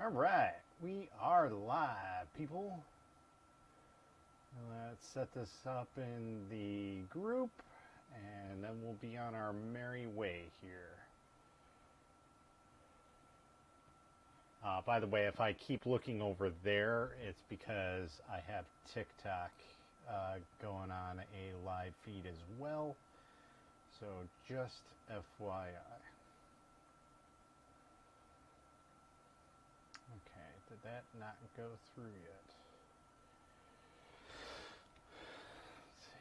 All right, we are live, people. Let's set this up in the group, and then we'll be on our merry way here. By the way, if I keep looking over there, it's because I have TikTok going on a live feed as well. So just FYI. Okay, did that not go through yet? Let's see.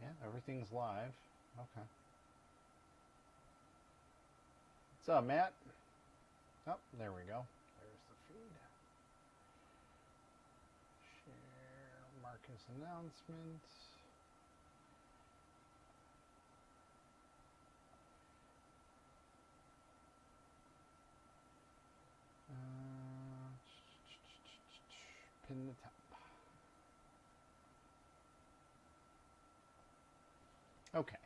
Yeah, everything's live. Okay. What's up, Matt? Oh, there we go. There's the feed. Share Marcus announcements. Pin the top. Okay.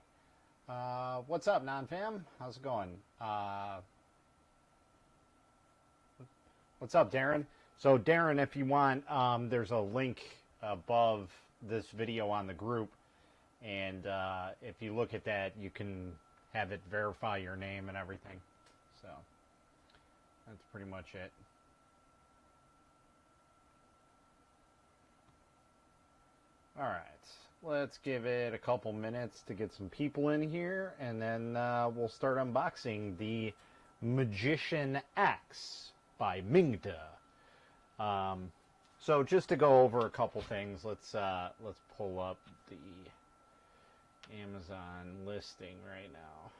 What's up, non-fam? How's it going? What's up, Darren? So, Darren, if you want, there's a link above this video on the group, and if you look at that, you can have it verify your name and everything. So, that's pretty much it. All right, let's give it a couple minutes to get some people in here, and then we'll start unboxing the Magician X by Mingda. So just to go over a couple things, let's pull up the Amazon listing right now.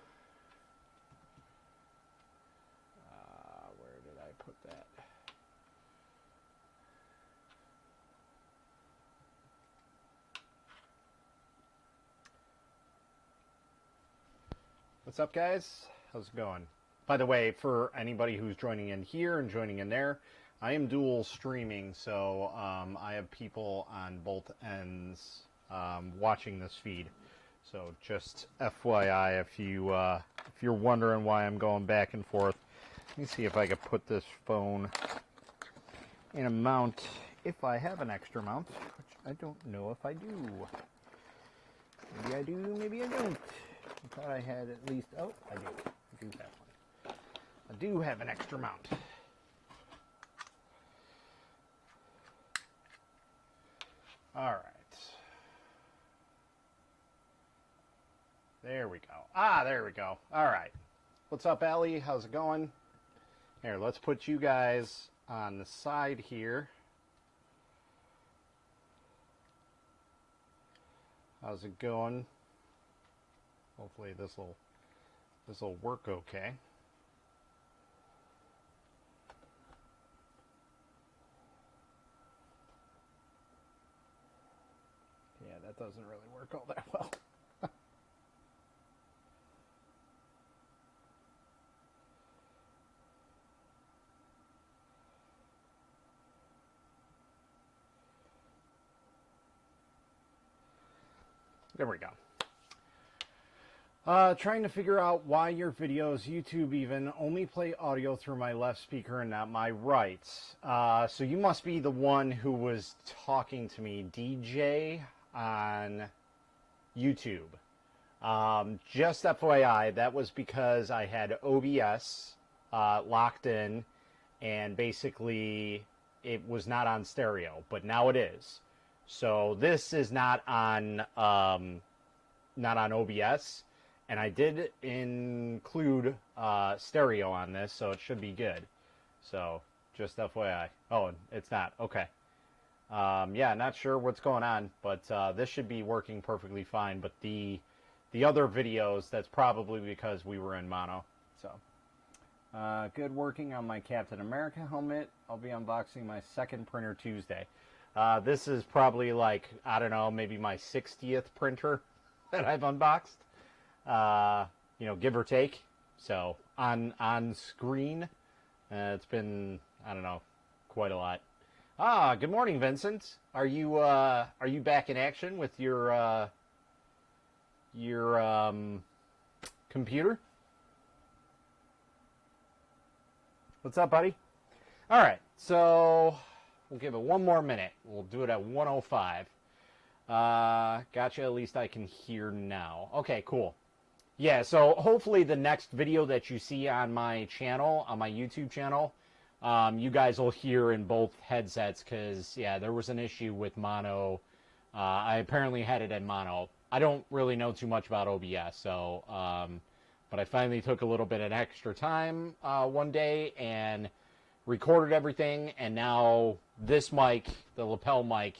Where did I put that? What's up, guys? How's it going? By the way, for anybody who's joining in here and joining in there, I am dual streaming, so I have people on both ends watching this feed. So just FYI, if you're wondering why I'm going back and forth, let me see if I can put this phone in a mount if I have an extra mount, which I don't know if I do. Maybe I do, maybe I don't. I thought I had at least... Oh, I do. I do have one. I do have an extra mount. All right. There we go. Ah, there we go. All right. What's up, Allie? How's it going? Here, let's put you guys on the side here. How's it going? Hopefully this'll work okay. Yeah, that doesn't really work all that well. There we go. Trying to figure out why your videos, YouTube even, only play audio through my left speaker and not my right. So you must be the one who was talking to me, DJ, on YouTube. Just FYI, that was because I had OBS locked in, and basically it was not on stereo, but now it is. So this is not on OBS. And I did include stereo on this, so it should be good. So, just FYI. Oh, it's not. Okay. Yeah, not sure what's going on, but this should be working perfectly fine. But the other videos, that's probably because we were in mono. So, good working on my Captain America helmet. I'll be unboxing my second printer Tuesday. This is probably like, I don't know, maybe my 60th printer that I've unboxed. Give or take. So on screen, it's been, I don't know, quite a lot. Good morning, Vincent. Are you back in action with your computer? What's up, buddy? All right, so we'll give it one more minute. We'll do it at 1:05. Gotcha, at least I can hear now. Okay, cool. Yeah, so hopefully the next video that you see on my channel, on my YouTube channel, you guys will hear in both headsets because, yeah, there was an issue with mono. I apparently had it in mono. I don't really know too much about OBS, so, but I finally took a little bit of extra time one day and recorded everything, and now this mic, the lapel mic,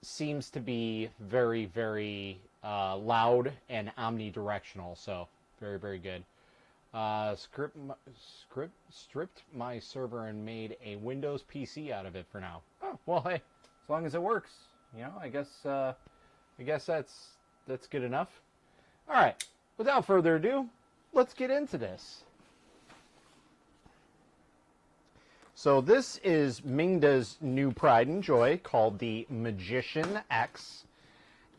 seems to be very, very loud and omnidirectional, so very, very good. Stripped my server and made a Windows PC out of it for now. Oh, well, hey, as long as it works, you know, I guess that's good enough. All right, without further ado, let's get into this. So this is Mingda's new pride and joy called the Magician X.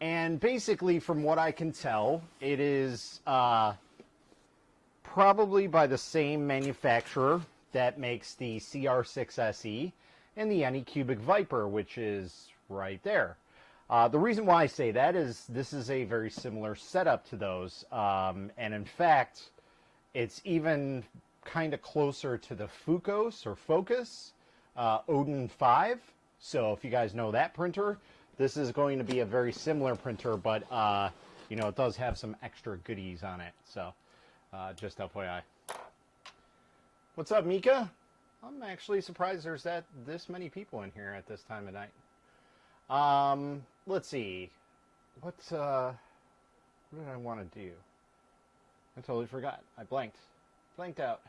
And basically, from what I can tell, it is probably by the same manufacturer that makes the CR6SE and the Anycubic Viper, which is right there. The reason why I say that is this is a very similar setup to those. And in fact, it's even kind of closer to the Focus Odin 5. So if you guys know that printer, this is going to be a very similar printer, but you know, it does have some extra goodies on it. So just FYI. What's up, Mika? I'm actually surprised there's this many people in here at this time of night. Let's see. What did I want to do? I totally forgot. I blanked out.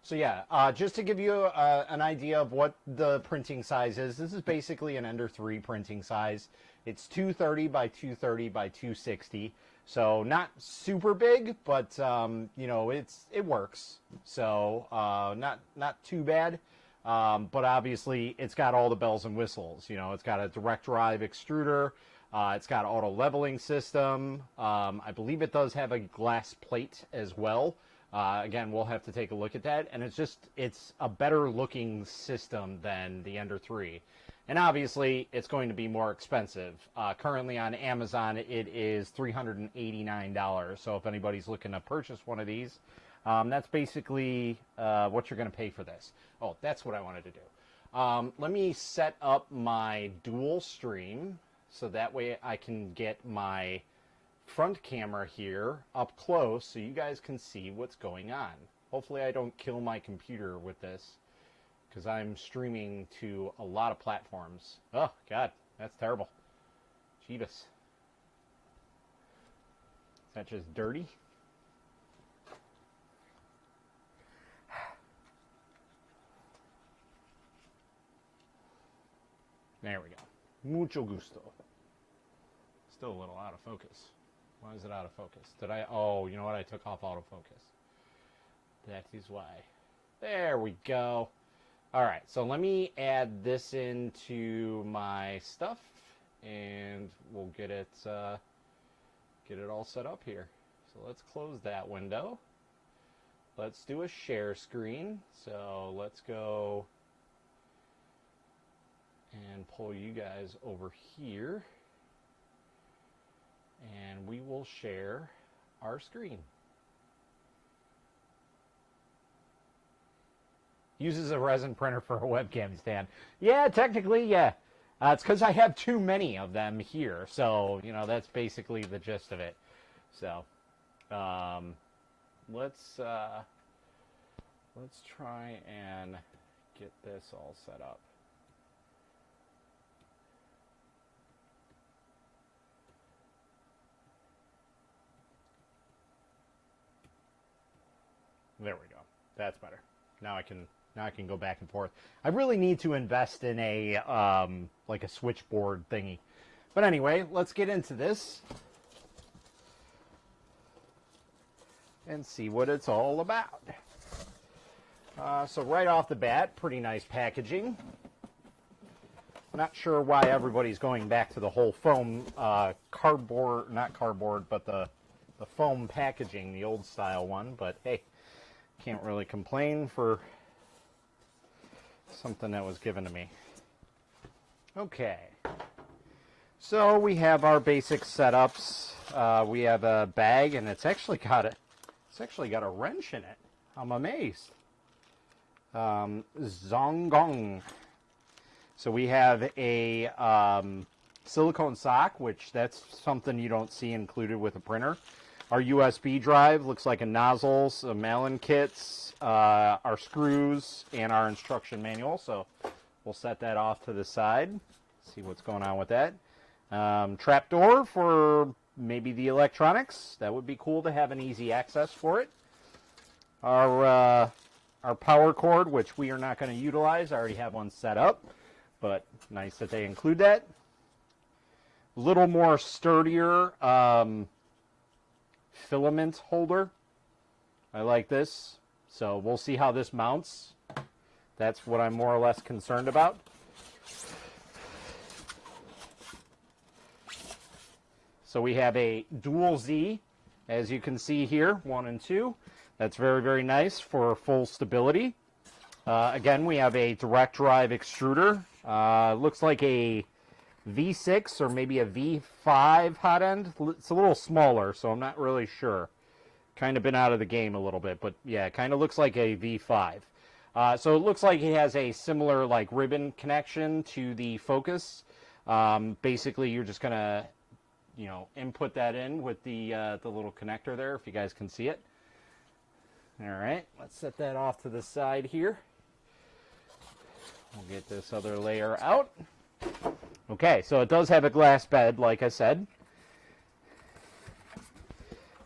So yeah, just to give you an idea of what the printing size is, this is basically an Ender 3 printing size. It's 230 by 230 by 260, so not super big, but you know, it works. So not too bad, but obviously it's got all the bells and whistles. You know, it's got a direct drive extruder. It's got auto leveling system. I believe it does have a glass plate as well. Again, we'll have to take a look at that. And it's a better looking system than the Ender 3. And obviously, it's going to be more expensive. Currently on Amazon, it is $389. So if anybody's looking to purchase one of these, that's basically what you're going to pay for this. Oh, that's what I wanted to do. Let me set up my dual stream, so that way I can get my front camera here up close so you guys can see what's going on. Hopefully I don't kill my computer with this, because I'm streaming to a lot of platforms. Oh, God, that's terrible. Jeebus. Is that just dirty? There we go. Mucho gusto. Still a little out of focus. Why is it out of focus? Oh, you know what? I took off autofocus. That is why. There we go. All right, so let me add this into my stuff, and we'll get it all set up here. So let's close that window. Let's do a share screen. So let's go and pull you guys over here, and we will share our screen. Uses a resin printer for a webcam stand. Yeah, technically, yeah. It's because I have too many of them here, so you know that's basically the gist of it. So let's try and get this all set up. There we go. That's better. Now I can go back and forth. I really need to invest in a like a switchboard thingy. But anyway, let's get into this and see what it's all about. So right off the bat, pretty nice packaging. Not sure why everybody's going back to the whole foam cardboard, not cardboard, but the the foam packaging, the old style one, but hey, can't really complain for something that was given to me. Okay, so we have our basic setups. We have a bag, and it's actually got a wrench in it. I'm amazed. Zongong. So we have a silicone sock, which that's something you don't see included with a printer. Our USB drive looks like a nozzle, some Allen kits, our screws, and our instruction manual. So we'll set that off to the side, see what's going on with that. Trapdoor for maybe the electronics. That would be cool to have an easy access for it. Our power cord, which we are not going to utilize. I already have one set up, but nice that they include that. A little more sturdier filament holder. I like this. So we'll see how this mounts. That's what I'm more or less concerned about. So we have a dual Z, as you can see here, 1 and 2. That's very, very nice for full stability. Again, we have a direct drive extruder. Looks like a V6 or maybe a V5 hot end. It's a little smaller, so I'm not really sure. Kind of been out of the game a little bit, but yeah, it kind of looks like a V5. So it looks like it has a similar like ribbon connection to the Focus. Basically, you're just gonna, input that in with the little connector there, if you guys can see it. All right, let's set that off to the side here. We'll get this other layer out. Okay, so it does have a glass bed, like I said.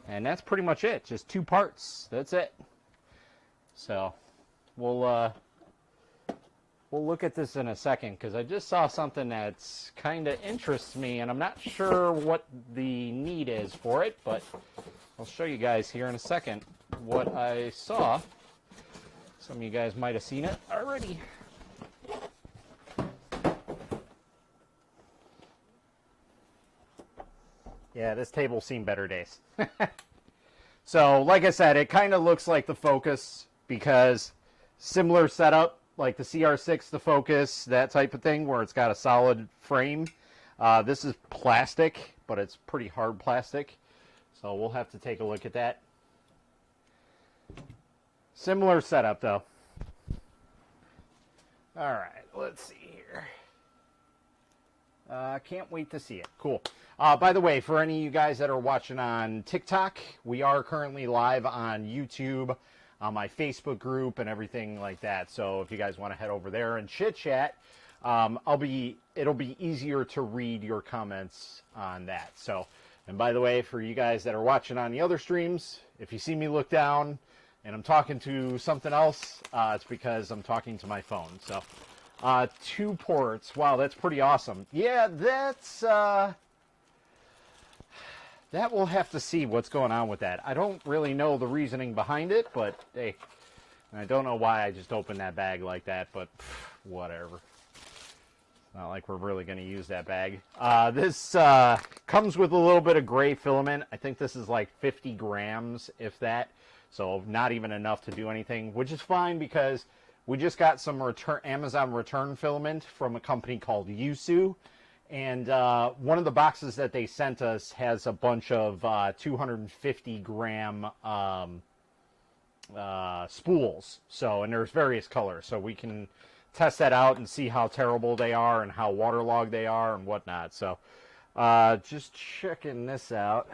And that's pretty much it, just 2 parts. That's it. So we'll look at this in a second, because I just saw something that's kind of interests me, and I'm not sure what the need is for it, but I'll show you guys here in a second what I saw. Some of you guys might have seen it already. Yeah, this table's seen better days. So, like I said, it kind of looks like the Focus, because similar setup, like the CR6, the Focus, that type of thing, where it's got a solid frame. This is plastic, but it's pretty hard plastic. So we'll have to take a look at that. Similar setup, though. All right, let's see here. Can't wait to see it. Cool. By the way, for any of you guys that are watching on TikTok, we are currently live on YouTube, on my Facebook group, and everything like that. So if you guys want to head over there and chit-chat, it'll be easier to read your comments on that. So, and by the way, for you guys that are watching on the other streams, if you see me look down and I'm talking to something else, it's because I'm talking to my phone. So, 2 ports. Wow, that's pretty awesome. Yeah, that's... that we'll have to see what's going on with that. I don't really know the reasoning behind it, but hey, I don't know why I just opened that bag like that, but whatever. It's not like we're really going to use that bag. This comes with a little bit of gray filament. I think this is like 50 grams, if that. So not even enough to do anything, which is fine because we just got some Amazon return filament from a company called Yusu. And one of the boxes that they sent us has a bunch of 250 gram spools. So, and there's various colors. So we can test that out and see how terrible they are and how waterlogged they are and whatnot. So just checking this out.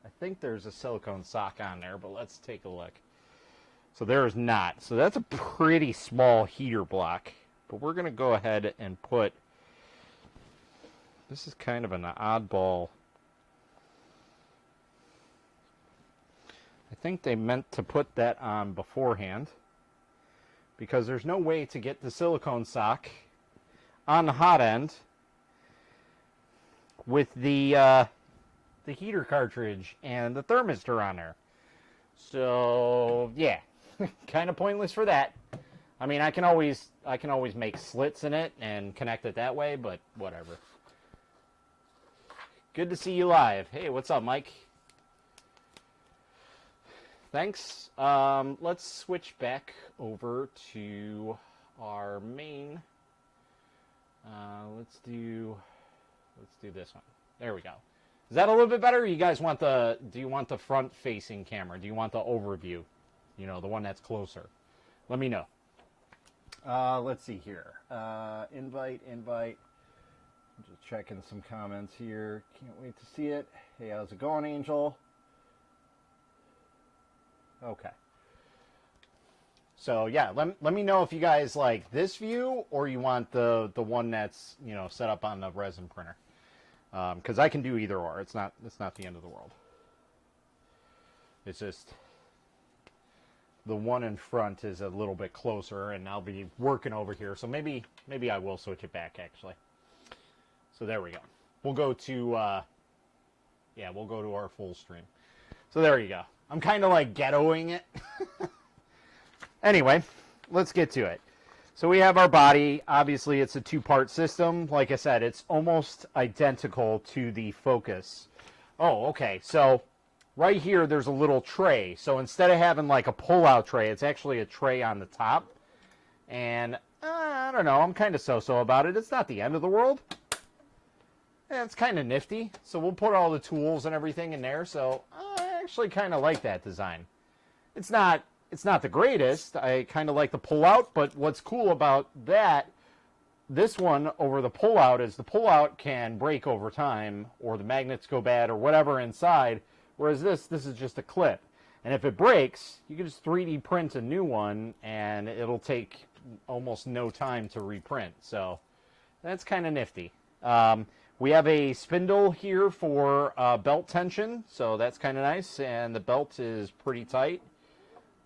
I think there's a silicone sock on there, but let's take a look. So there is not. So that's a pretty small heater block. But we're going to go ahead and put... This is kind of an oddball. I think they meant to put that on beforehand, because there's no way to get the silicone sock on the hot end with the heater cartridge and the thermistor on there. So yeah, kind of pointless for that. I mean, I can always make slits in it and connect it that way, but whatever. Good to see you live. Hey, what's up, Mike? thanks. Let's switch back over to our main. Let's do this one. There we go. Is that a little bit better? Or you guys want do you want the front facing camera? Do you want the overview? You know, the one that's closer. Let me know. Let's see here. Invite. I'm just checking some comments here. Can't wait to see it. Hey, how's it going, Angel? Okay. So yeah, let me know if you guys like this view or you want the one that's, you know, set up on the resin printer. Because I can do either or. It's not the end of the world. It's just the one in front is a little bit closer, and I'll be working over here. So maybe I will switch it back actually. So there we go. We'll go to we'll go to our full stream. So there you go. I'm kind of like ghettoing it. Anyway, let's get to it. So we have our body. Obviously, it's a two-part system. Like I said, it's almost identical to the Focus. Oh, okay. So right here, there's a little tray. So instead of having like a pull-out tray, it's actually a tray on the top. And I don't know. I'm kind of so-so about it. It's not the end of the world. It's kind of nifty. So we'll put all the tools and everything in there. So I actually kind of like that design. It's not the greatest. I kind of like the pull-out, but what's cool about that, this one over the pull-out, is the pull-out can break over time, or the magnets go bad, or whatever inside, whereas this is just a clip. And if it breaks, you can just 3D print a new one, and it'll take almost no time to reprint. So that's kind of nifty. We have a spindle here for belt tension, so that's kind of nice, and the belt is pretty tight.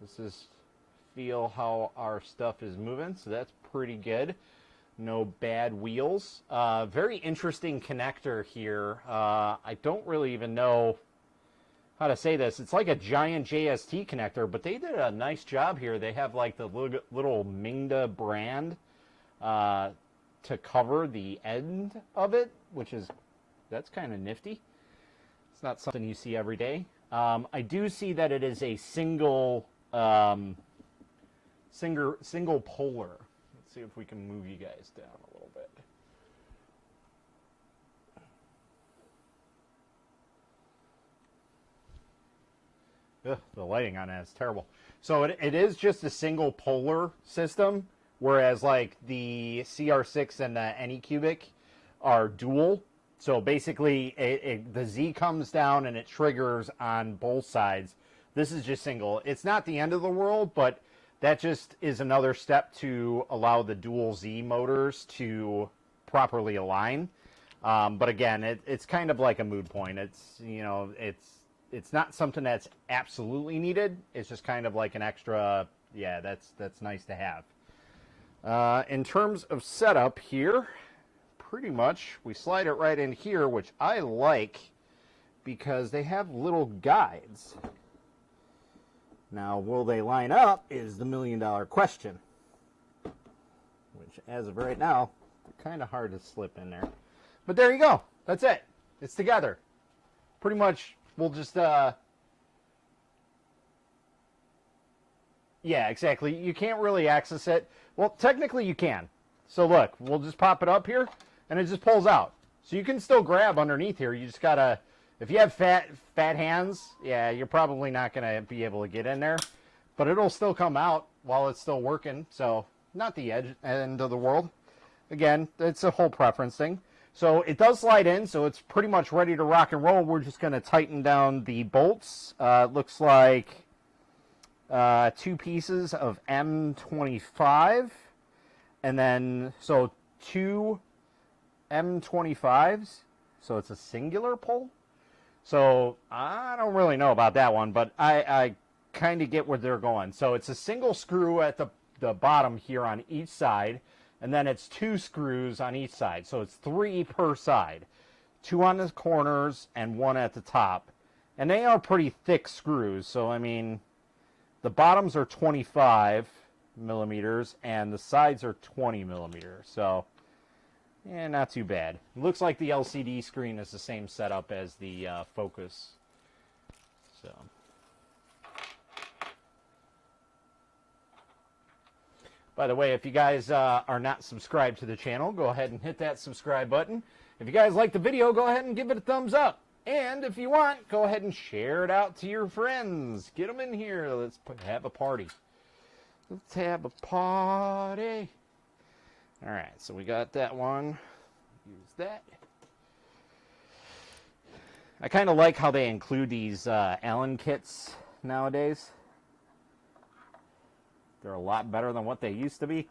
This is feel how our stuff is moving, so that's pretty good. No bad wheels. Very interesting connector here. I don't really even know how to say this. It's like a giant JST connector, but they did a nice job here. They have like the little Mingda brand to cover the end of it, that's kind of nifty. It's not something you see every day. I do see that it is a single polar. Let's see if we can move you guys down a little bit. Ugh, the lighting on that is terrible. So it is just a single polar system, whereas like the CR6 and the Anycubic are dual. So basically the Z comes down and it triggers on both sides. This is just single. It's not the end of the world, but that just is another step to allow the dual Z motors to properly align. But again, it's kind of like a mood point. It's, you know, it's not something that's absolutely needed. It's just kind of like an extra, yeah, that's nice to have. In terms of setup here, pretty much we slide it right in here, which I like because they have little guides. Now, will they line up is the million-dollar question, which, as of right now, they're kind of hard to slip in there. But there you go. That's it. It's together. Pretty much, we'll just, yeah, exactly. You can't really access it. Well, technically you can. So look, we'll just pop it up here, and it just pulls out. So you can still grab underneath here. You just got to... If you have fat hands, yeah, you're probably not going to be able to get in there. But it'll still come out while it's still working. So, not the end of the world. Again, it's a whole preference thing. So, it does slide in, so it's pretty much ready to rock and roll. We're just going to tighten down the bolts. It looks like 2 pieces of M25. And then, so 2 M25s. So, it's a singular pull. So, I don't really know about that one, but I kind of get where they're going. So, it's a single screw at the bottom here on each side, and then it's 2 screws on each side. So, it's 3 per side. 2 on the corners and 1 at the top. And they are pretty thick screws. So, I mean, the bottoms are 25 millimeters, and the sides are 20 millimeters. So... yeah, not too bad. It looks like the LCD screen is the same setup as the Focus. So, By the way, if you guys are not subscribed to the channel, go ahead and hit that subscribe button. If you guys like the video, go ahead and give it a thumbs up. And if you want, go ahead and share it out to your friends. Get them in here. Let's have a party. Let's have a party. All right, so we got that one. Use that. I kind of like how they include these Allen kits nowadays. They're a lot better than what they used to be.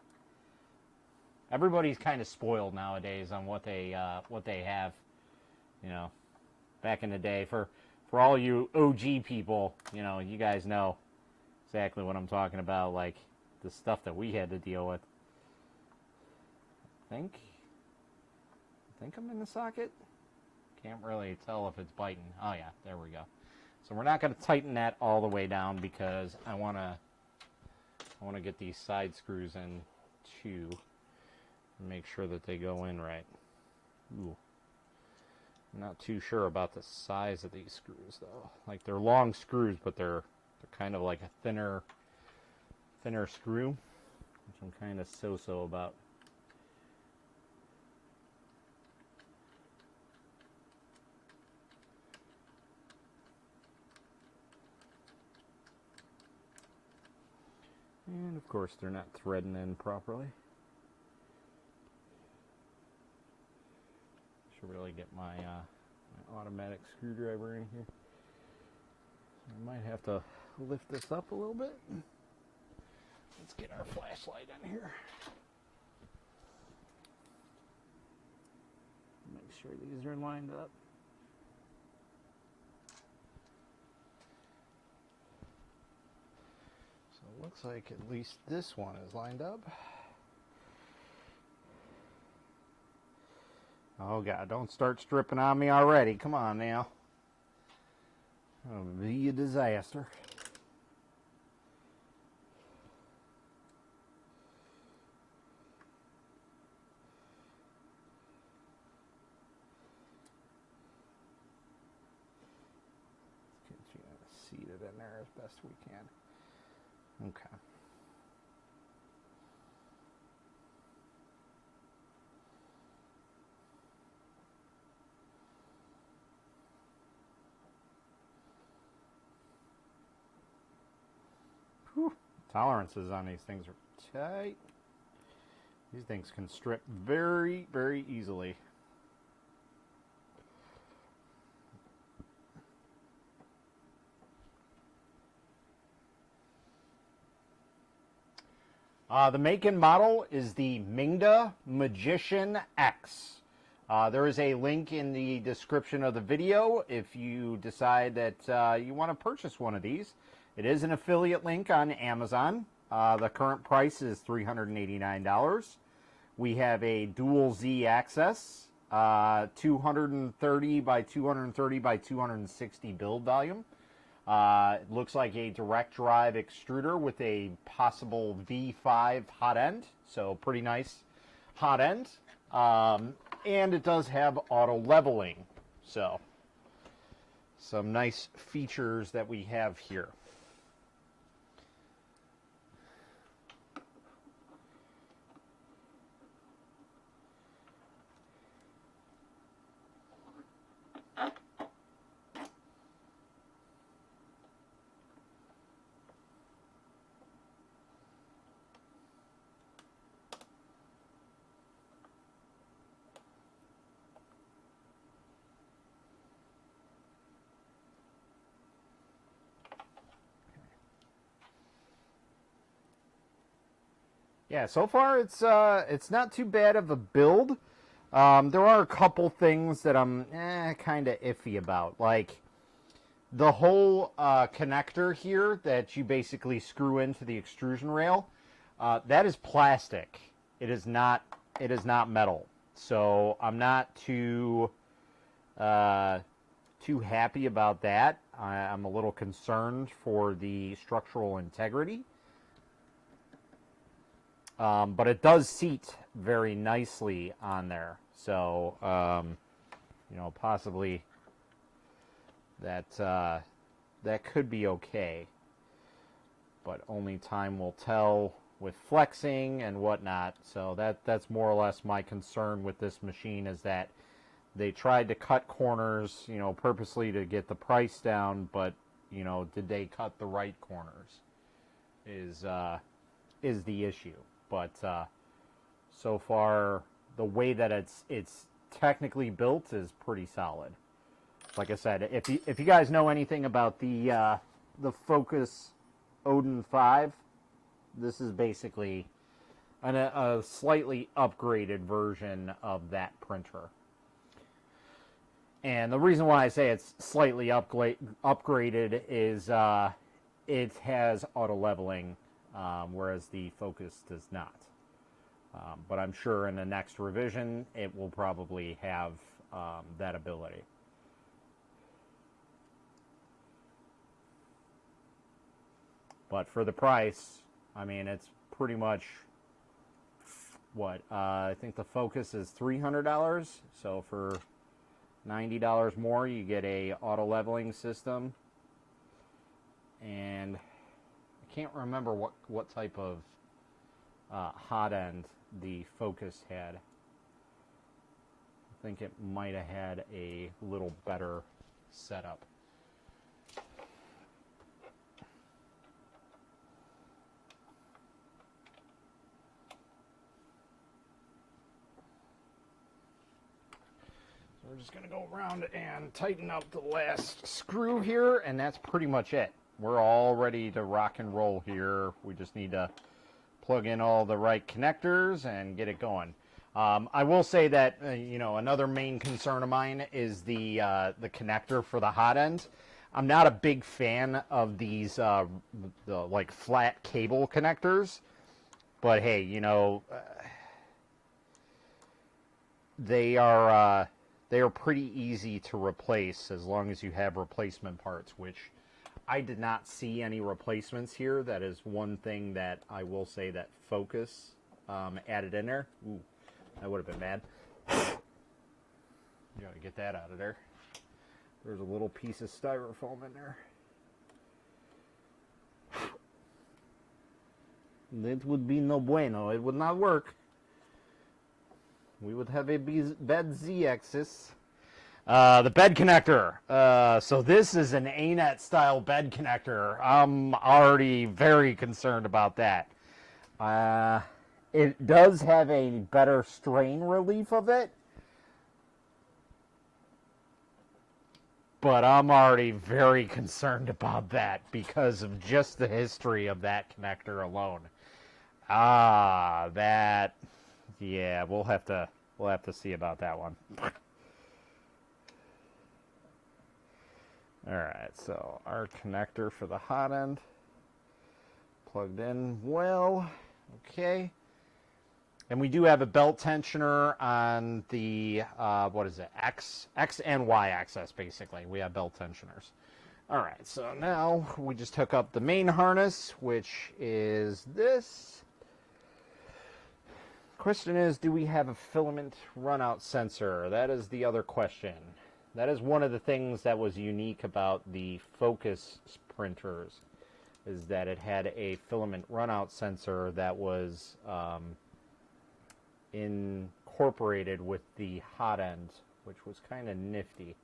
Everybody's kind of spoiled nowadays on what they have. You know, back in the day, for all you OG people, you know, you guys know exactly what I'm talking about. Like the stuff that we had to deal with. I think I'm in the socket. Can't really tell if it's biting. Oh yeah, there we go. So we're not going to tighten that all the way down because I want to get these side screws in too and make sure that they go in right. Ooh. I'm not too sure about the size of these screws though. Like they're long screws, but they're kind of like a thinner screw, which I'm kind of so about. And of course they're not threading in properly. Should really get my automatic screwdriver in here. I might have to lift this up a little bit. Let's get our flashlight in here. Make sure these are lined up. So it looks like at least this one is lined up. Oh God, don't start stripping on me already. Come on now. It'll be a disaster. Seat it in there as best we can. Okay. Whew. Tolerances on these things are tight. These things can strip very, very easily. The make and model is the Mingda Magician X. There is a link in the description of the video if you decide that you want to purchase one of these. It is an affiliate link on Amazon. The current price is $389. We have a dual Z access, 230 by 230 by 260 build volume. It looks like a direct drive extruder with a possible V5 hot end, so pretty nice hot end. And it does have auto leveling, so some nice features that we have here. Yeah, so far it's not too bad of a build. There are a couple things that I'm kind of iffy about, like the whole connector here that you basically screw into the extrusion rail. That is plastic. It is not metal. So I'm not too happy about that. I'm a little concerned for the structural integrity. But it does seat very nicely on there. So, you know, possibly that could be okay. But only time will tell flexing and whatnot. So that's more or less my concern with this machine, is that they tried to cut corners, you know, purposely to get the price down, but, you know, did they cut the right corners is the issue. But so far, the way that it's technically built is pretty solid. Like I said, if you guys know anything about the Focus Odin 5, this is basically a slightly upgraded version of that printer. And the reason why I say it's slightly upgraded is it has auto leveling, whereas the Focus does not. But I'm sure in the next revision it will probably have that ability. But for the price, I mean, it's pretty much what I think the Focus is $300. So for $90 more, you get a auto leveling system, and I can't remember what type of hot end the Focus had. I think it might have had a little better setup. We're just going to go around and tighten up the last screw here, and that's pretty much it. We're all ready to rock and roll here. We just need to plug in all the right connectors and get it going. I will say that, you know, another main concern of mine is the connector for the hot end. I'm not a big fan of these the like flat cable connectors, but hey, you know, they are pretty easy to replace as long as you have replacement parts, which I did not see any replacements here. That is one thing that I will say that Focus added in there. Ooh, that would have been bad. You gotta get that out of there. There's a little piece of styrofoam in there. That would be no bueno. It would not work. We would have a bad Z-axis. The bed connector. So this is an ANET style bed connector. I'm already very concerned about that. It does have a better strain relief of it, but I'm already very concerned about that because of just the history of that connector alone. That, yeah, we'll have to see about that one. Alright, so our connector for the hot end plugged in well. Okay. And we do have a belt tensioner on the, what is it, X and Y axis, basically. We have belt tensioners. Alright, so now we just hook up the main harness, which is this. Question is, do we have a filament runout sensor? That is the other question. That is one of the things that was unique about the Focus printers, is that it had a filament runout sensor that was incorporated with the hot end, which was kind of nifty.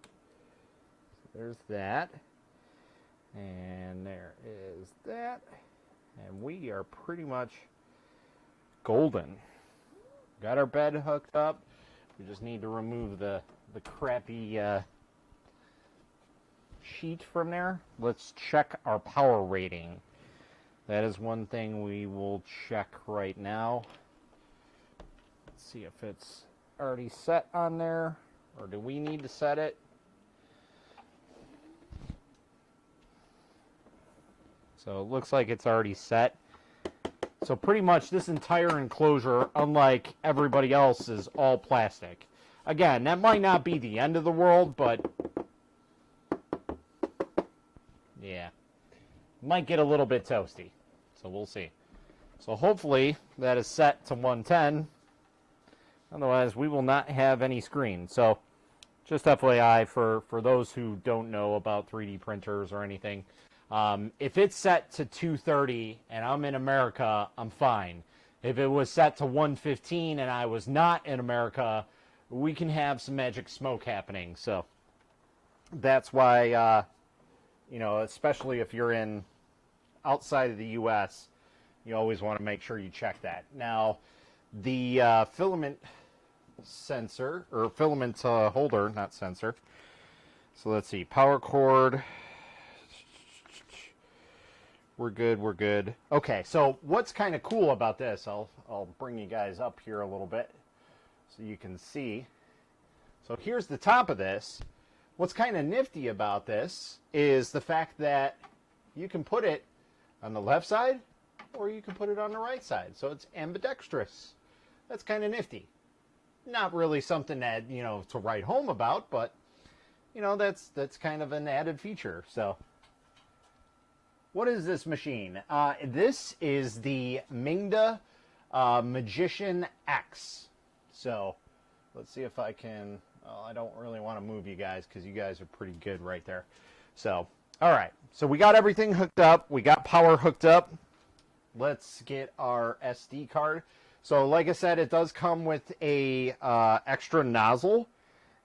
So there's that. And there is that. And we are pretty much golden. Got our bed hooked up. We just need to remove the crappy sheet from there. Let's check our power rating. That is one thing we will check right now. Let's see if it's already set on there, or do we need to set it? So it looks like it's already set. So pretty much this entire enclosure, unlike everybody else, is all plastic. Again, that might not be the end of the world, but yeah, might get a little bit toasty. So we'll see. So hopefully that is set to 110. Otherwise, we will not have any screen. So just FYI, for those who don't know about 3D printers or anything, If it's set to 230 and I'm in America, I'm fine. If it was set to 115 and I was not in America, we can have some magic smoke happening. So that's why, you know, especially if you're in outside of the U.S., you always want to make sure you check that. Now, the filament sensor, or filament holder, not sensor. So let's see, power cord. We're good, we're good. Okay, so what's kind of cool about this, I'll bring you guys up here a little bit so you can see. So here's the top of this. What's kind of nifty about this is the fact that you can put it on the left side or you can put it on the right side. So it's ambidextrous. That's kind of nifty. Not really something that, you know, to write home about, but, you know, that's kind of an added feature. So what is this machine? This is the Mingda Magician X. So let's see if I can... I don't really want to move you guys because you guys are pretty good right there. So, all right. So we got everything hooked up. We got power hooked up. Let's get our SD card. So like I said, it does come with a extra nozzle.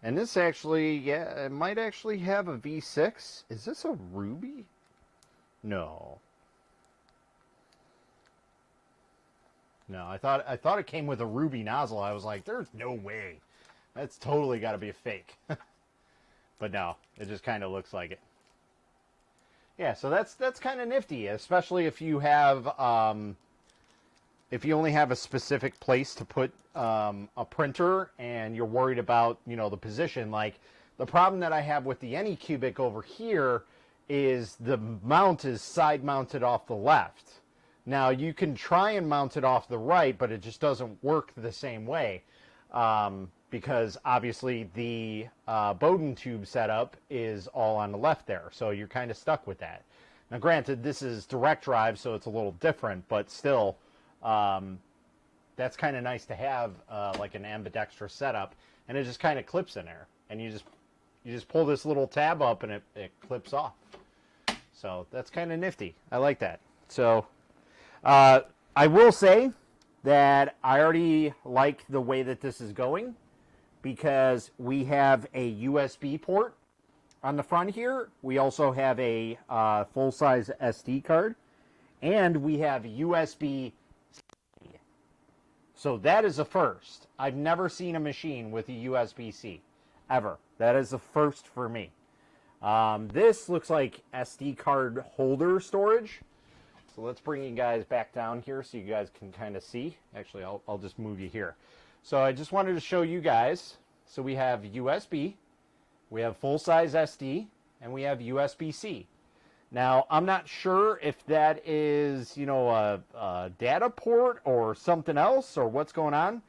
And this actually, yeah, it might actually have a V6. Is this a ruby? No. No, I thought it came with a ruby nozzle. I was like, there's no way. That's totally got to be a fake. But no, it just kind of looks like it. Yeah, so that's kind of nifty, especially if you have if you only have a specific place to put a printer and you're worried about, you know, the position. Like the problem that I have with the Anycubic over here is the mount is side mounted off the left. Now you can try and mount it off the right, but it just doesn't work the same way. Because obviously the Bowden tube setup is all on the left there, so you're kind of stuck with that. Now granted, this is direct drive, so it's a little different, but still, that's kind of nice to have, like an ambidextrous setup, and it just kind of clips in there, and you just pull this little tab up and it clips off. So that's kind of nifty. I like that. So I will say that I already like the way that this is going, because we have a USB port on the front here. We also have a full-size SD card, and we have USB-C. So that is a first. I've never seen a machine with a USB-C, ever. That is a first for me. This looks like SD card holder storage. So let's bring you guys back down here so you guys can kind of see. Actually, I'll just move you here. So I just wanted to show you guys. So we have USB, we have full-size SD, and we have USB-C. Now, I'm not sure if that is, you know, a data port or something else or what's going on.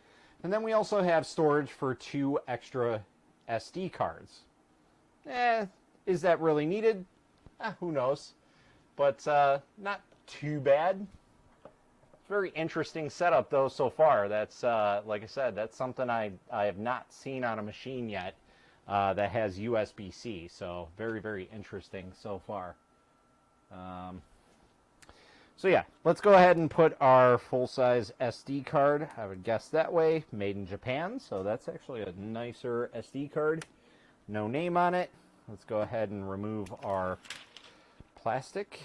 And then we also have storage for 2 extra SD cards. Is that really needed? Who knows? But not too bad. Very interesting setup though so far. That's like I said, that's something I have not seen on a machine yet that has USB-C. So very interesting so far. So yeah, let's go ahead and put our full-size SD card. I would guess that way, made in Japan. So that's actually a nicer SD card. No name on it. Let's go ahead and remove our plastic.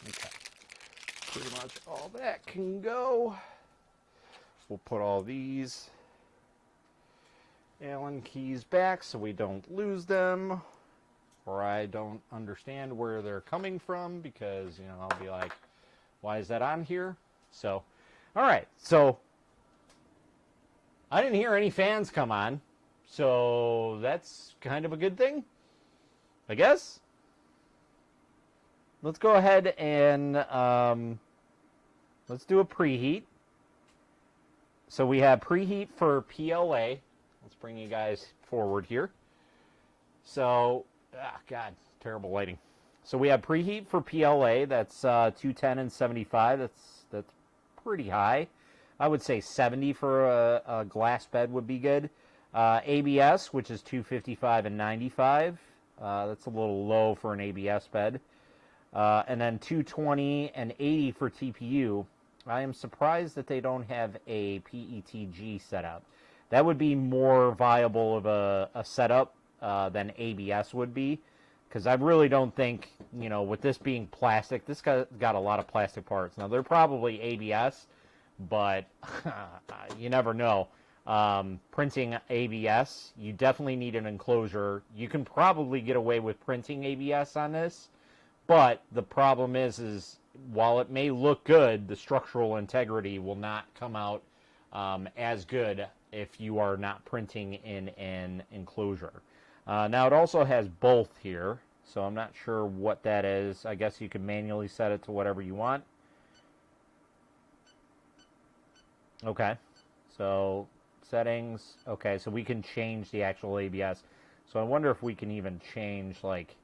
Okay, pretty much all that can go. We'll put all these Allen keys back so we don't lose them, or I don't understand where they're coming from, because, you know, I'll be like, why is that on here? So, all right, so I didn't hear any fans come on, so that's kind of a good thing, I guess. Let's go ahead and let's do a preheat. So we have preheat for PLA. Let's bring you guys forward here. So, God, terrible lighting. So we have preheat for PLA. That's 210 and 75. That's pretty high. I would say 70 for a glass bed would be good. ABS, which is 255 and 95. That's a little low for an ABS bed. And then 220 and 80 for TPU. I am surprised that they don't have a PETG setup. That would be more viable of a setup than ABS would be, because I really don't think, you know, with this being plastic, this got a lot of plastic parts. Now, they're probably ABS, but you never know. Printing ABS, you definitely need an enclosure. You can probably get away with printing ABS on this, but the problem is while it may look good, the structural integrity will not come out as good if you are not printing in an enclosure. Now, it also has both here, so I'm not sure what that is. I guess you can manually set it to whatever you want. Okay, so settings. Okay, so we can change the actual ABS. So I wonder if we can even change, like...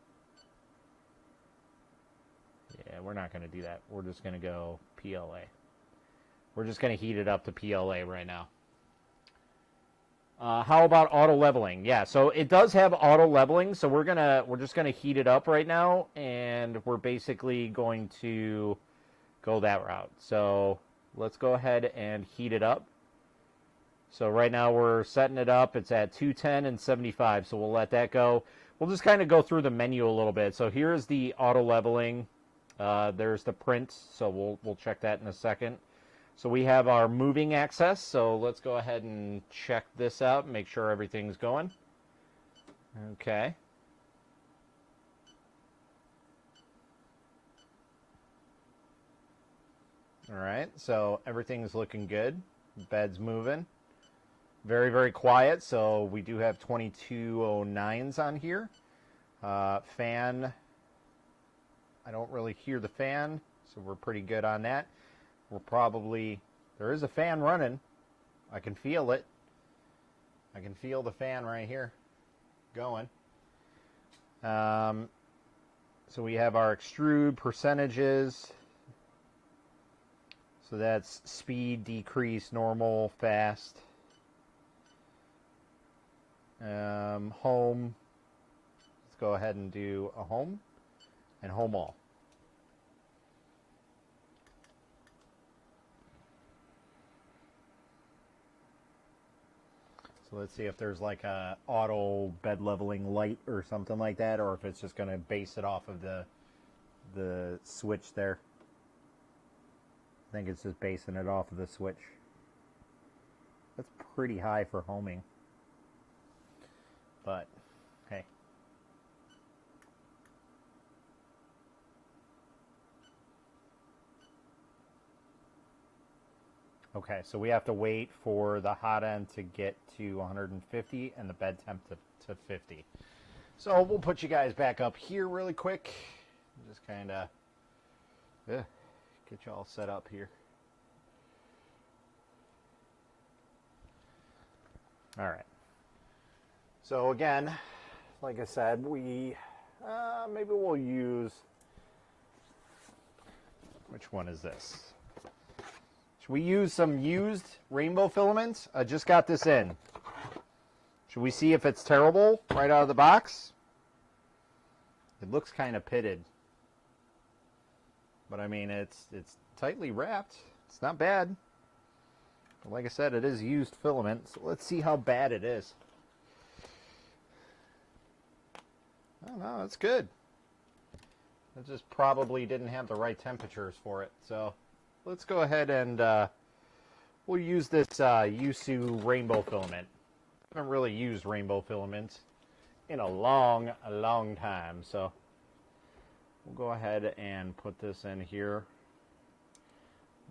Yeah, we're not going to do that. We're just going to go PLA. We're just going to heat it up to PLA right now. How about auto leveling? Yeah, so it does have auto leveling, so we're just gonna heat it up right now, and we're basically going to go that route. So let's go ahead and heat it up. So right now we're setting it up. It's at 210 and 75, so we'll let that go. We'll just kind of go through the menu a little bit. So here's the auto leveling. There's the print, so we'll check that in a second. So we have our moving access, so let's go ahead and check this out, make sure everything's going. Okay. All right, so everything's looking good. Bed's moving. Very, very quiet, so we do have 2209s on here. Fan, I don't really hear the fan, so we're pretty good on that. We're probably, there is a fan running. I can feel it. I can feel the fan right here going. So we have our extrude percentages. So that's speed, decrease, normal, fast. Home. Let's go ahead and do a home and home all. So let's see if there's like a auto bed leveling light or something like that, or if it's just going to base it off of the switch there. I think it's just basing it off of the switch. That's pretty high for homing. But, hey. Okay, so we have to wait for the hot end to get to 150 and the bed temp to 50. So we'll put you guys back up here really quick. Just kind of get you all set up here. All right. So again, like I said, we maybe we'll use, which one is this? Should we use some used rainbow filaments? I just got this in. Should we see if it's terrible right out of the box? It looks kind of pitted. But I mean, it's tightly wrapped. It's not bad. But like I said, it is used filament. So let's see how bad it is. Oh no, it's good. It just probably didn't have the right temperatures for it. So let's go ahead and we'll use this Yusu rainbow filament. I haven't really used rainbow filament in a long time. So we'll go ahead and put this in here.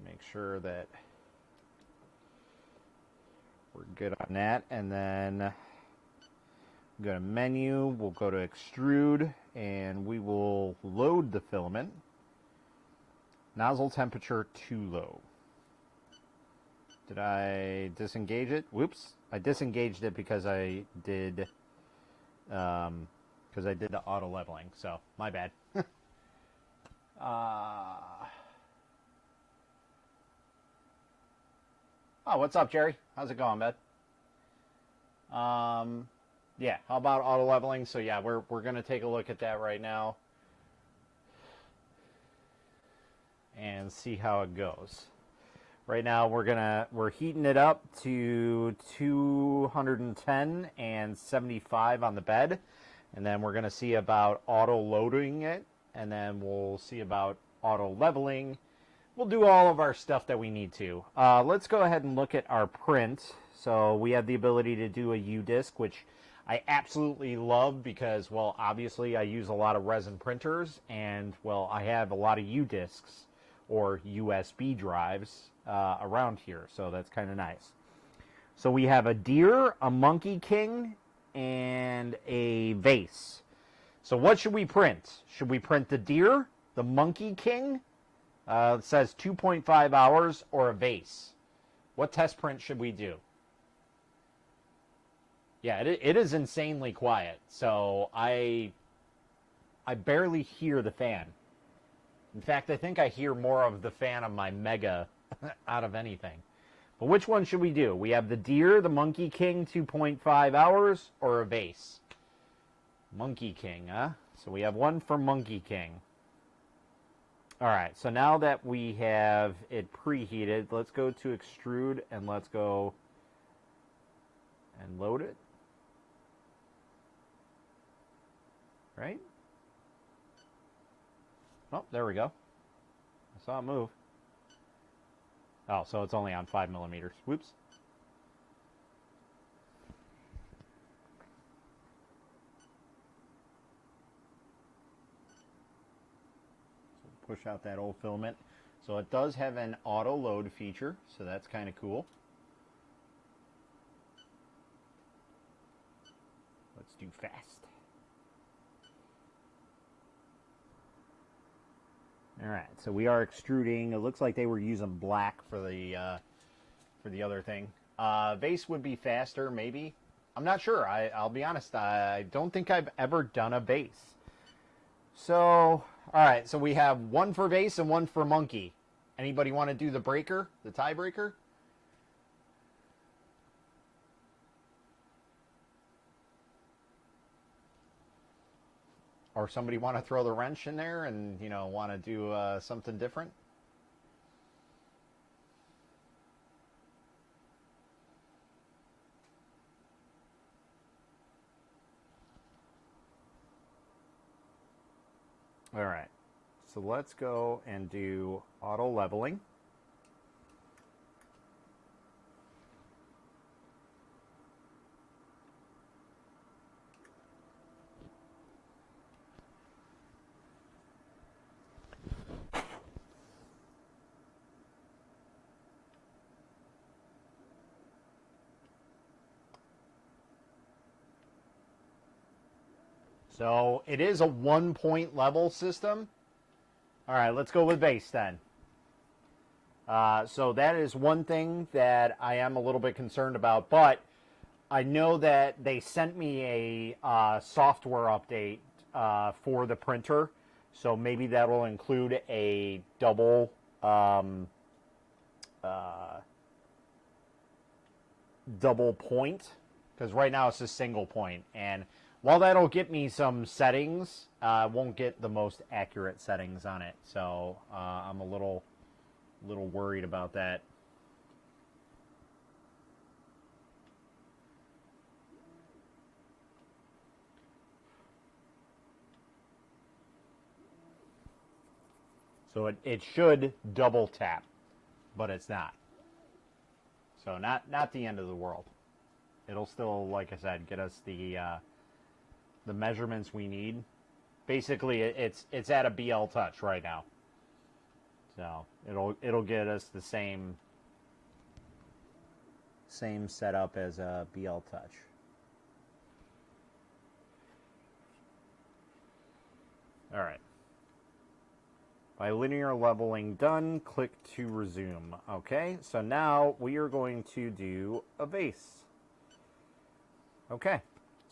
Make sure that we're good on that. And then go to menu, we'll go to extrude, and we will load the filament. Nozzle temperature too low. Did I disengage it? Whoops. I disengaged it because I did the auto leveling. So, my bad. Oh, what's up, Jerry? How's it going, bud? Yeah, how about auto leveling? So yeah, we're going to take a look at that right now and see how it goes. Right now we're heating it up to 210 and 75 on the bed, and then we're going to see about auto loading it, and then we'll see about auto leveling. We'll do all of our stuff that we need to. Let's go ahead and look at our print. So we have the ability to do a U-disc, which I absolutely love because, well, obviously I use a lot of resin printers, and, well, I have a lot of U-discs or USB drives around here, so that's kind of nice. So we have a deer, a monkey king, and a vase. So what should we print? Should we print the deer, the monkey king? It says 2.5 hours, or a vase. What test print should we do? Yeah, it is insanely quiet. So I barely hear the fan. In fact, I think I hear more of the fan of my Mega out of anything. But which one should we do? We have the deer, the monkey king, 2.5 hours, or a vase? Monkey king, huh? So we have one for monkey king. All right, so now that we have it preheated, let's go to extrude and let's go and load it. Right? Oh, there we go. I saw it move. Oh, so it's only on 5 millimeters. Whoops. Push out that old filament. So it does have an auto load feature, so that's kind of cool. Let's do fast. All right, so we are extruding. It looks like they were using black for the other thing. Vase would be faster, maybe. I'm not sure. I'll be honest. I don't think I've ever done a vase. So, all right. So we have one for vase and one for monkey. Anybody want to do the breaker, the tiebreaker? Or somebody want to throw the wrench in there and, you know, want to do something different? All right, so let's go and do auto leveling. So it is a 1-point level system. All right, let's go with base then. So that is one thing that I am a little bit concerned about, but I know that they sent me a software update for the printer, so maybe that will include a double double point, because right now it's a single point, and while that'll get me some settings, I won't get the most accurate settings on it. So I'm a little worried about that. So it should double tap, but it's not. So not the end of the world. It'll still, like I said, get us the measurements we need. Basically, it's at a BL Touch right now. So it'll get us the same setup as a BL Touch. All right. Bilinear leveling done. Click to resume. Okay, so now we are going to do a vase. Okay,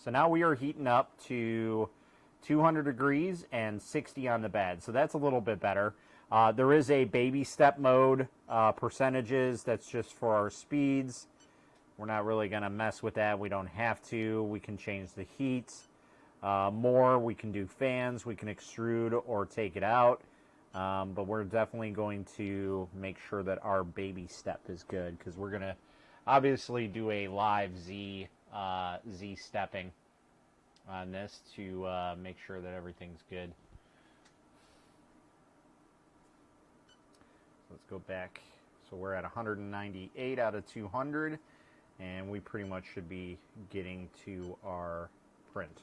so now we are heating up to 200 degrees and 60 on the bed. So that's a little bit better. There is a baby step mode percentages. That's just for our speeds. We're not really going to mess with that. We don't have to. We can change the heat more. We can do fans. We can extrude or take it out. But we're definitely going to make sure that our baby step is good, because we're going to obviously do a live Z stepping on this to make sure that everything's good. So let's go back. So we're at 198 out of 200, and we pretty much should be getting to our print.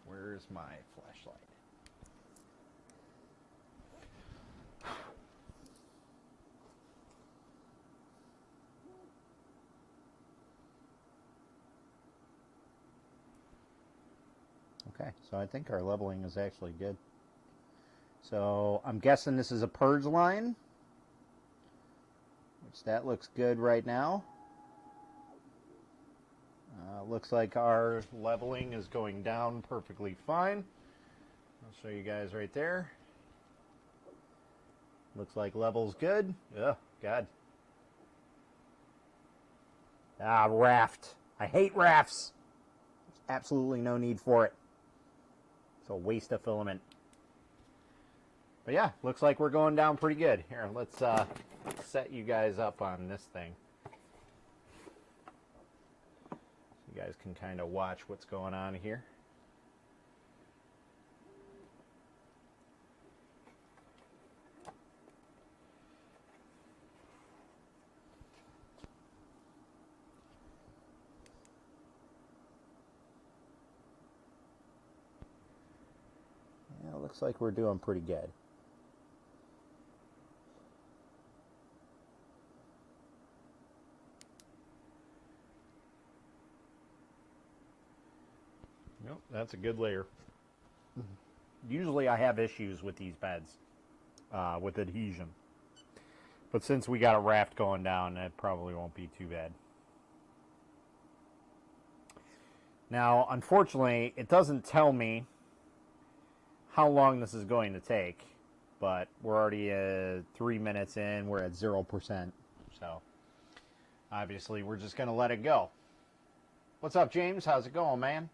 Where's my flashlight? Okay, so I think our leveling is actually good. So I'm guessing this is a purge line, which that looks good right now. Looks like our leveling is going down perfectly fine. I'll show you guys right there. Looks like level's good. Oh, God. Ah, raft. I hate rafts. There's absolutely no need for it. It's a waste of filament. But yeah, looks like we're going down pretty good. Here, let's set you guys up on this thing. You guys can kind of watch what's going on here. Yeah, looks like we're doing pretty good. Nope, that's a good layer. Usually I have issues with these beds, with adhesion. But since we got a raft going down, it probably won't be too bad. Now, unfortunately, it doesn't tell me how long this is going to take, but we're already 3 minutes in, we're at 0%. So, obviously, we're just going to let it go. What's up, James? How's it going, man?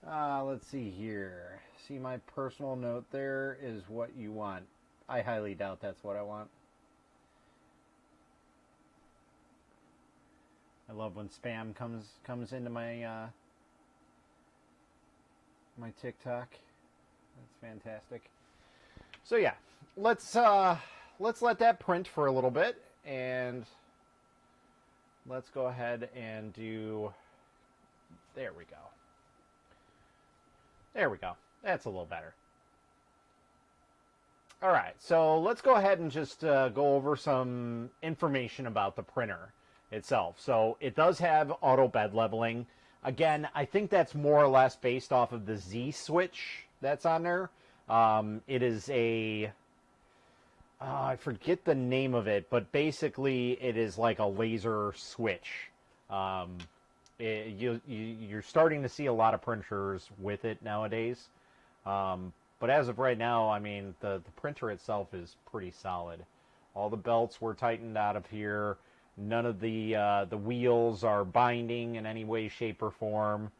Let's see here. See, my personal note there is what you want. I highly doubt that's what I want. I love when spam comes into my my TikTok. That's fantastic. So yeah, let's let that print for a little bit, and let's go ahead and do. There we go. There we go. That's a little better. All right, so let's go ahead and just go over some information about the printer itself. So it does have auto bed leveling. Again, I think that's more or less based off of the Z switch that's on there. It is a... I forget the name of it, but basically it is like a laser switch. You're starting to see a lot of printers with it nowadays. But as of right now, I mean, the printer itself is pretty solid. All the belts were tightened out of here. None of the wheels are binding in any way, shape, or form.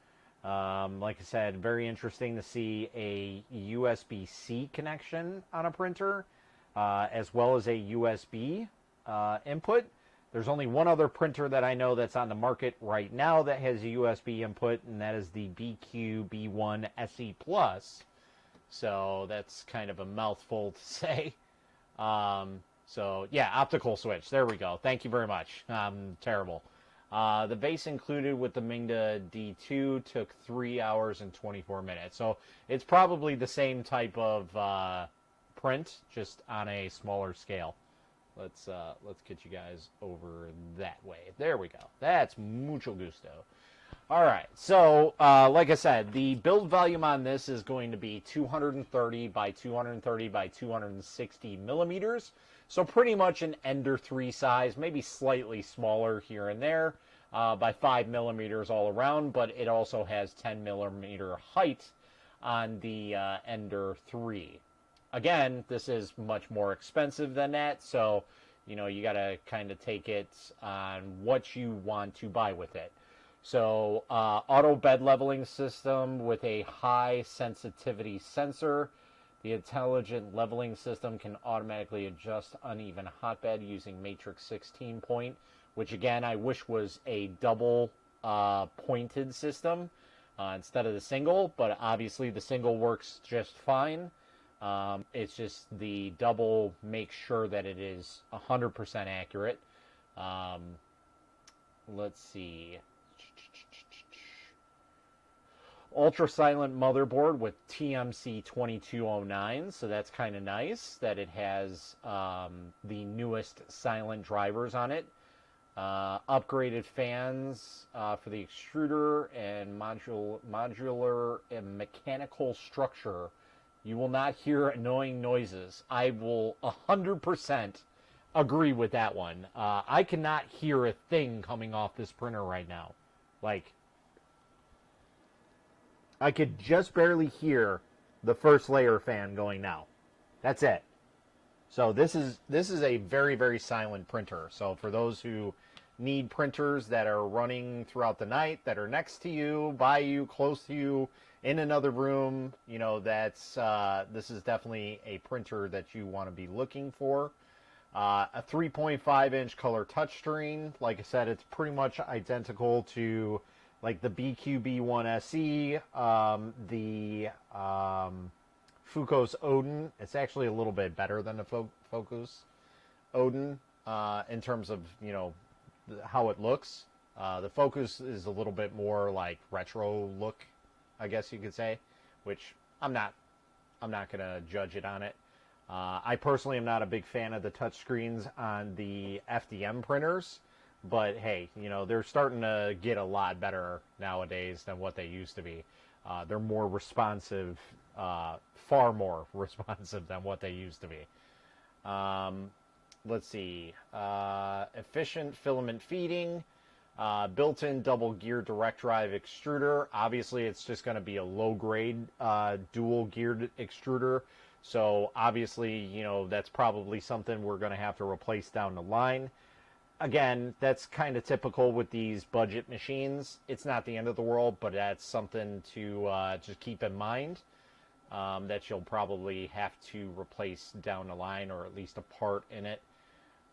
Like I said, very interesting to see a USB-C connection on a printer, as well as a USB input. There's only one other printer that I know that's on the market right now that has a USB input, and that is the BQ-B1 SE Plus. So that's kind of a mouthful to say. So yeah, optical switch. There we go. Thank you very much. Terrible. The base included with the Mingda D2 took 3 hours and 24 minutes. So it's probably the same type of print, just on a smaller scale. Let's get you guys over that way. There we go. That's mucho gusto. All right. So like I said, the build volume on this is going to be 230 by 230 by 260 millimeters. So pretty much an Ender 3 size, maybe slightly smaller here and there, by 5 millimeters all around, but it also has 10 millimeter height on the Ender 3. again, this is much more expensive than that, so you know you got to kind of take it on what you want to buy with it. So, auto bed leveling system with a high sensitivity sensor. The intelligent leveling system can automatically adjust uneven hotbed using matrix 16 point, which again I wish was a double pointed system instead of the single, but obviously the single works just fine. It's just the double makes sure that it is 100% accurate. Let's see. Ultra silent motherboard with TMC 2209, so that's kind of nice that it has the newest silent drivers on it. Upgraded fans for the extruder and modular and mechanical structure. You will not hear annoying noises. I will 100% agree with that one. I cannot hear a thing coming off this printer right now. Like, I could just barely hear the first layer fan going now. That's it. So this is a very, very silent printer. So for those who need printers that are running throughout the night, that are next to you, by you, close to you, in another room, you know, that's this is definitely a printer that you want to be looking for. A 3.5-inch color touchscreen. Like I said, it's pretty much identical to like the BQB1 SE, the Fucos Odin. It's actually a little bit better than the Focus Odin in terms of, you know, how it looks. The Focus is a little bit more like retro look, I guess you could say, which I'm not going to judge it on it. I personally am not a big fan of the touchscreens on the FDM printers, but hey, you know, they're starting to get a lot better nowadays than what they used to be. They're more responsive, far more responsive than what they used to be. Let's see. Efficient filament feeding. Built-in double-gear direct drive extruder. Obviously, it's just going to be a low-grade dual-geared extruder. So, obviously, you know, that's probably something we're going to have to replace down the line. Again, that's kind of typical with these budget machines. It's not the end of the world, but that's something to just keep in mind. That you'll probably have to replace down the line, or at least a part in it.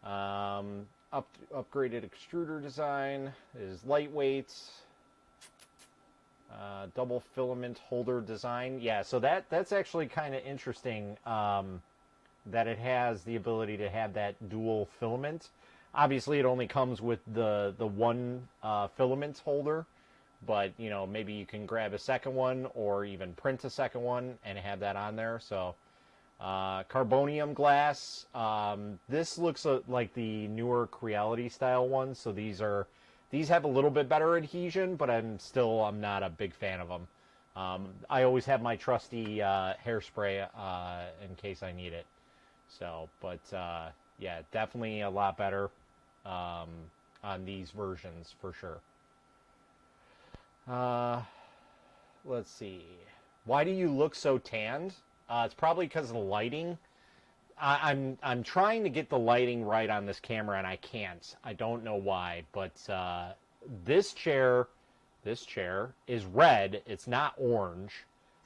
Upgraded extruder design is lightweight. Double filament holder design. Yeah, so that's actually kind of interesting that it has the ability to have that dual filament. Obviously, it only comes with the one filament holder, but you know, maybe you can grab a second one or even print a second one and have that on there. So Carbonium Glass. This looks like the newer Creality style ones. So these have a little bit better adhesion, but I'm not a big fan of them. I always have my trusty hairspray in case I need it. So, but yeah, definitely a lot better on these versions for sure. Let's see. Why do you look so tanned? It's probably because of the lighting. I'm trying to get the lighting right on this camera, and I can't. I don't know why, but this chair is red. It's not orange,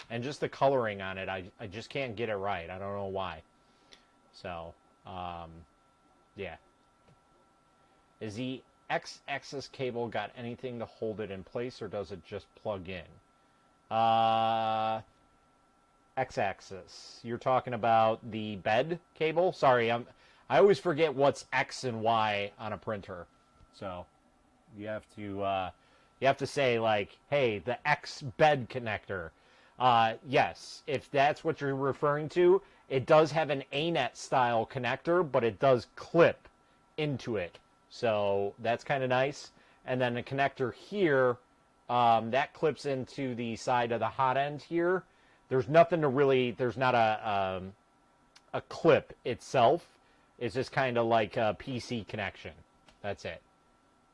and just the coloring on it, I just can't get it right. I don't know why. So, yeah. Is the X-axis cable got anything to hold it in place, or does it just plug in? X-axis. You're talking about the bed cable? Sorry, I always forget what's X and Y on a printer. So you have to say like, hey, the X bed connector. Yes, if that's what you're referring to, it does have an ANET style connector, but it does clip into it. So that's kind of nice. And then the connector here, that clips into the side of the hot end here. There's nothing to really, there's not a clip itself. It's just kind of like a PC connection. That's it.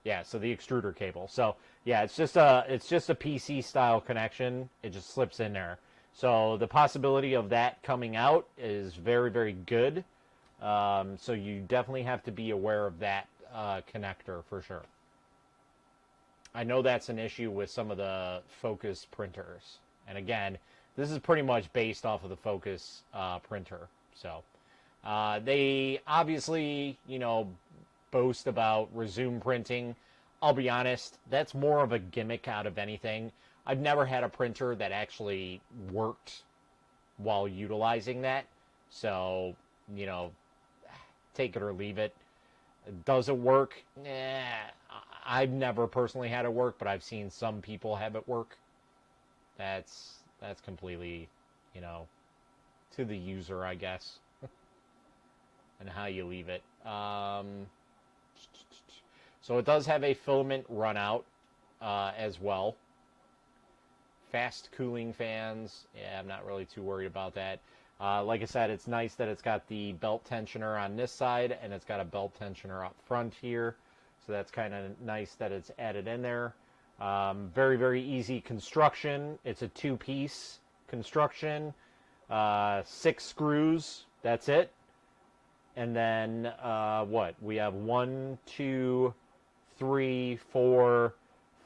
Yeah, so the extruder cable. So yeah, it's just a PC style connection. It just slips in there. So the possibility of that coming out is very, very good. So you definitely have to be aware of that connector for sure. I know that's an issue with some of the Focus printers. And again, this is pretty much based off of the Focus printer. So they obviously, you know, boast about resume printing. I'll be honest, that's more of a gimmick out of anything. I've never had a printer that actually worked while utilizing that. So, you know, take it or leave it. Does it work? I've never personally had it work, but I've seen some people have it work. That's completely, you know, to the user, I guess, and how you leave it. So it does have a filament run out as well. Fast cooling fans. Yeah, I'm not really too worried about that. Like I said, it's nice that it's got the belt tensioner on this side, and it's got a belt tensioner up front here. So that's kind of nice that it's added in there. Very, very easy construction. It's a two-piece construction. 6 screws. That's it. And then what? We have 1, 2, 3, 4,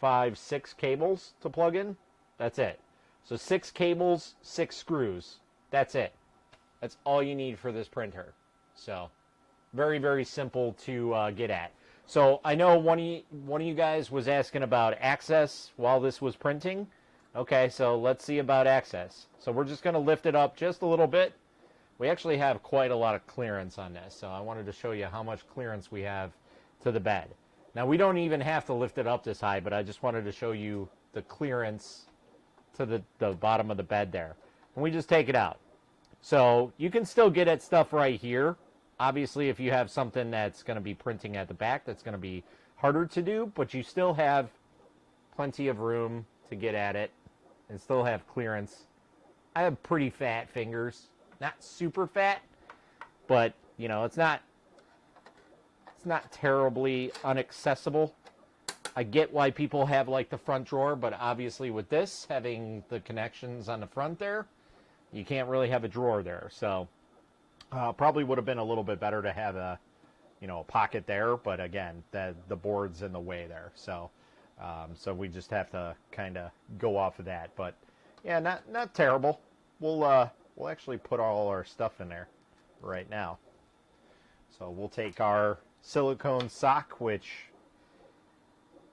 5, 6 cables to plug in. That's it. So 6 cables, 6 screws. That's it. That's all you need for this printer. So very, very simple to get at. So I know one of you guys was asking about access while this was printing. Okay, so let's see about access. So we're just going to lift it up just a little bit. We actually have quite a lot of clearance on this, so I wanted to show you how much clearance we have to the bed. Now, we don't even have to lift it up this high, but I just wanted to show you the clearance to the bottom of the bed there. And we just take it out. So you can still get at stuff right here. Obviously, if you have something that's going to be printing at the back, that's going to be harder to do, but you still have plenty of room to get at it and still have clearance. I have pretty fat fingers. Not super fat, but, you know, it's not terribly inaccessible. I get why people have, like, the front drawer, but obviously with this, having the connections on the front there, you can't really have a drawer there. So probably would have been a little bit better to have a, you know, a pocket there, but again, the board's in the way there. So so we just have to kind of go off of that. But yeah, not terrible. We'll actually put all our stuff in there right now. So we'll take our silicone sock, which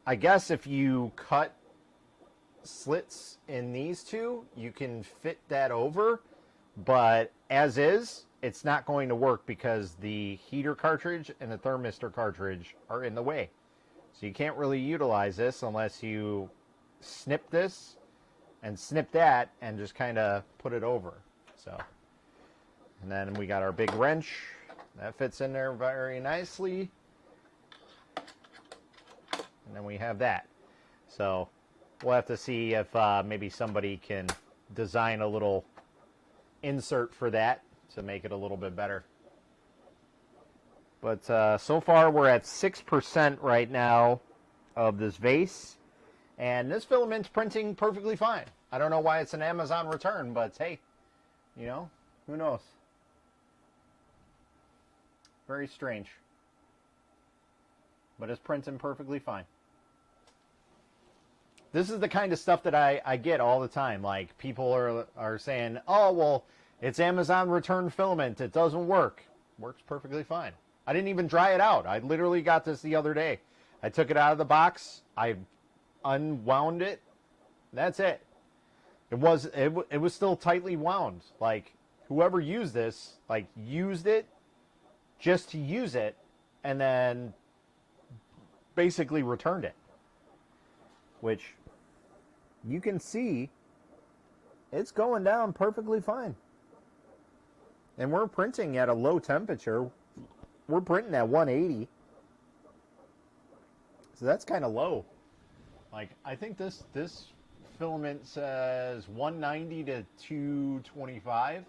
I guess if you cut slits in these two, you can fit that over, but as is, it's not going to work because the heater cartridge and the thermistor cartridge are in the way. So you can't really utilize this unless you snip this and snip that and just kind of put it over. So, and then we got our big wrench that fits in there very nicely, and then we have that. So we'll have to see if maybe somebody can design a little insert for that to make it a little bit better. But so far we're at 6% right now of this vase, and this filament's printing perfectly fine. I don't know why it's an Amazon return, but hey, you know, who knows? Very strange. But it's printing perfectly fine. This is the kind of stuff that I get all the time. Like, people are saying, oh, well, it's Amazon return filament. It doesn't work. Works perfectly fine. I didn't even dry it out. I literally got this the other day. I took it out of the box. I unwound it. That's it. It was still tightly wound. Like, whoever used this, like, used it just to use it and then basically returned it. Which you can see it's going down perfectly fine. And we're printing at a low temperature. We're printing at 180. So that's kind of low. Like, I think this filament says 190 to 225.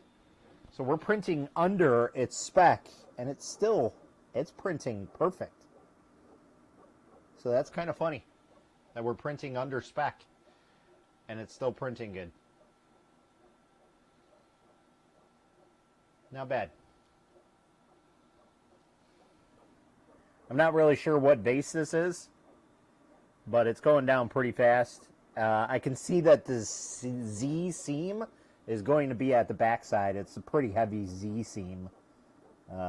So we're printing under its spec, and it's printing perfect. So that's kind of funny that we're printing under spec and it's still printing good. Not bad. I'm not really sure what base this is, but it's going down pretty fast. I can see that the Z seam is going to be at the backside. It's a pretty heavy Z seam,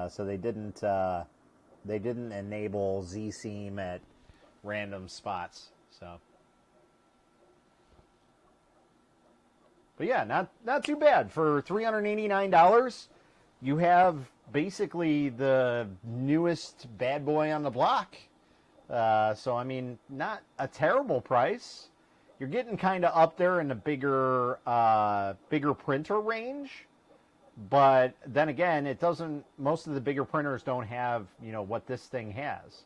so they didn't enable Z seam at random spots. So, but yeah, not too bad for $389. You have basically the newest bad boy on the block. So I mean, not a terrible price. You're getting kind of up there in the bigger printer range, but then again, it doesn't. Most of the bigger printers don't have, you know, what this thing has.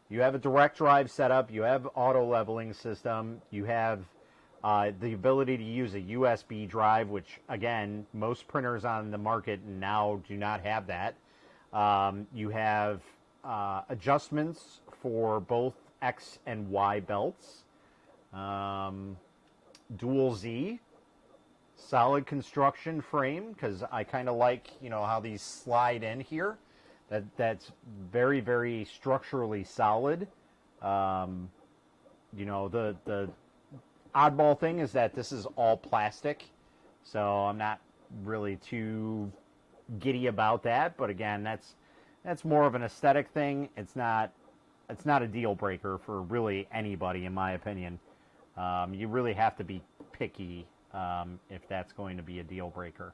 You have a direct drive setup. You have auto leveling system. You have the ability to use a USB drive, which again, most printers on the market now do not have that. You have adjustments for both X and Y belts. Dual Z, solid construction frame, because I kind of like, you know, how these slide in here. That's very, very structurally solid. You know, the oddball thing is that this is all plastic, so I'm not really too giddy about that. But again, that's more of an aesthetic thing. It's not a deal breaker for really anybody, in my opinion. You really have to be picky if that's going to be a deal breaker.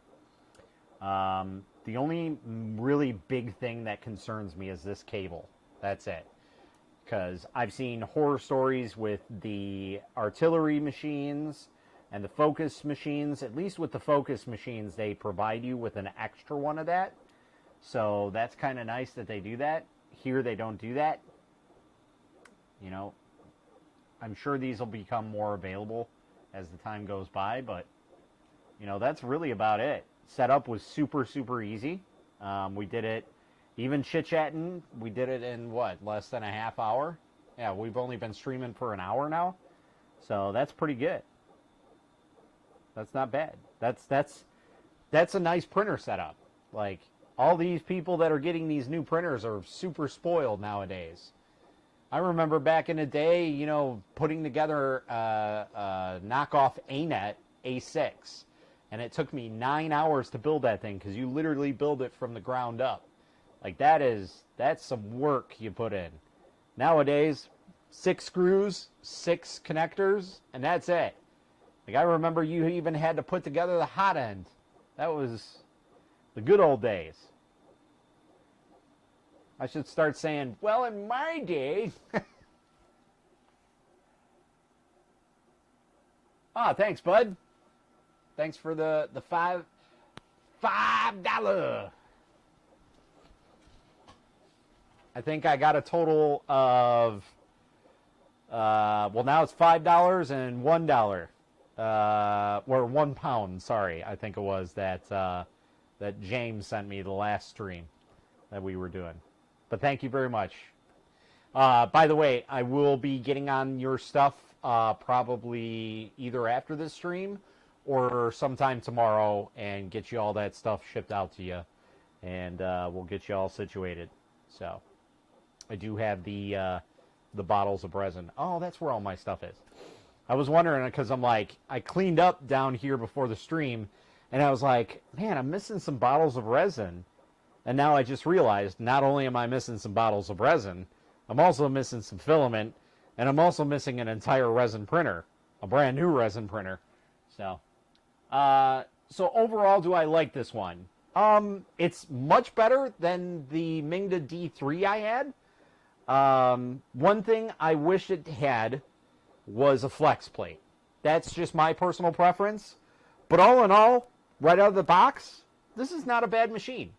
The only really big thing that concerns me is this cable. That's it. Because I've seen horror stories with the artillery machines and the focus machines. At least with the focus machines, they provide you with an extra one of that. So that's kind of nice that they do that. Here they don't do that. You know, I'm sure these will become more available as the time goes by, but, you know, that's really about it. Setup was super, super easy. We did it, even chit-chatting, we did it in, what, less than a half hour? Yeah, we've only been streaming for an hour now, so that's pretty good. That's not bad. That's a nice printer setup. Like, all these people that are getting these new printers are super spoiled nowadays. I remember back in the day, you know, putting together a knockoff ANET A6, and it took me 9 hours to build that thing, because you literally build it from the ground up. Like, that's some work you put in. Nowadays, 6 screws, 6 connectors, and that's it. Like, I remember you even had to put together the hot end. That was the good old days. I should start saying, well, in my day. Ah, thanks, bud. Thanks for the $5. I think I got a total of, well, now it's $5 and $1. Or £1, sorry. I think it was that James sent me the last stream that we were doing. But thank you very much. By the way, I will be getting on your stuff probably either after this stream or sometime tomorrow and get you all that stuff shipped out to you. And we'll get you all situated. So I do have the bottles of resin. Oh, that's where all my stuff is. I was wondering, because I'm like, I cleaned up down here before the stream, and I was like, man, I'm missing some bottles of resin. And now I just realized, not only am I missing some bottles of resin, I'm also missing some filament, and I'm also missing an entire resin printer, a brand new resin printer. So overall, do I like this one? It's much better than the Mingda D3 I had. One thing I wish it had was a flex plate. That's just my personal preference. But all in all, right out of the box, this is not a bad machine.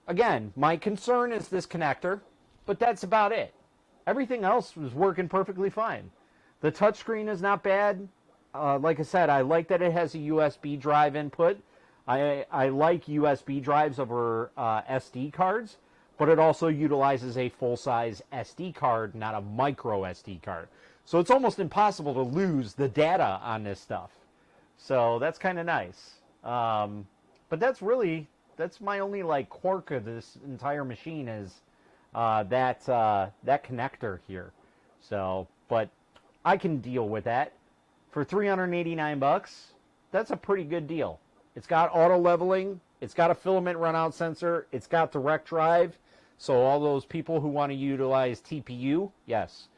Again, my concern is this connector, but that's about it. Everything else was working perfectly fine. The touchscreen is not bad. Like I said, I like that it has a USB drive input. I like USB drives over SD cards, but it also utilizes a full-size SD card, not a micro SD card. So it's almost impossible to lose the data on this stuff. So that's kind of nice. But that's really That's my only like quirk of this entire machine is that connector here. So, but I can deal with that. For 389 bucks, that's a pretty good deal. It's got auto leveling, it's got a filament runout sensor, it's got direct drive. So all those people who want to utilize TPU, yes,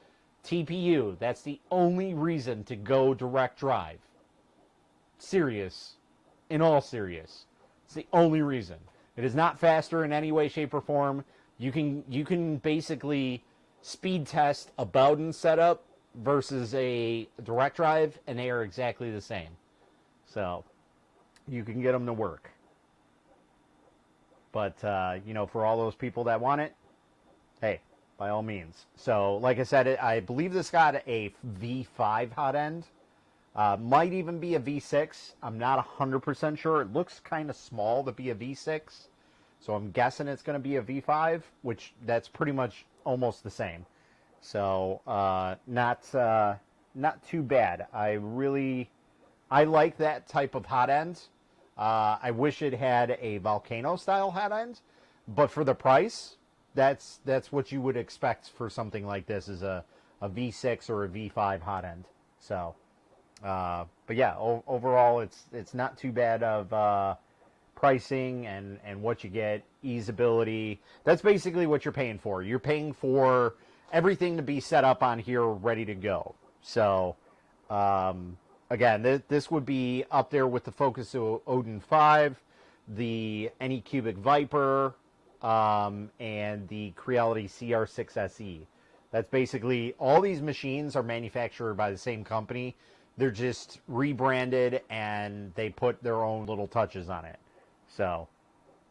TPU, that's the only reason to go direct drive. Serious, in all serious. It's the only reason. It is not faster in any way, shape, or form. You can basically speed test a Bowden setup versus a direct drive, and they are exactly the same. So you can get them to work. But, you know, for all those people that want it, hey, by all means. So, like I said, I believe this got a V5 hot end. Might even be a V6. I'm not 100% sure. It looks kind of small to be a V6. So I'm guessing it's going to be a V5, which that's pretty much almost the same. So, not too bad. I like that type of hot end. I wish it had a volcano style hot end, but for the price, that's what you would expect for something like this, is a V6 or a V5 hot end. So, but yeah, overall it's not too bad of pricing and what you get, easeability. That's basically what you're paying for. You're paying for everything to be set up on here ready to go. So, again, this would be up there with the Focus Odin 5, the Anycubic Viper, and the Creality CR6 SE. That's basically, all these machines are manufactured by the same company. They're just rebranded and they put their own little touches on it. So,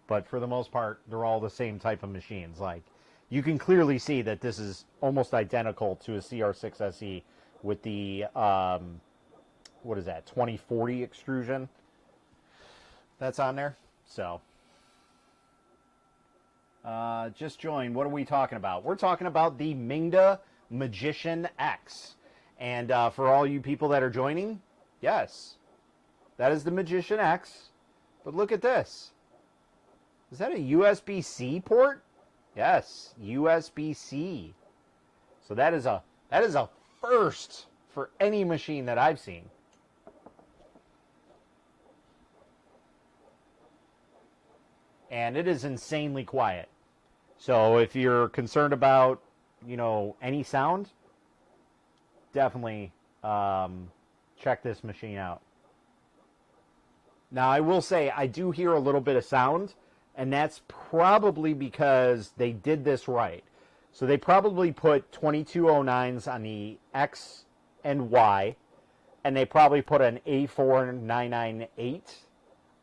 but for the most part, they're all the same type of machines. Like, you can clearly see that this is almost identical to a CR6 SE with the, what is that, 2040 extrusion that's on there. So, just joined. What are we talking about? We're talking about the Mingda Magician X. And for all you people that are joining, yes, that is the Magician X. But look at this. Is that a USB-C port? Yes, USB-C. So that is a first for any machine that I've seen. And it is insanely quiet. So if you're concerned about, you know, any sound, definitely check this machine out. Now, I will say I do hear a little bit of sound, and that's probably because they did this right. So they probably put 2209s on the X and Y, and they probably put an A4998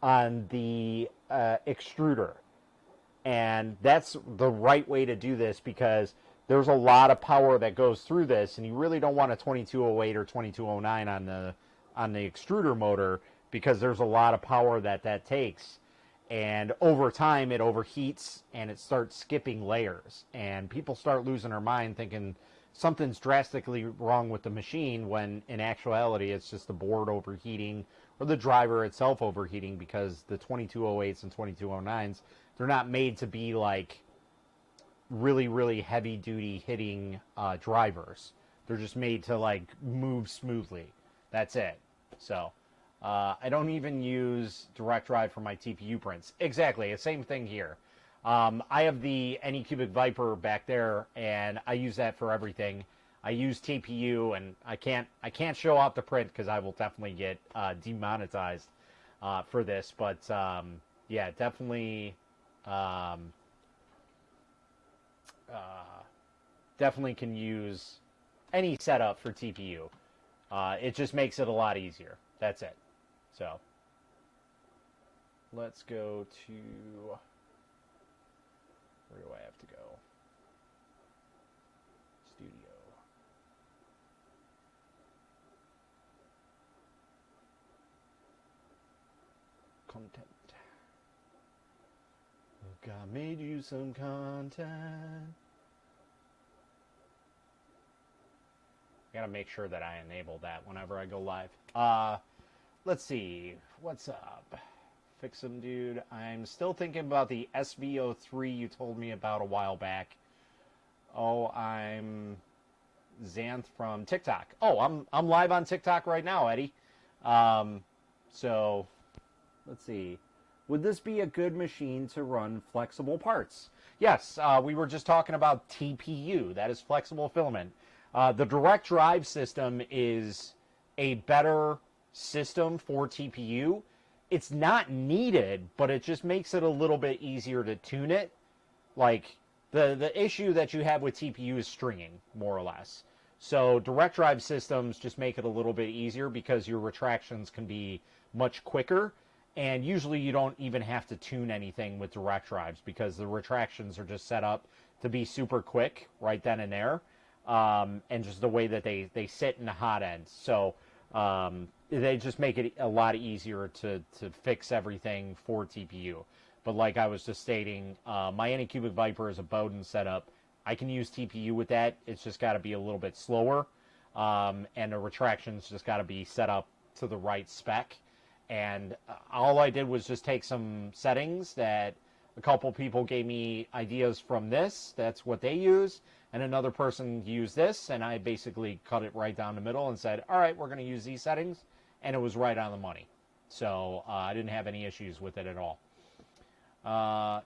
on the extruder. And that's the right way to do this, because there's a lot of power that goes through this, and you really don't want a 2208 or 2209 on the extruder motor, because there's a lot of power that takes. And over time, it overheats and it starts skipping layers. And people start losing their mind thinking something's drastically wrong with the machine, when in actuality, it's just the board overheating or the driver itself overheating, because the 2208s and 2209s, they're not made to be like really, really heavy-duty hitting drivers. They're just made to like move smoothly. That's it. So, I don't even use direct drive for my TPU prints. Exactly, the same thing here. I have the Anycubic Viper back there, and I use that for everything. I use TPU, and I can't show off the print because I will definitely get demonetized for this. But yeah, definitely, definitely can use any setup for TPU. It just makes it a lot easier. That's it. So, let's go to, where do I have to go? Studio. Content. Look, I made you some content. I gotta make sure that I enable that whenever I go live. Let's see, what's up? Fix them, dude. I'm still thinking about the SVO3 you told me about a while back. Oh, I'm Xanth from TikTok. Oh, I'm live on TikTok right now, Eddie. So, let's see. Would this be a good machine to run flexible parts? Yes, we were just talking about TPU. That is flexible filament. The direct drive system is a better system for TPU. It's not needed, but it just makes it a little bit easier to tune it. Like, the issue that you have with TPU is stringing, more or less. So direct drive systems just make it a little bit easier because your retractions can be much quicker. And usually you don't even have to tune anything with direct drives because the retractions are just set up to be super quick right then and there. And just the way that they sit in the hot end. So they just make it a lot easier to fix everything for TPU. But like I was just stating, my Anycubic Viper is a Bowden setup. I can use TPU with that. It's just got to be a little bit slower. And the retractions just got to be set up to the right spec. And all I did was just take some settings that a couple people gave me ideas from this. That's what they use. And another person used this. And I basically cut it right down the middle and said, all right, we're going to use these settings. And it was right on the money. So I didn't have any issues with it at all.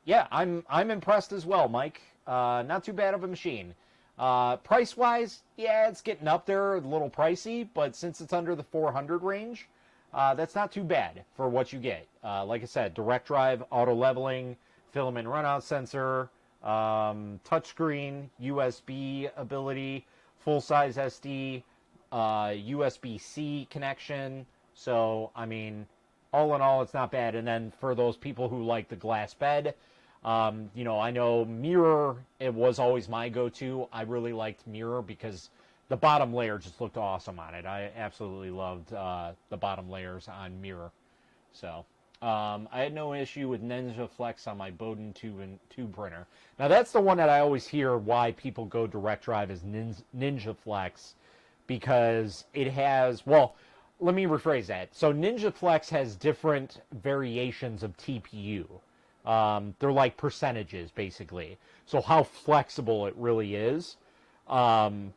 Yeah, I'm impressed as well, Mike. Not too bad of a machine. Price-wise, yeah, it's getting up there, a little pricey. But since it's under the 400 range, that's not too bad for what you get. Like I said, direct drive, auto leveling, filament runout sensor, touchscreen, USB ability, full-size SD, USB-C connection. So, I mean, all in all, it's not bad. And then for those people who like the glass bed, you know, I know mirror, it was always my go-to. I really liked mirror because the bottom layer just looked awesome on it. I absolutely loved the bottom layers on mirror. So, I had no issue with Ninja Flex on my Bowden tube printer. Now, that's the one that I always hear why people go direct drive is Ninja Flex, because it has, well, let me rephrase that. So Ninja Flex has different variations of TPU. They're like percentages, basically. So how flexible it really is. And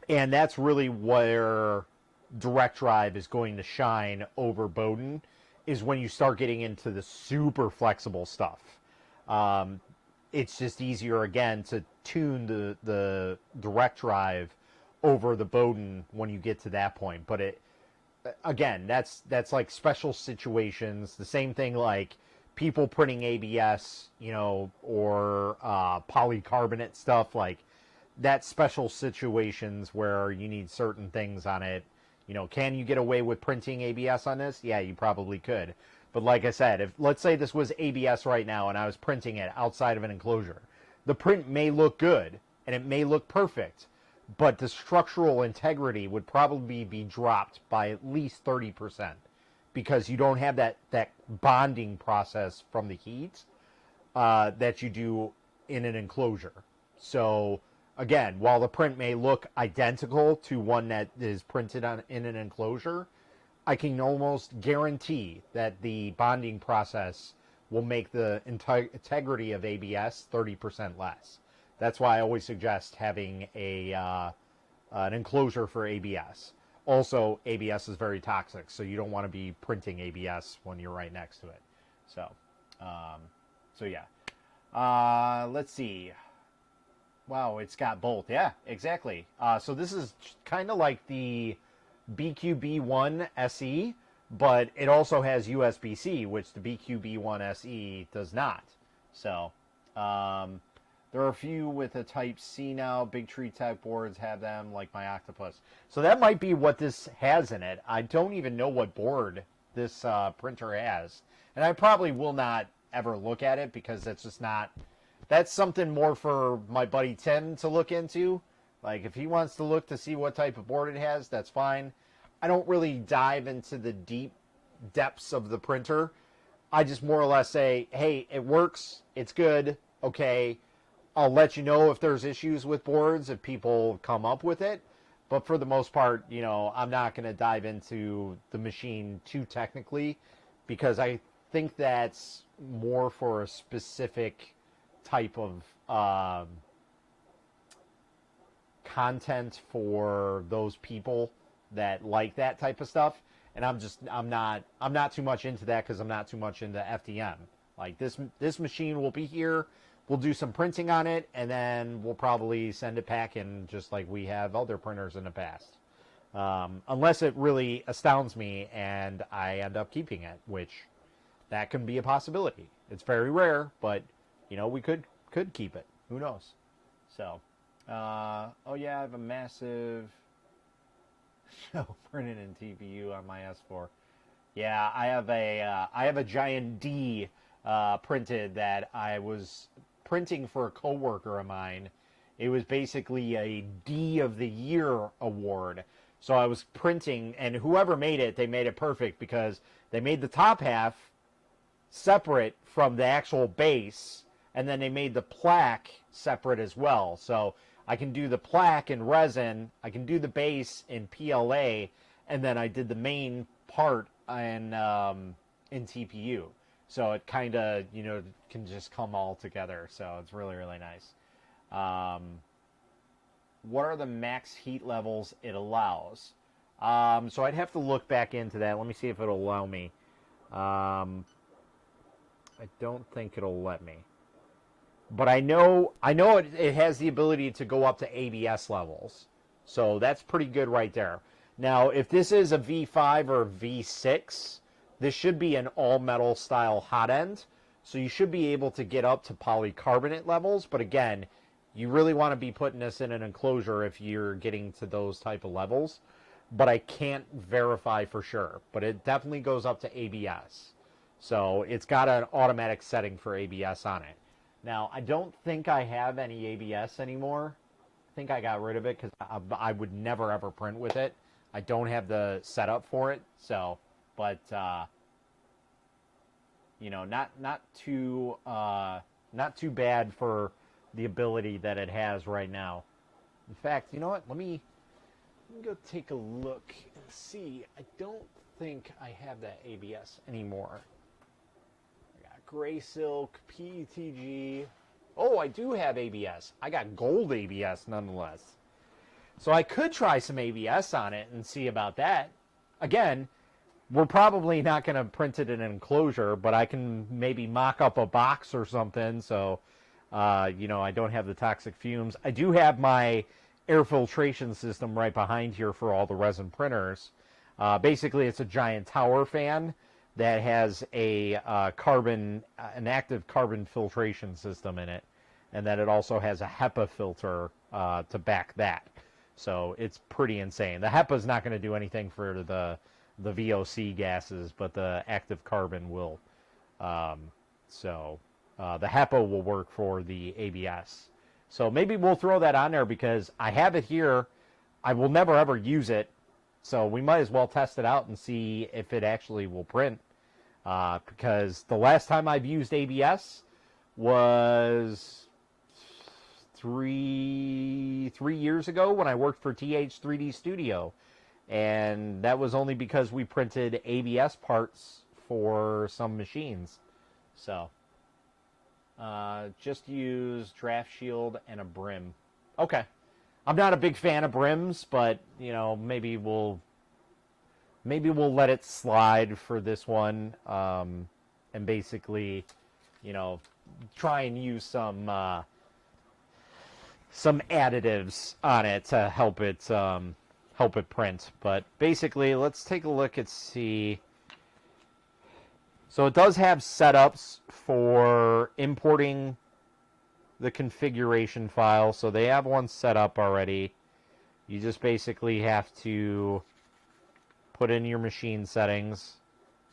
that's really where direct drive is going to shine over Bowden, is when you start getting into the super flexible stuff. It's just easier, again, to tune the direct drive over the Bowden when you get to that point. But it, again, that's like special situations. The same thing like people printing ABS, you know, or polycarbonate stuff, like that's special situations where you need certain things on it. You know, can you get away with printing ABS on this? Yeah, you probably could. But like I said, if let's say this was ABS right now and I was printing it outside of an enclosure, the print may look good and it may look perfect, but the structural integrity would probably be dropped by at least 30% because you don't have that bonding process from the heat that you do in an enclosure. So, again, while the print may look identical to one that is printed in an enclosure, I can almost guarantee that the bonding process will make the integrity of ABS 30% less. That's why I always suggest having an enclosure for ABS. Also, ABS is very toxic, so you don't want to be printing ABS when you're right next to it. So yeah. Let's see. Wow, it's got both. Yeah, exactly. So this is kind of like the BQB1 SE, but it also has USB-C, which the BQB1 SE does not. So, there are a few with a Type-C now. Big Tree Tech boards have them, like my Octopus. So that might be what this has in it. I don't even know what board this printer has. And I probably will not ever look at it because that's just not... That's something more for my buddy Tim to look into. Like, if he wants to look to see what type of board it has, that's fine. I don't really dive into the deep depths of the printer. I just more or less say, hey, it works, it's good, okay. I'll let you know if there's issues with boards, if people come up with it. But for the most part, you know, I'm not going to dive into the machine too technically because I think that's more for a specific type of content for those people that like that type of stuff. And I'm not too much into that because I'm not too much into FDM. Like this machine will be here. We'll do some printing on it, and then we'll probably send it packing just like we have other printers in the past. Unless it really astounds me and I end up keeping it, which that can be a possibility. It's very rare, but we could keep it. Who knows? So, oh yeah, I have a massive printed in TPU on my S4. Yeah, I have a giant D printed that I was printing for a coworker of mine. It was basically a D of the Year award. So I was printing, and whoever made it, they made it perfect because they made the top half separate from the actual base, and then they made the plaque separate as well. So I can do the plaque in resin, I can do the base in PLA, and then I did the main part in TPU. So it kind of, can just come all together. So it's really, really nice. What are the max heat levels it allows? So I'd have to look back into that. Let me see if it'll allow me. I don't think it'll let me. But I know it has the ability to go up to ABS levels. So that's pretty good right there. Now, if this is a V5 or V6, this should be an all-metal style hot end. So you should be able to get up to polycarbonate levels. But again, you really want to be putting this in an enclosure if you're getting to those type of levels. But I can't verify for sure. But it definitely goes up to ABS. So it's got an automatic setting for ABS on it. Now, I don't think I have any ABS anymore. I think I got rid of it because I would never ever print with it. I don't have the setup for it. So, but not too bad for the ability that it has right now. In fact, you know what? Let me go take a look and see. I don't think I have that ABS anymore. I got Gray Silk, PETG. Oh, I do have ABS. I got gold ABS nonetheless. So I could try some ABS on it and see about that. Again, we're probably not going to print it in an enclosure, but I can maybe mock up a box or something so, I don't have the toxic fumes. I do have my air filtration system right behind here for all the resin printers. Basically, it's a giant tower fan that has an active carbon filtration system in it, and then it also has a HEPA filter to back that. So it's pretty insane. The HEPA is not going to do anything for the VOC gases, but the active carbon will. The HEPA will work for the ABS. So maybe we'll throw that on there because I have it here. I will never ever use it. So we might as well test it out and see if it actually will print. Because the last time I've used ABS was three years ago when I worked for TH3D Studio. And that was only because we printed ABS parts for some machines. So, just use draft shield and a brim. Okay. I'm not a big fan of brims, but, maybe we'll let it slide for this one. And basically, try and use some additives on it to help it print. But basically, let's take a look and see. So it does have setups for importing the configuration file. So they have one set up already. You just basically have to put in your machine settings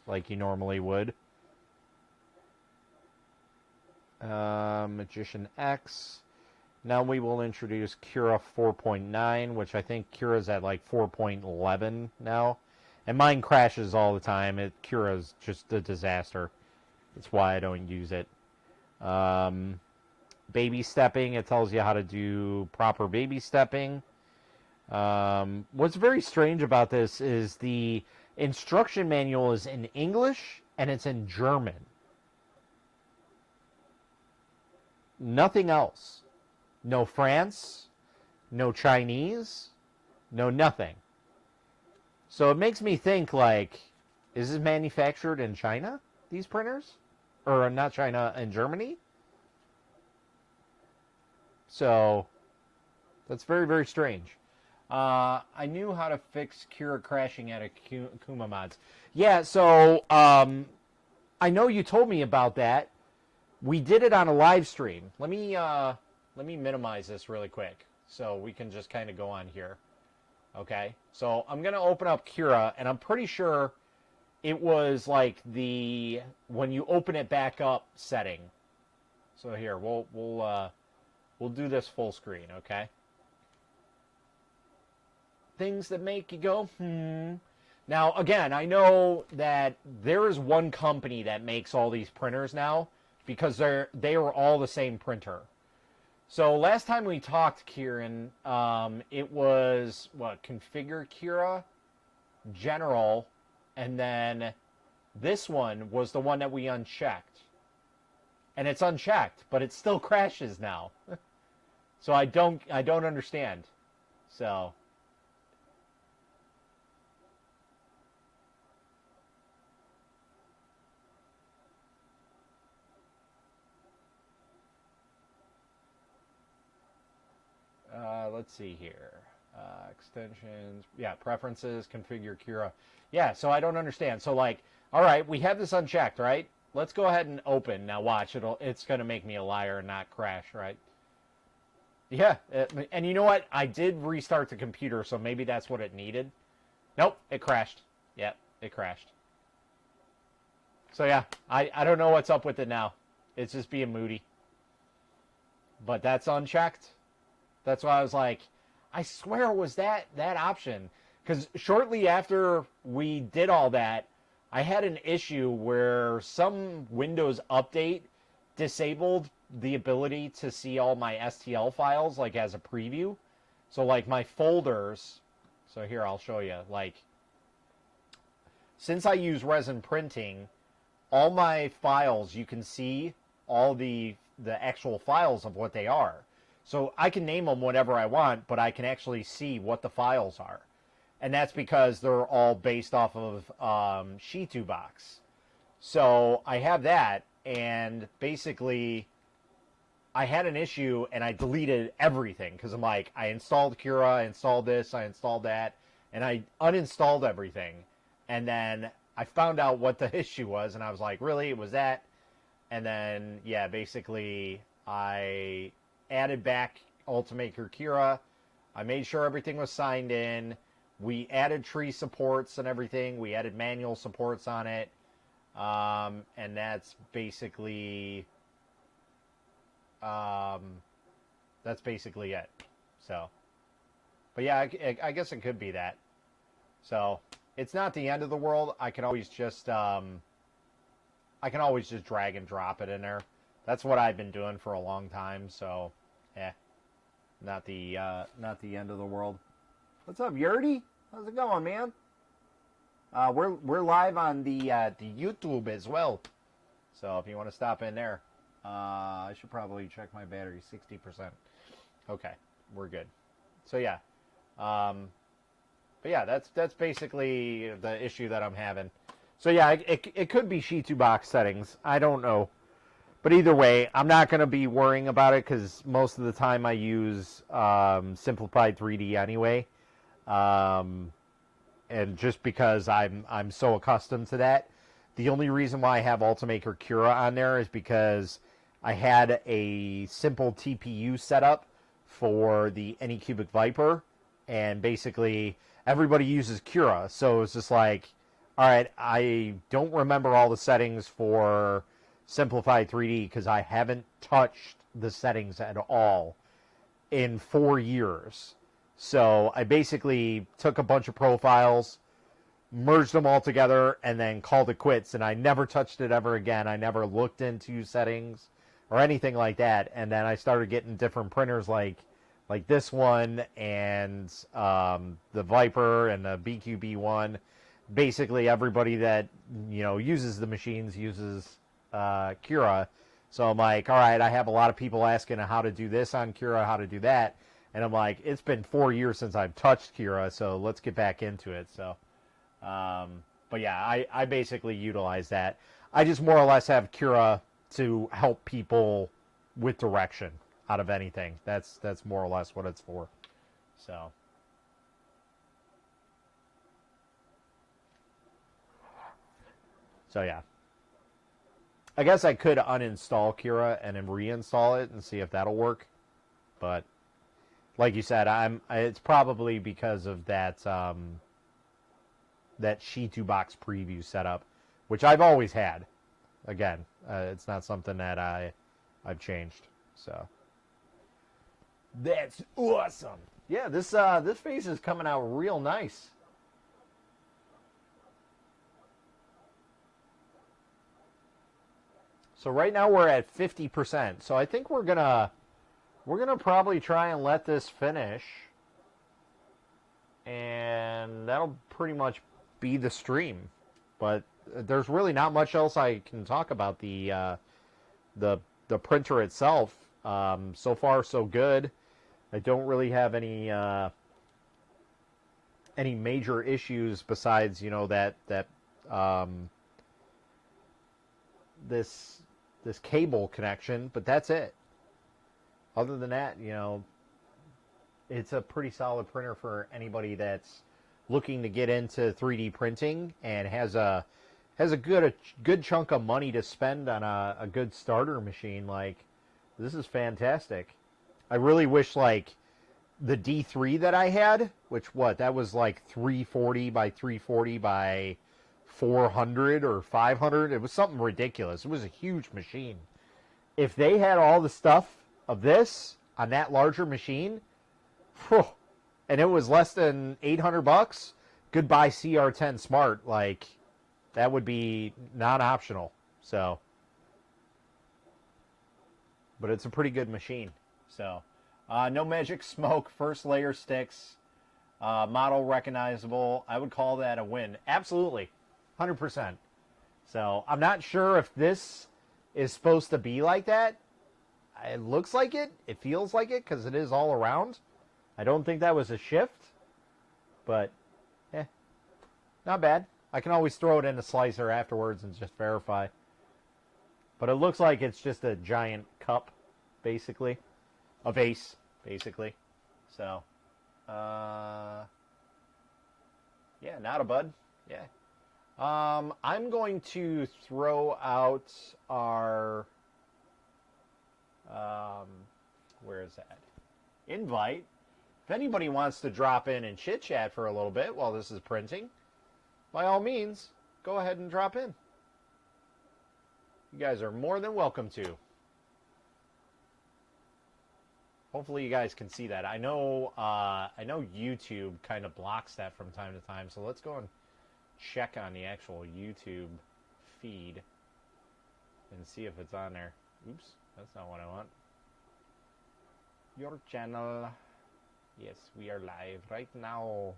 like you normally would. Magician X. Now we will introduce Cura 4.9, which I think Cura's at like 4.11 now. And mine crashes all the time. Cura's just a disaster. That's why I don't use it. Baby stepping, it tells you how to do proper baby stepping. What's very strange about this is the instruction manual is in English and it's in German. Nothing else. No France, no Chinese, no nothing. So it makes me think, like, is this manufactured in China, these printers? Or not China, in Germany? So that's very, very strange. I knew how to fix Kira crashing at Akuma Mods. Yeah, so I know you told me about that. We did it on a live stream. Let me minimize this really quick so we can just kind of go on here. Okay, so I'm gonna open up Kira, and I'm pretty sure it was like the when you open it back up setting. So here we'll do this full screen, okay? Things that make you go, Now, again, I know that there is one company that makes all these printers now because they were all the same printer. So last time we talked, Kieran, it was, Configure Kira, General, and then this one was the one that we unchecked. And it's unchecked, but it still crashes now. So I don't understand. So let's see here. Extensions. Yeah, preferences, configure Kira. Yeah, so I don't understand. So, like, all right, we have this unchecked, right? Let's go ahead and open. Now watch, it's going to make me a liar and not crash, right? Yeah, and you know what? I did restart the computer, so maybe that's what it needed. Nope, it crashed. Yep, it crashed. So yeah, I don't know what's up with it now. It's just being moody. But that's unchecked. That's why I was like, I swear it was that option. Because shortly after we did all that, I had an issue where some Windows update disabled the ability to see all my STL files, like, as a preview. So, like, my folders... So here, I'll show you. Like, since I use resin printing, all my files, you can see all the actual files of what they are. So I can name them whatever I want, but I can actually see what the files are. And that's because they're all based off of Shi2Box. So I have that, and basically I had an issue, and I deleted everything, because I'm like, I installed Cura, I installed this, I installed that, and I uninstalled everything. And then I found out what the issue was, and I was like, really? It was that? And then, yeah, basically I added back Ultimaker Kira. I made sure everything was signed in. We added tree supports and everything. We added manual supports on it. And that's basically it. So, but yeah, I guess it could be that. So it's not the end of the world. I can always just drag and drop it in there. That's what I've been doing for a long time. So, yeah, not the end of the world. What's up, Yurdy? How's it going, man? We're live on the YouTube as well. So if you want to stop in there, I should probably check my battery. 60%. Okay, we're good. So yeah, but yeah, that's basically the issue that I'm having. So yeah, it could be Shi2Box settings. I don't know. But either way, I'm not going to be worrying about it because most of the time I use Simplified 3D anyway. And just because I'm so accustomed to that. The only reason why I have Ultimaker Cura on there is because I had a simple TPU setup for the Anycubic Viper. And basically, everybody uses Cura. So it's just like, all right, I don't remember all the settings for Simplified 3D because I haven't touched the settings at all in 4 years. So I basically took a bunch of profiles, merged them all together, and then called it quits. And I never touched it ever again. I never looked into settings or anything like that. And then I started getting different printers like this one and the Viper and the BQB one. basically everybody that, uses the machines uses Cura. So I'm like, all right, I have a lot of people asking how to do this on Cura, how to do that. And I'm like, it's been 4 years since I've touched Cura, so let's get back into it. So, but yeah, I basically utilize that. I just more or less have Cura to help people with direction out of anything. That's more or less what it's for. So yeah. I guess I could uninstall Cura and then reinstall it and see if that'll work. But like you said, it's probably because of that that Shitu box preview setup, which I've always had. Again, it's not something that I've changed. So that's awesome. Yeah, this face is coming out real nice. So right now we're at 50%. So I think we're gonna probably try and let this finish, and that'll pretty much be the stream. But there's really not much else I can talk about the printer itself. So far so good. I don't really have any major issues besides this cable connection, but that's it. Other than that, it's a pretty solid printer for anybody that's looking to get into 3D printing and has a good chunk of money to spend on a good starter machine. Like, this is fantastic. I really wish, like, the D3 that I had, that was like 340 by 340 by 400 or 500. It was something ridiculous. It was a huge machine. If they had all the stuff of this on that larger machine, and it was less than $800, goodbye CR10 Smart. Like, that would be non-optional. So, but it's a pretty good machine. So, no magic smoke, first layer sticks, model recognizable. I would call that a win. Absolutely. 100%. So I'm not sure if this is supposed to be like that. It looks like it. It feels like it because it is all around. I don't think that was a shift. But, not bad. I can always throw it in a slicer afterwards and just verify. But it looks like it's just a giant cup, basically. A vase, basically. So, yeah, not a bud. Yeah. I'm going to throw out our, where is that? Invite. If anybody wants to drop in and chit-chat for a little bit while this is printing, by all means, go ahead and drop in. You guys are more than welcome to. Hopefully you guys can see that. I know YouTube kind of blocks that from time to time, so let's go and check on the actual YouTube feed and see if it's on there. Oops, that's not what I want. Your channel. Yes, we are live right now.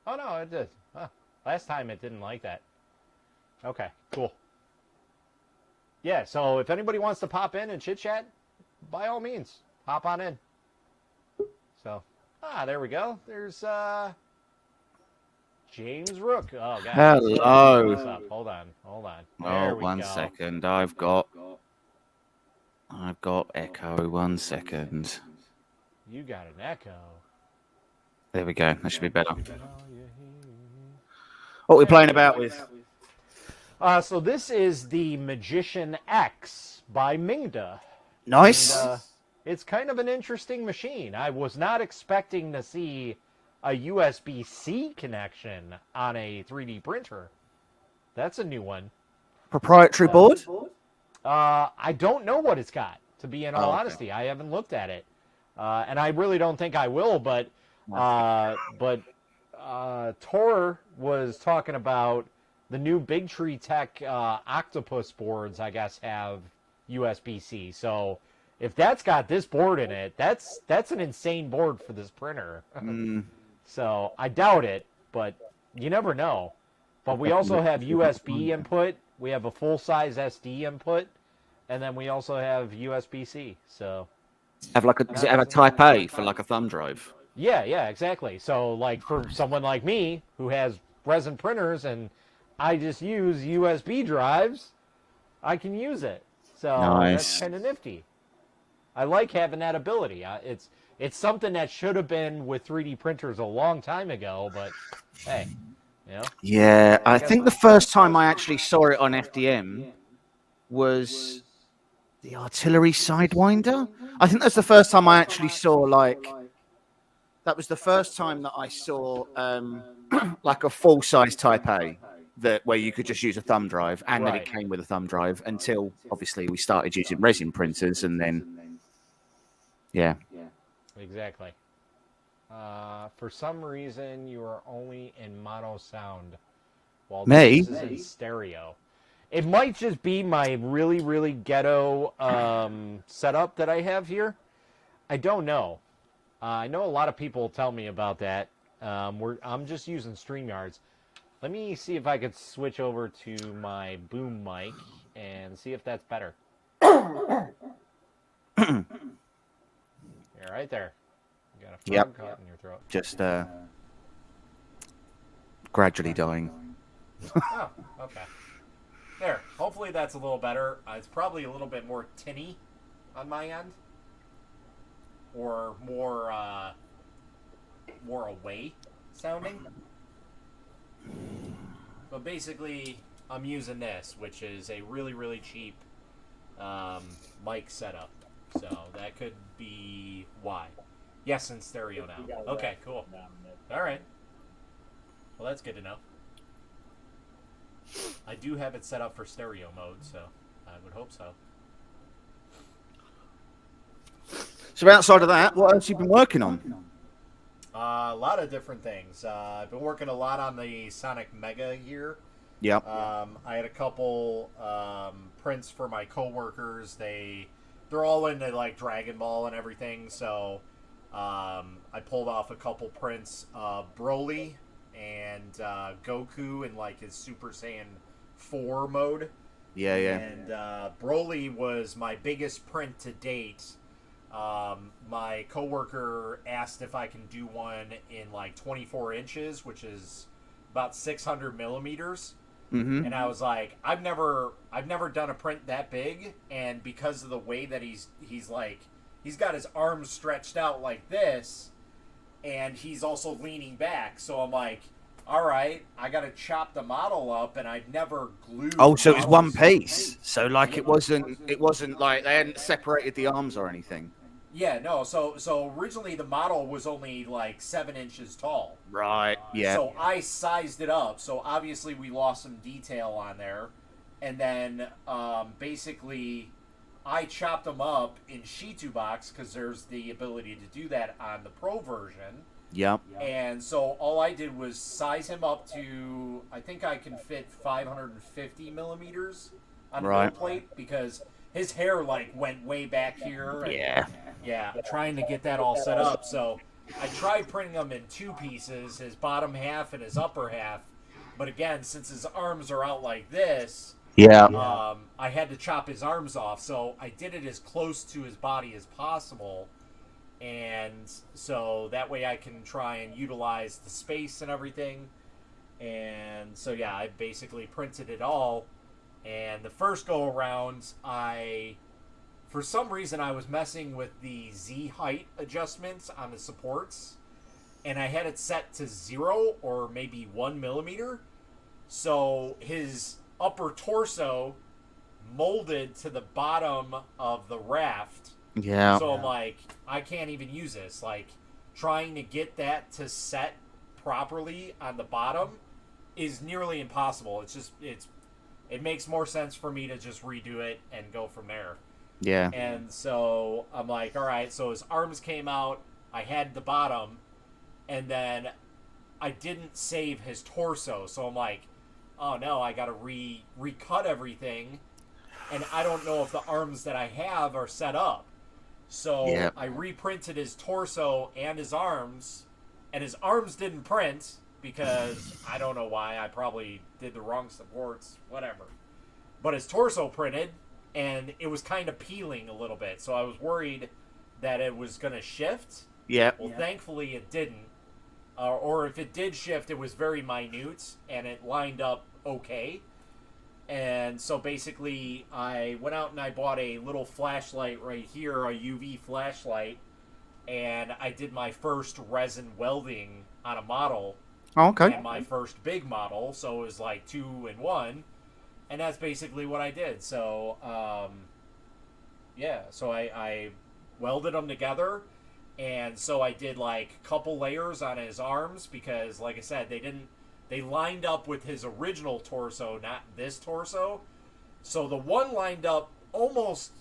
Oh no, it did. Huh. Last time it didn't like that. Okay, cool. Yeah, so if anybody wants to pop in and chit chat, by all means, hop on in. So, there we go. There's James Rook. Oh, God. Hello. Hold on. Oh, 1 second. I've got echo. 1 second. You got an echo. There we go. That should be better. What are we playing about with? So this is the Magician X by Mingda. Nice. And, it's kind of an interesting machine. I was not expecting to see a USB-C connection on a 3D printer. That's a new one. Proprietary board? I don't know what it's got, to be in all honesty. I haven't looked at it. And I really don't think I will, but Tor was talking about the new Big Tree Tech Octopus boards, I guess, have USB-C. So if that's got this board in it, that's an insane board for this printer. So I doubt it, but you never know. But we also have USB input. We have a full-size SD input, and then we also have USB-C. So Does it have a Type A for like a thumb drive? yeah, exactly. So like for someone like me who has resin printers and I just use USB drives, I can use it. So that's Nice. kind of nifty. I like having that ability. It's something that should have been with 3D printers a long time ago, but hey, you know. Yeah, I think the first time I actually saw it on FDM was the artillery sidewinder. I think that's the first time I actually saw that was the first time that I saw like a full size Type A where you could just use a thumb drive, and then it came with a thumb drive until obviously we started using resin printers, and then yeah. Exactly. For some reason, you are only in mono sound, while Me? this is in stereo. It might just be my really, really ghetto setup that I have here. I don't know. I know a lot of people tell me about that. I'm just using StreamYards. Let me see if I could switch over to my boom mic and see if that's better. You're right there. You got a frog caught in your throat. Just gradually dying. Oh, okay. There. Hopefully that's a little better. It's probably a little bit more tinny on my end. Or more away sounding. But basically, I'm using this, which is a really, really cheap mic setup. So that could be why. Yes, in stereo now. Okay, cool. All right. Well, that's good to know. I do have it set up for stereo mode, so I would hope so. So outside of that, what else have you been working on? A lot of different things. I've been working a lot on the Sonic Mega here. Yeah. I had a couple prints for my coworkers. They're all into like Dragon Ball and everything, so I pulled off a couple prints of Broly and Goku in like his Super Saiyan 4 mode. Yeah. And Broly was my biggest print to date. My coworker asked if I can do one in like 24 inches, which is about 600 millimeters. Mm-hmm. And I was like, I've never done a print that big, and because of the way that he's got his arms stretched out like this, and he's also leaning back, so I'm like, all right, I got to chop the model up, and I'd never glued. Oh, so it was one piece. So like it wasn't like they hadn't separated the arms or anything. Yeah, no. So originally the model was only like 7 inches tall. Right. Yeah. So I sized it up. So obviously we lost some detail on there, and then basically I chopped them up in Shitu box because there's the ability to do that on the Pro version. Yep. And so all I did was size him up to, I think I can fit 550 millimeters on the build plate because his hair like went way back here. And, yeah, trying to get that all set up. So I tried printing them in two pieces, his bottom half and his upper half. But again, since his arms are out like this, I had to chop his arms off. So I did it as close to his body as possible. And so that way I can try and utilize the space and everything. And so, yeah, I basically printed it all. And the first go around, for some reason, I was messing with the Z height adjustments on the supports. And I had it set to 0 or maybe 1 millimeter. So his upper torso molded to the bottom of the raft. Yeah. So I'm like, I can't even use this. Like, trying to get that to set properly on the bottom is nearly impossible. It makes more sense for me to just redo it and go from there. Yeah. And so I'm like, all right, so his arms came out, I had the bottom, and then I didn't save his torso. So I'm like, oh no, I gotta recut everything, and I don't know if the arms that I have are set up. So I reprinted his torso and his arms, and his arms didn't print because I don't know why. I probably did the wrong supports, whatever. But his torso printed, and it was kind of peeling a little bit, so I was worried that it was going to shift. Yeah. Well, thankfully it didn't. Or if it did shift, it was very minute, and it lined up okay. And so basically, I went out and I bought a little flashlight right here, a UV flashlight, and I did my first resin welding on a model. Oh, okay. And my first big model, so it was like 2 in 1. And that's basically what I did. So, so I welded them together. And so I did like a couple layers on his arms because, like I said, they lined up with his original torso, not this torso. So the one lined up almost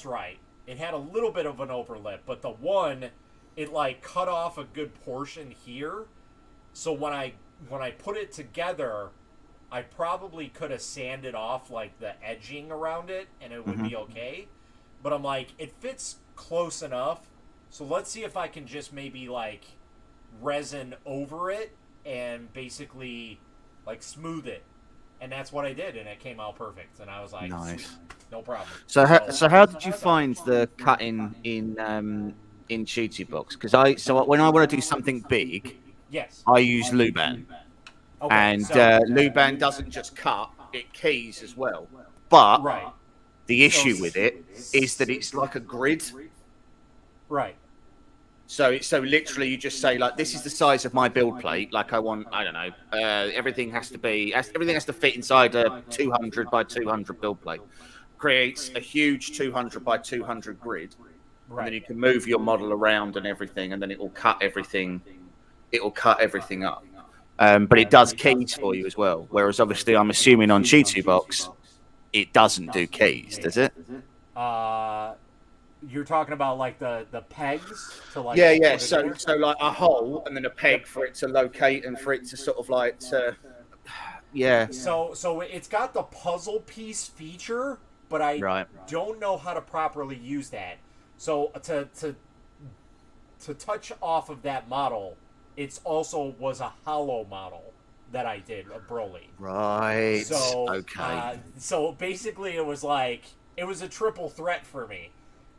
right. It had a little bit of an overlap, but the one, it like cut off a good portion here. So when I put it together, I probably could have sanded off like the edging around it and it would be okay. But I'm like, it fits close enough. So let's see if I can just maybe like resin over it and basically like smooth it. And that's what I did, and it came out perfect. And I was like, nice. Sweet, no problem. So how did you find the cutting in Shooty Box? Because when I want to do something big, yes, I use Luban. Okay, And so, Luban doesn't just cut, it keys as well. But right. the issue with it is that it's like a grid. Right. So literally you just say, like, this is the size of my build plate. Like, I don't know, everything has to fit inside a 200 by 200 build plate. Creates a huge 200 by 200 grid. Right. And then you can move your model around and everything, and then it will cut everything. It will cut everything up. But it does keys for you as well. Whereas obviously, I'm assuming on Shooty Box, it doesn't do keys, does it? You're talking about like the pegs to like yeah. So like a hole and then a peg for it to locate and for it to sort of like yeah. So it's got the puzzle piece feature, but I don't know how to properly use that. So to touch off of that model, it's also was a hollow model that I did, a Broly. Right. So okay. So basically, it was a triple threat for me.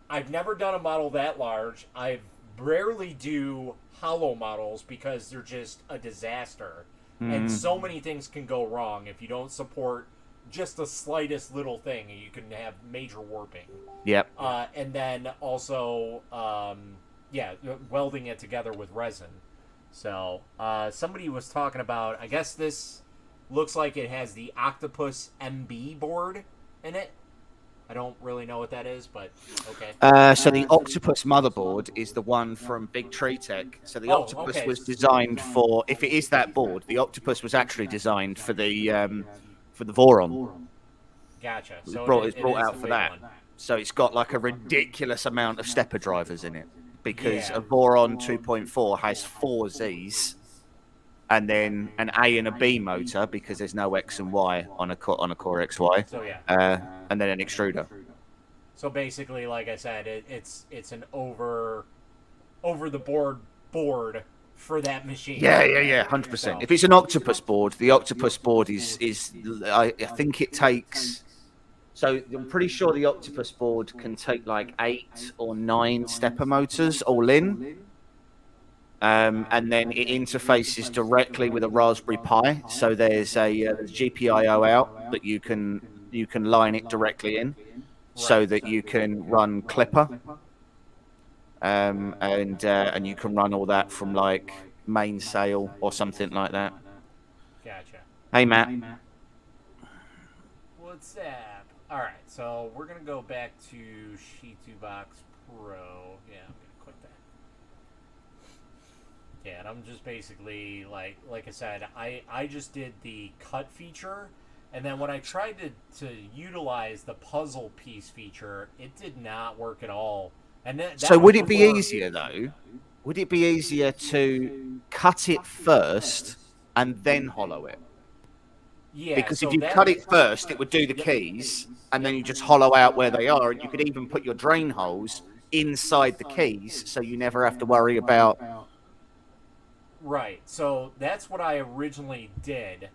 I've never done a model that large. I rarely do hollow models because they're just a disaster. And so many things can go wrong if you don't support just the slightest little thing. You can have major warping. Yep. And then also, welding it together with resin. So somebody was talking about, I guess this looks like it has the Octopus MB board in it. I don't really know what that is, but okay. So the Octopus Motherboard is the one from Big Tree Tech. So the Octopus was designed for, if it is that board, the Octopus was actually designed for the Voron. Gotcha. So it's brought out for that. One. So it's got like a ridiculous amount of stepper drivers in it because a Voron 2.4 has 4 Zs. And then an A and a B motor because there's no X and Y on a Core XY. So and then an extruder. So basically, like I said, it's an over the board for that machine. Yeah, 100%. So. If it's an Octopus board, the Octopus board is I think it takes. So I'm pretty sure the Octopus board can take like 8 or 9 stepper motors all in. And then it interfaces directly with a Raspberry Pi. So there's a GPIO out that you can line it directly in, so that you can run Clipper, and you can run all that from like Mainsail or something like that. Gotcha. Hey Matt. What's up? All right, so we're gonna go back to Shooty Box Pro. Yeah. Yeah, and I'm just basically, like I said, I just did the cut feature, and then when I tried to utilize the puzzle piece feature, it did not work at all. And so would it be easier, though? Would it be easier to cut it first and then hollow it? Yeah. Because if you cut it first, it would do the keys, and then you just hollow out where they are, and you could even put your drain holes inside the keys, so you never have to worry about Right. So that's what I originally did,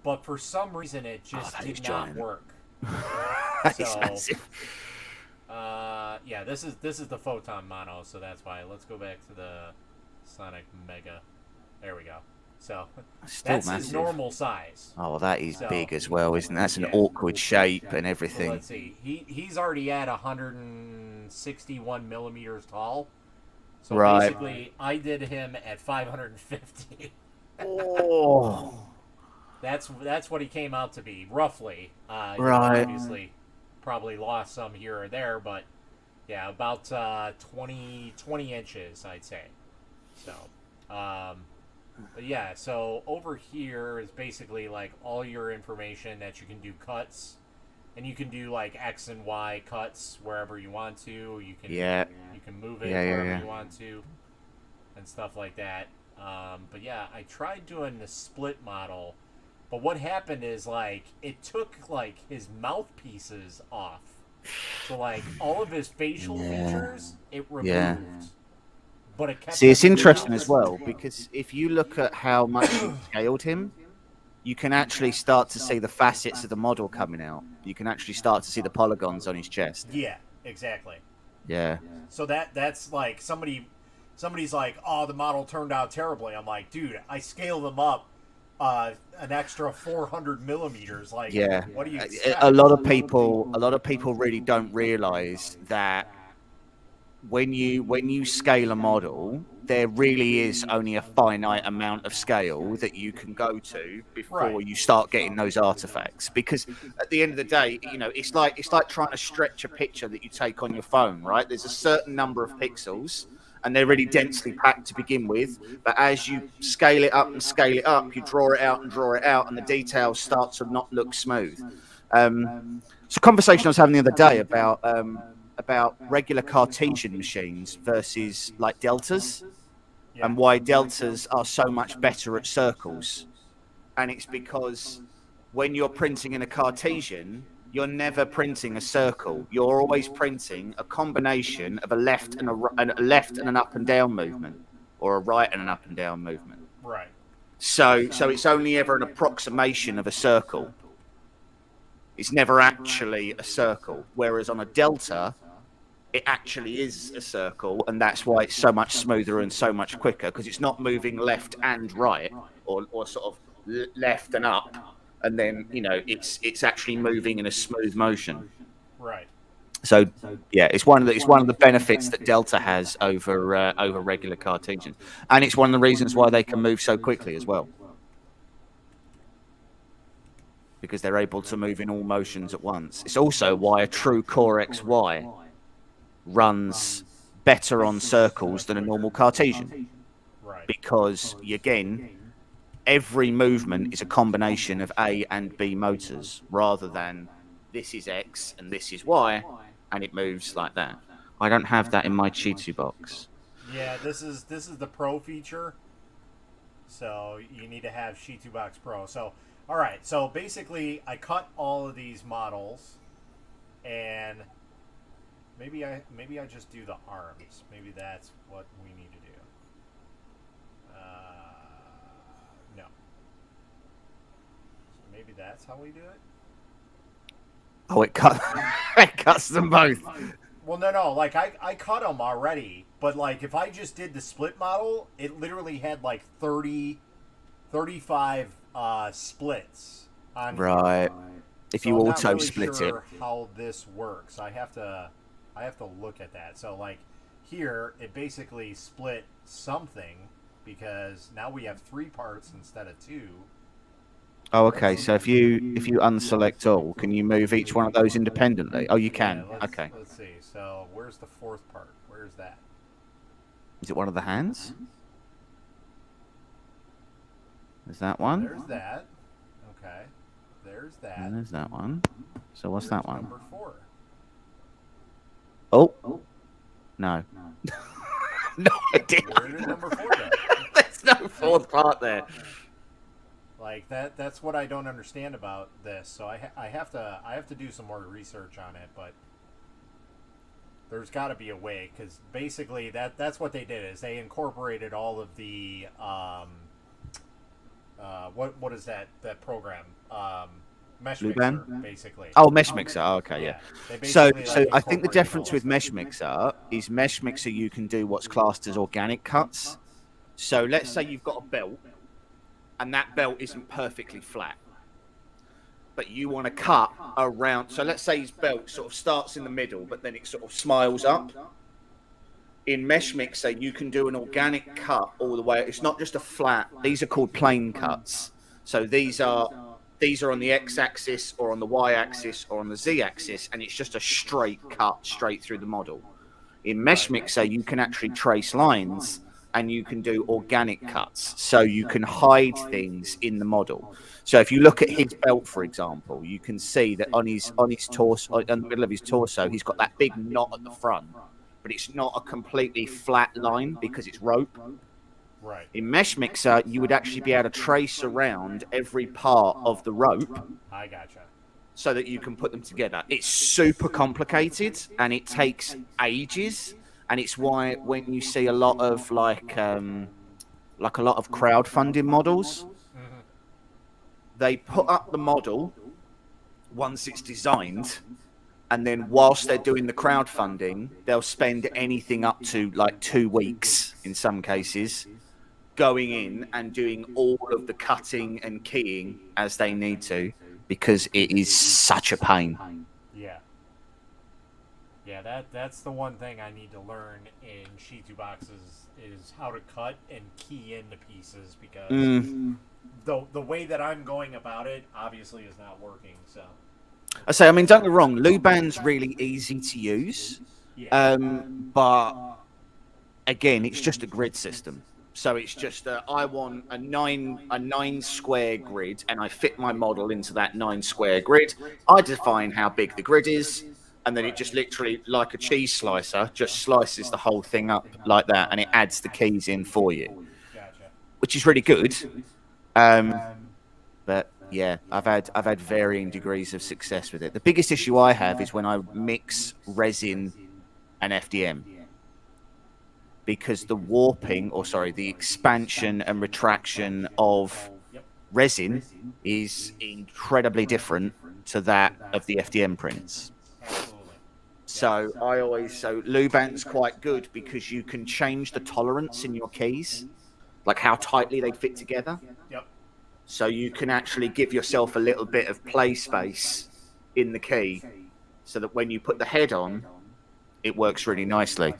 but for some reason it just that is did not giant. work. That is So, massive. yeah, this is the photon mono, so that's why. Let's go back to the Sonic Mega. There we go. So Still that's massive. his normal size. Oh, that is So- big as well, isn't it? That's an Yeah. awkward shape and So everything. let's see. He's already at 161 millimeters tall. So Right. basically, I did him at 550. Oh, That's what he came out to be, roughly. Right. Obviously, probably lost some here or there, but yeah, about 20 inches, I'd say. So, but yeah, so over here is basically like all your information that you can do cuts, and you can do like X and Y cuts wherever you want to. You can you can move it wherever you want to, and stuff like that. But yeah, I tried doing the split model, but what happened is like it took like his mouthpieces off, so like all of his facial features it removed. Yeah. But it kept See, it's everything interesting else. as well because if you look at how much you scaled him, you can actually start to see the facets of the model coming out. You can actually start to see the polygons on his chest. Yeah, exactly. Yeah. So that's like somebody's like, oh, the model turned out terribly. I'm like, dude, I scaled them up an extra 400 millimeters. Like, Yeah. what do you expect? A lot of people really don't realize that when you scale a model, there really is only a finite amount of scale that you can go to before you start getting those artifacts. Because at the end of the day, you know, it's like trying to stretch a picture that you take on your phone, right? There's a certain number of pixels, and they're really densely packed to begin with. But as you scale it up and scale it up, you draw it out and draw it out, and the details start to not look smooth. It's a conversation I was having the other day about regular Cartesian machines versus like deltas, and why deltas are so much better at circles. And it's because when you're printing in a Cartesian, you're never printing a circle. You're always printing a combination of a left and a left and an up and down movement, or a right and an up and down movement. Right. So it's only ever an approximation of a circle. It's never actually a circle. Whereas on a delta, it actually is a circle, and that's why it's so much smoother and so much quicker, because it's not moving left and right, or sort of left and up, and then, you know, it's actually moving in a smooth motion. Right. So yeah, it's one of the benefits that Delta has over regular Cartesians, and it's one of the reasons why they can move so quickly as well, because they're able to move in all motions at once. It's also why a true Core XY runs better on circles than a normal Cartesian, Right. because again, every movement is a combination of A and B motors, rather than this is X and this is Y, and it moves like that. I don't have that in my Chitu box. Yeah, this is the Pro feature. So you need to have Shitu Box Pro. So all right, so basically I cut all of these models, and maybe I just do the arms. Maybe that's what we need to do. No. So maybe that's how we do it. Oh, it cuts them both. Well, no. Like, I cut them already. But, like, if I just did the split model, it literally had, like, 35 splits on here. Right. If you I'm not auto really split sure it. how this works. I have to look at that. So, like, here, it basically split something, because now we have 3 parts instead of 2. Oh, okay. So if you unselect all, can you move each one of those independently? Oh, you can. Yeah, Okay. Let's see. So, where's the 4th part? Where's that? Is it one of the hands? Is that one? There's that. Okay. There's that. And there's that one. So what's Where's that one? Number 4. Oh. No. No, I didn't. Where did number 4 go? There's no 4th part there. Like that's what I don't understand about this. So I have to do some more research on it, but There's got to be a way, because basically that's what they did, is they incorporated all of the what is that program, Mesh Mixer, basically. Oh, Mesh Mixer. Oh, okay, yeah. So basically, I think the difference all with that Mesh stuff. Mixer is Mesh Mixer you can do what's classed as organic cuts. So let's say you've got a belt, and that belt isn't perfectly flat, but you want to cut around. So let's say his belt sort of starts in the middle, but then it sort of smiles up. In Mesh Mixer, you can do an organic cut all the way. It's not just a flat. These are called plane cuts. So these are on the x-axis or on the y-axis or on the z-axis, and it's just a straight cut straight through the model. In Mesh Mixer, you can actually trace lines, and you can do organic cuts. So you can hide things in the model. So if you look at his belt, for example, you can see that on his torso, in the middle of his torso, he's got that big knot at the front. But it's not a completely flat line because it's rope. Right. In Mesh Mixer, you would actually be able to trace around every part of the rope. I gotcha. So that you can put them together. It's super complicated and it takes ages. And it's why when you see a lot of like a lot of crowdfunding models, they put up the model once it's designed. And then whilst they're doing the crowdfunding, they'll spend anything up to like 2 weeks in some cases going in and doing all of the cutting and keying as they need to, because it is such a pain. Yeah. Yeah, that's the one thing I need to learn in Shitu boxes is how to cut and key in the pieces, because the way that I'm going about it obviously is not working, so... I say, I mean, don't get me wrong, Luban's really easy to use, but again, it's just a grid system. So it's just I want a nine square grid, and I fit my model into that 9 square grid. I define how big the grid is, and then it just literally, like a cheese slicer, just slices the whole thing up like that, and it adds the keys in for you, which is really good. But yeah, I've had varying degrees of success with it. The biggest issue I have is when I mix resin and FDM, because the expansion and retraction of resin is incredibly different to that of the FDM prints. So Luban's quite good because you can change the tolerance in your keys, like how tightly they fit together. Yep. So you can actually give yourself a little bit of play space in the key so that when you put the head on, it works really nicely.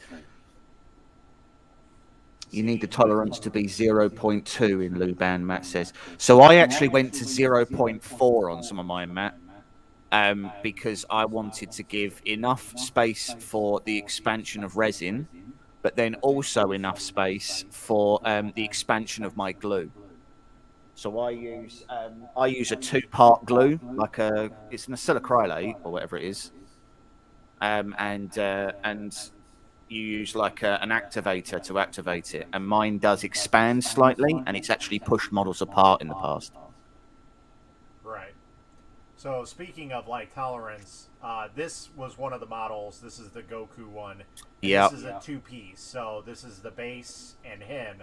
You need the tolerance to be 0.2 in Luban, Matt says. So I actually went to 0.4 on some of mine, Matt, because I wanted to give enough space for the expansion of resin, but then also enough space for the expansion of my glue. So I use a 2-part glue, it's an acrylate or whatever it is, and you use like an activator to activate it, and mine does expand slightly, and it's actually pushed models apart in the past. Right. So speaking of like tolerance, this was one of the models. This is the Goku one. Yeah. This is a 2-piece. So this is the base and him.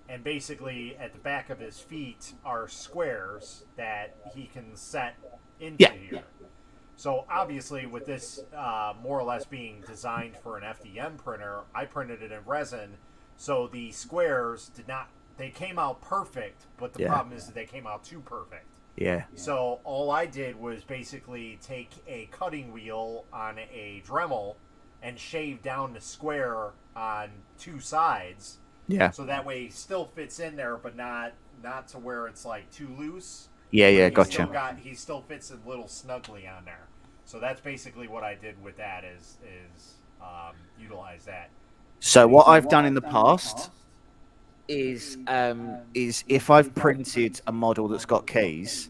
And basically, at the back of his feet are squares that he can set into here. So obviously, with this more or less being designed for an FDM printer, I printed it in resin. So the squares they came out perfect, but the problem is that they came out too perfect. Yeah. So all I did was basically take a cutting wheel on a Dremel and shave down the square on 2 sides. Yeah. So that way he still fits in there, but not to where it's like too loose. Yeah, gotcha. He still fits a little snugly on there. So that's basically what I did with that is utilize that. So what I've done in the past is if I've printed a model that's got keys,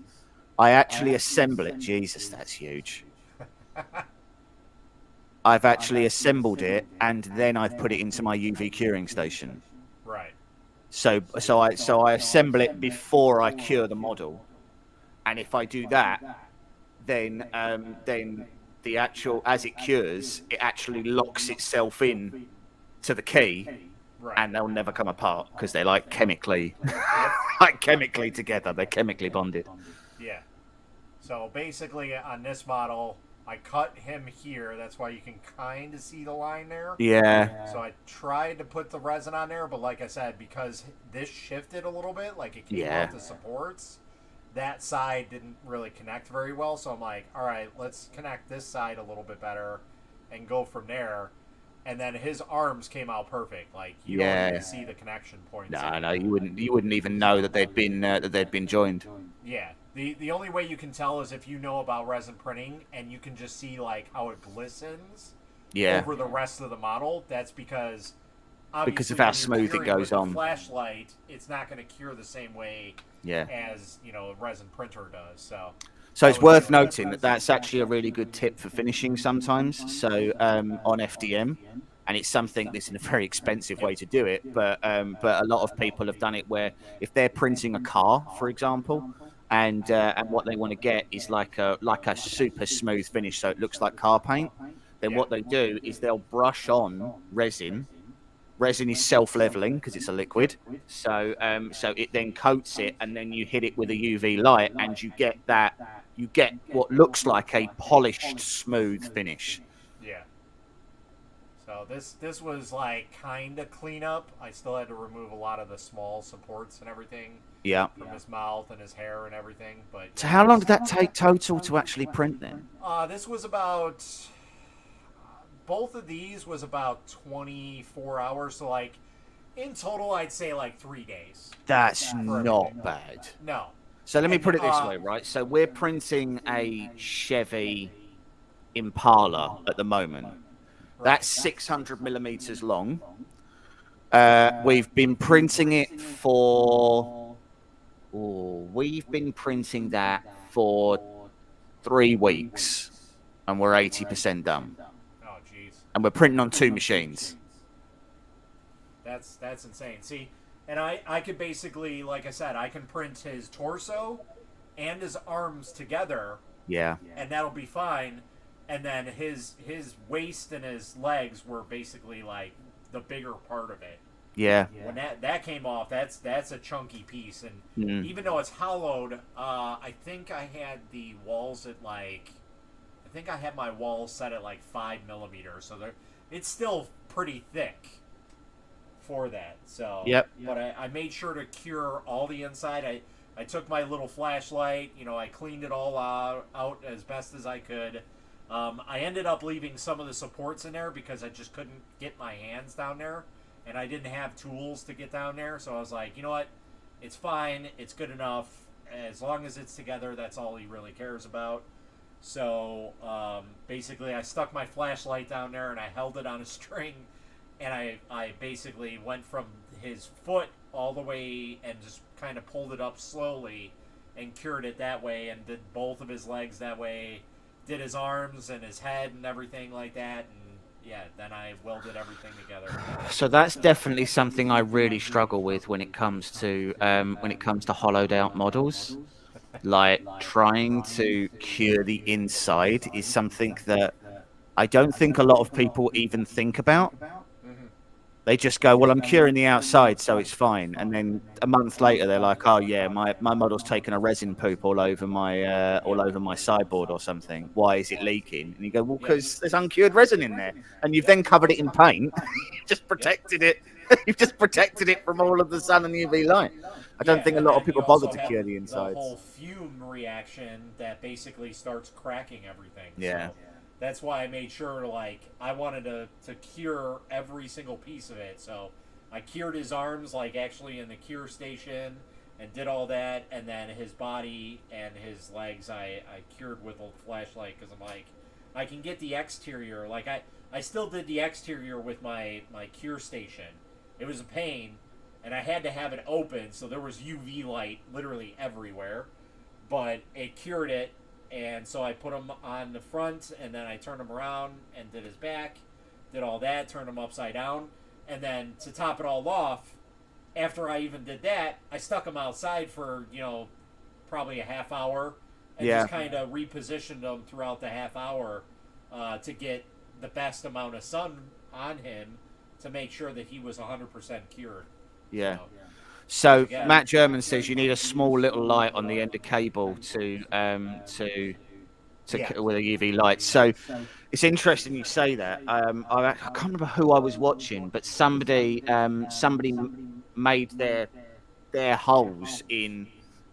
I actually assemble it. Jesus, that's huge. I've actually assembled it, and then I've put it into my UV curing station. Right. So I assemble it before I cure the model, and if I do that, then the actual, as it cures, it actually locks itself in to the key, Right. and they'll never come apart because they're like chemically, together. They're chemically bonded. Yeah. So basically, on this model, I cut him here. That's why you can kind of see the line there. Yeah. So I tried to put the resin on there, but like I said, because this shifted a little bit, like it came off the supports, that side didn't really connect very well. So I'm like, all right, let's connect this side a little bit better and go from there. And then his arms came out perfect. Like you don't even see the connection points. No, you wouldn't even know that they'd been joined. Yeah. The only way you can tell is if you know about resin printing and you can just see like how it glistens over the rest of the model. That's because obviously of how smooth it goes on. The flashlight, it's not going to cure the same way as a resin printer does. So it's worth noting that that's actually a really good tip for finishing sometimes. So on FDM, and it's something that's a very expensive way to do it, but a lot of people have done it where if they're printing a car, for example, and what they want to get is like a super smooth finish, so it looks like car paint, then what they do is they'll brush on resin. Resin is self-leveling because it's a liquid, so it then coats it, and then you hit it with a UV light, and you get what looks like a polished, smooth finish. Yeah. So this was like kind of cleanup. I still had to remove a lot of the small supports and everything. Yeah. From his mouth and his hair and everything. But so how long did that take total to actually print then? This was about. Both of these was about 24 hours. So like in total, I'd say like 3 days. That's not bad. No. So let me put it this way, right? So we're printing a Chevy Impala at the moment. That's 600 millimeters long. We've been printing it for. We've been printing that for 3 weeks, and we're 80% done. Oh, jeez. And we're printing on 2 machines. That's insane. See, and I could basically, like I said, I can print his torso and his arms together. Yeah. And that'll be fine. And then his waist and his legs were basically like the bigger part of it. Yeah. When that came off, that's a chunky piece, and even though it's hollowed, I think I had the walls at I had my walls set at like 5 millimeters, so it's still pretty thick for that. So yep. But I made sure to cure all the inside. I took my little flashlight, I cleaned it all out as best as I could. I ended up leaving some of the supports in there because I just couldn't get my hands down there. And I didn't have tools to get down there, so I was like, you know what? It's fine. It's good enough. As long as it's together, that's all he really cares about. So basically, I stuck my flashlight down there, and I held it on a string, and I basically went from his foot all the way and just kind of pulled it up slowly and cured it that way, and did both of his legs that way, did his arms and his head and everything like that, and yeah, then I welded everything together. So that's definitely something I really struggle with when it comes to hollowed out models. Like trying to cure the inside is something that I don't think a lot of people even think about. They just go, well, I'm curing the outside, so it's fine. And then a month later, they're like, oh yeah, my model's taken a resin poop all over my sideboard or something. Why is it leaking? And you go, well, because there's uncured resin in there, and you've then covered it in paint. You've just protected it. You've just protected it from all of the sun and UV light. I don't think a lot of people bother to cure the insides. The whole fume reaction that basically starts cracking everything. Yeah. So that's why I made sure, I wanted to cure every single piece of it. So I cured his arms, actually in the cure station, and did all that. And then his body and his legs, I cured with a flashlight because I'm like, I can get the exterior. I still did the exterior with my cure station. It was a pain, and I had to have it open, so there was UV light literally everywhere. But it cured it. And so I put him on the front, and then I turned him around and did his back, did all that, turned him upside down. And then to top it all off, after I even did that, I stuck him outside for, probably a half hour and just kind of repositioned him throughout the half hour to get the best amount of sun on him to make sure that he was 100% cured. Yeah. So, So again, Matt German says you need a small little light on the end of cable to Yeah. with a UV light. So it's interesting you say that. I can't remember who I was watching, but somebody made their holes in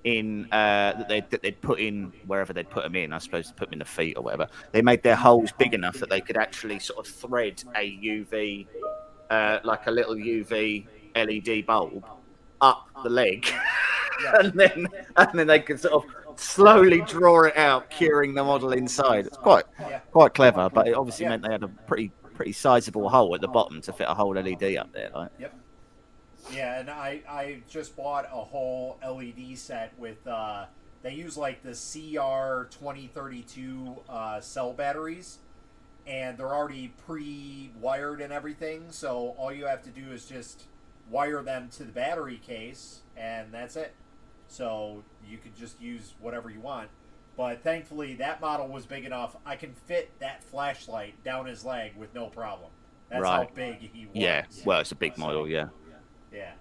that they'd put in wherever they'd put them in. I suppose to put them in the feet or whatever. They made their holes big enough that they could actually sort of thread a UV like a little UV LED bulb up the leg, and then they could sort of slowly draw it out, curing the model inside. It's quite clever, but it obviously meant they had a pretty sizable hole at the bottom to fit a whole LED up there. Like. Yep. Yeah, and I just bought a whole LED set with they use like the CR2032 cell batteries, and they're already pre-wired and everything. So all you have to do is just wire them to the battery case, and that's it. So you could just use whatever you want. But thankfully, that model was big enough. I can fit that flashlight down his leg with no problem. That's how big he was. Yeah, well, it's a big model, yeah. Yeah.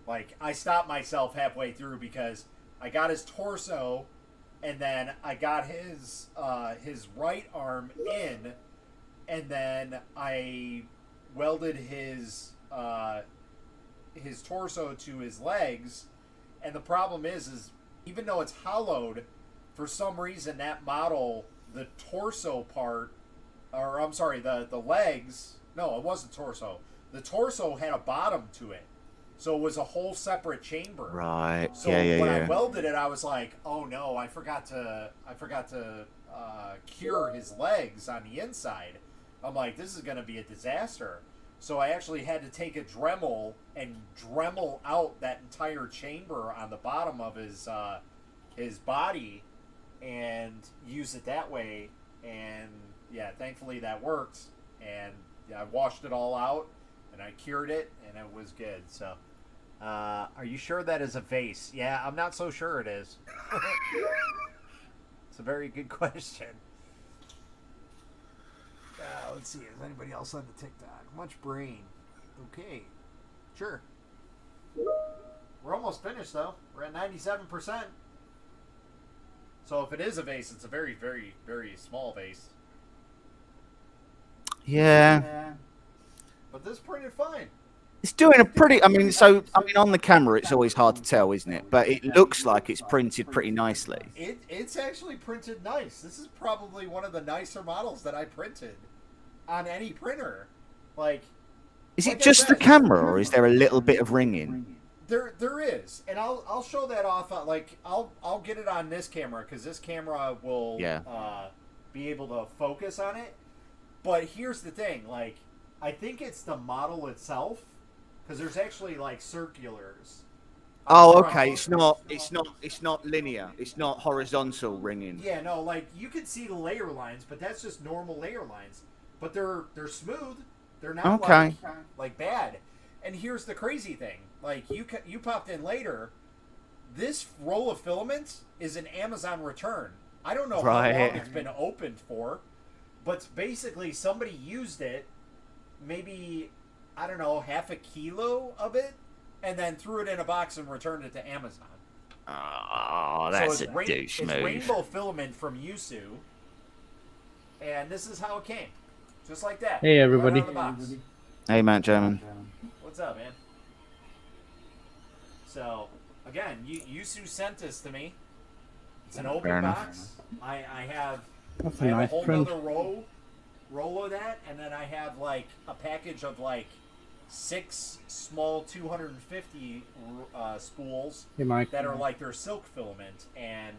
Like, I stopped myself halfway through because I got his torso, and then I got his right arm in, and then I welded his torso to his legs. And the problem is even though it's hollowed, for some reason that model, the torso part, or I'm sorry, the legs, no, it wasn't torso. The torso had a bottom to it. So it was a whole separate chamber. Right. So when I welded it, I was like, "Oh no, I forgot to cure his legs on the inside." I'm like, "This is going to be a disaster." So I actually had to take a Dremel and Dremel out that entire chamber on the bottom of his body and use it that way. And yeah, thankfully that worked. And I washed it all out and I cured it, and it was good. So. Are you sure that is a vase? Yeah, I'm not so sure it is. It's a very good question. Let's see. Is anybody else on the TikTok? Much brain. Okay. Sure. We're almost finished, though. We're at 97%. So if it is a vase, it's a very, very, very small vase. Yeah. But this printed fine. It's doing a pretty. I mean, on the camera, it's always hard to tell, isn't it? But it looks like it's printed pretty nicely. It's actually printed nice. This is probably one of the nicer models that I printed on any printer. Like, is it just the camera, or is there a little bit of ringing? There is, and I'll show that off. I'll get it on this camera because this camera will be able to focus on it. But here's the thing, like, I think it's the model itself. Because there's actually like circulars. Oh, okay. It's not linear. It's not horizontal ringing. Yeah, no. Like you can see the layer lines, but that's just normal layer lines. But they're smooth. They're not like bad. And here's the crazy thing. Like you popped in later. This roll of filament is an Amazon return. I don't know how long it's been opened for, but basically somebody used it. Maybe. I don't know, half a kilo of it, and then threw it in a box and returned it to Amazon. Oh, that's a douche move. It's rainbow filament from Yusu, and this is how it came. Just like that. Hey, everybody. Right out of the box. Hey, Matt German. What's up, man? So, again, Yusu sent this to me. It's an open box. I have a whole other roll of that, and then I have, like, a package of, like, 6 small 250 spools that are like their silk filament, and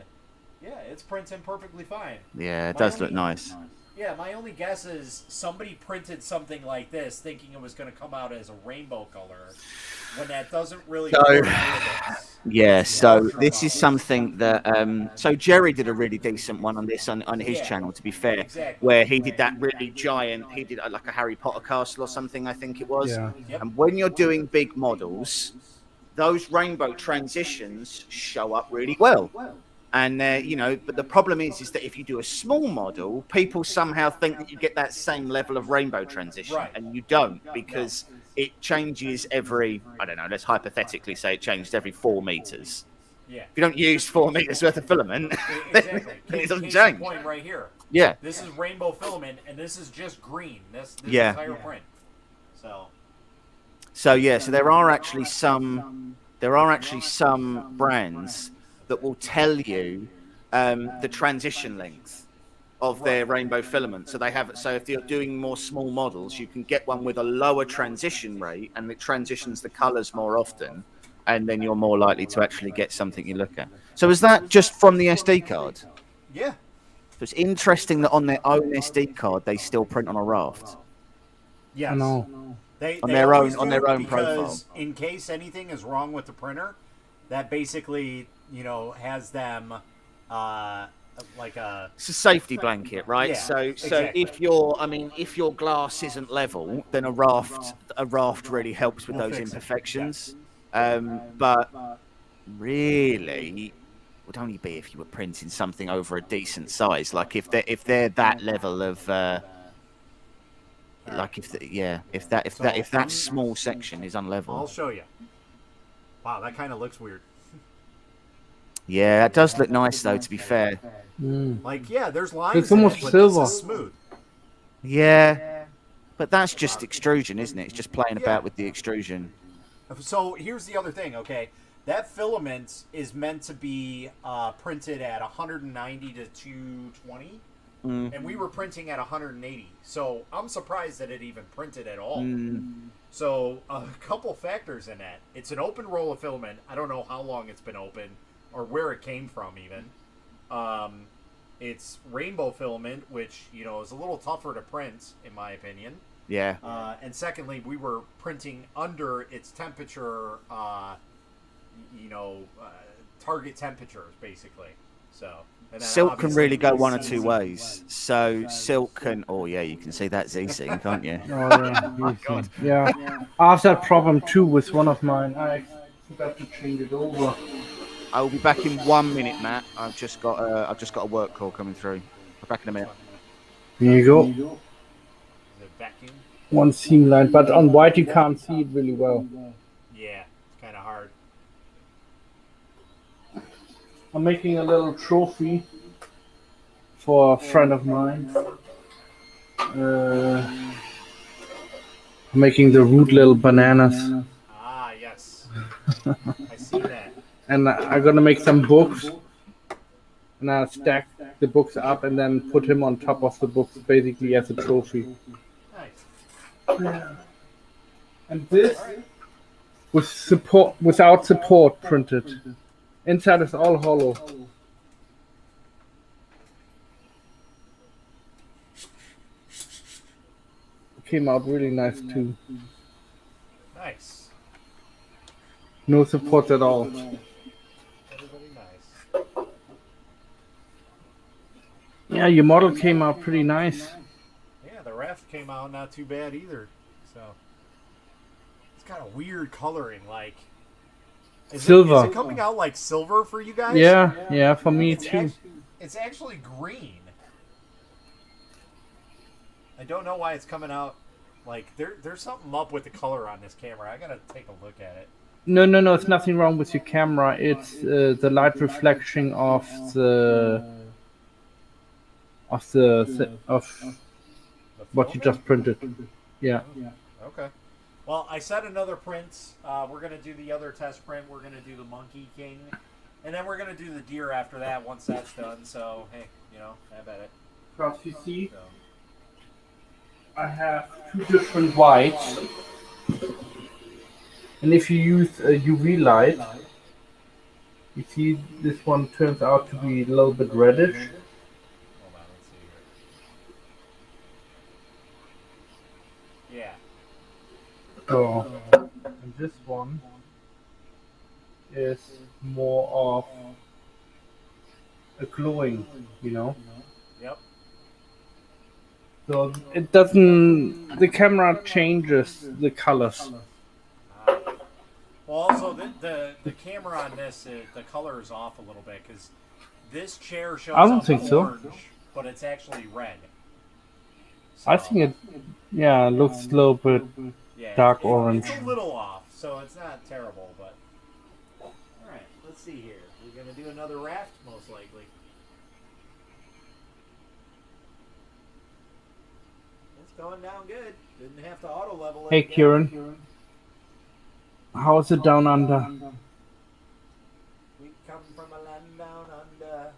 yeah, it's printing perfectly fine. Yeah, it does look nice. Yeah, my only guess is somebody printed something like this thinking it was going to come out as a rainbow color when that doesn't really work. Yeah, so this is something that so Jerry did a really decent one on this on his channel, to be fair, where he did that really giant, he did like a Harry Potter castle or something, I think it was. Yeah. And when you're doing big models, those rainbow transitions show up really well. And but the problem is that if you do a small model, people somehow think that you get that same level of rainbow transition, Right. and you don't, because it changes every, I don't know, let's hypothetically say it changed every 4 meters. Yeah. If you don't use 4 meters worth of filament, Exactly. then it doesn't Case change. in point right here. Yeah. This is rainbow filament, and this is just green. This Yeah. entire print. So there are actually some brands that will tell you the transition length of their rainbow filament. So if you're doing more small models, you can get one with a lower transition rate, and it transitions the colors more often, and then you're more likely to actually get something you look at. So is that just from the SD card? Yeah. So it's interesting that on their own SD card they still print on a raft. Yes. No. They On their always own do, profile. because in case anything is wrong with the printer, that basically has them like a. It's a safety blanket, right? Yeah, So exactly. if your glass isn't level, then a raft really helps with Will those fix it, imperfections. But really, it would only be if you were printing something over a decent size, like if they're that level of. Like if that small section is I'll unlevel. show you. Wow, that kind of looks weird. Yeah, it does look nice though. To be fair. Like, yeah, there's lines. It's almost in it, but silver. This is smooth. Yeah, but that's just extrusion, isn't it? It's just playing about with the extrusion. So here's the other thing. Okay, that filament is meant to be printed at 190 to 220. And we were printing at 180, so I'm surprised that it even printed at all. So a couple factors in that. It's an open roll of filament. I don't know how long it's been open or where it came from even. It's rainbow filament, which is a little tougher to print in my opinion. Yeah. And secondly, we were printing under its temperature, target temperatures basically. So. Silk can really go one or two ways. So silk can, you can see that Z scene, can't you? Oh, yeah. Yeah. I have that problem too with one of mine. I forgot to change it over. I will be back in 1 minute, Matt. I've just got a work call coming through. I'll be back in a minute. Here you go. Is it vacuum? One seam line, but on white you can't see it really well. Yeah, it's kind of hard. I'm making a little trophy for a friend of mine. I'm making the root little bananas. Ah, yes. I see that. And I'm gonna make some books. And I'll stack the books up and then put him on top of the books basically as a trophy. Nice. And this without support printed. Inside is all hollow. Came out really nice too. Nice. No support at all. Everybody nice. Yeah, your model came out pretty nice. Yeah, the raft came out not too bad either. So it's got a weird coloring, like Silver. Is it coming out like silver for you guys? Yeah, for me too. It's actually green. I don't know why it's coming out like there's something up with the color on this camera. I gotta take a look at it. No, it's nothing wrong with your camera. It's the light reflection of what you just printed. Yeah. Okay. Well, I set another print. We're going to do the other test print. We're going to do the Monkey King. And then we're going to do the deer after that once that's done. So, hey, have at it. Because you see, I have two different whites. And if you use a UV light, you see this one turns out to be a little bit reddish. Hold on, let's see here. Yeah. So, and this one is more of a glowing, Yep. So it doesn't, the camera changes the colors. Well, also the camera on this, the color is off a little bit because This chair shows I don't up think so. orange, but it's actually red. I So, think it looks a little bit yeah, dark it's orange. a little off, so it's not terrible, but... Alright, let's see here. We're going to do another raft, most likely. It's going down good. Didn't have to auto-level it. Hey, again. Kieran. How's it down under? We come from a land down under.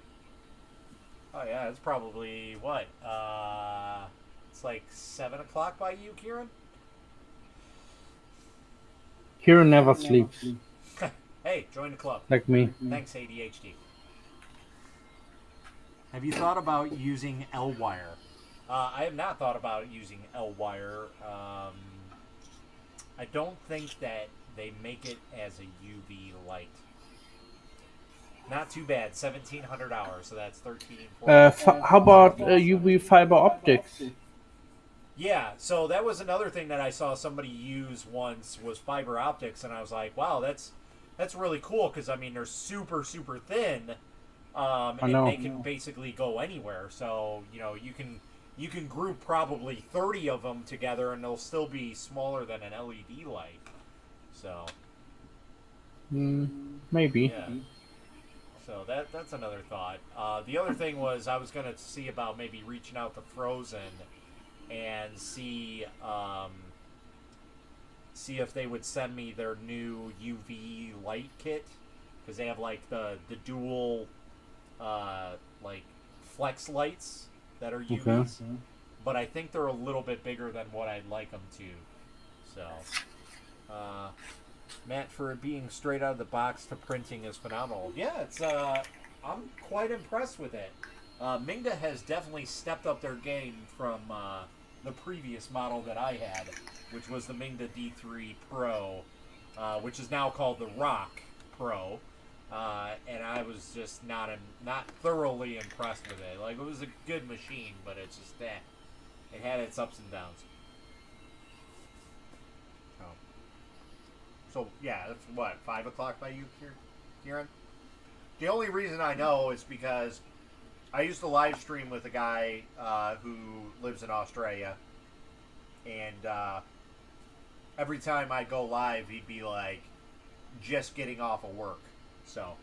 Oh yeah, it's probably what? It's like 7 o'clock by you, Kieran. Kieran never sleeps, Hey, join the club. like me. Thanks, ADHD. Have you thought about using L-wire? I have not thought about using L-wire. I don't think that they make it as a UV light. Not too bad, $1,700, so that's $13. How about UV fiber optics? Yeah, so that was another thing that I saw somebody use once was fiber optics, and I was like, wow, that's really cool because I mean they're super thin, and know. they can basically go anywhere. So you can group probably 30 of them together, and they'll still be smaller than an LED light. So Maybe. yeah. So that's another thought. The other thing was I was gonna see about maybe reaching out to Frozen and see if they would send me their new UV light kit because they have like the dual like flex lights that are UVs, but I think they're a little bit bigger than what I'd like them to. So. Matt, for it being straight out of the box to printing is phenomenal. Yeah, it's I'm quite impressed with it. Mingda has definitely stepped up their game from the previous model that I had, which was the Mingda D3 Pro, which is now called the Rock Pro, and I was just not thoroughly impressed with it. Like, it was a good machine, but it's just that it had its ups and downs. So, yeah, that's what, 5 o'clock by you, Kieran? The only reason I know is because I used to live stream with a guy who lives in Australia. And every time I go live, he'd be like, just getting off of work. So,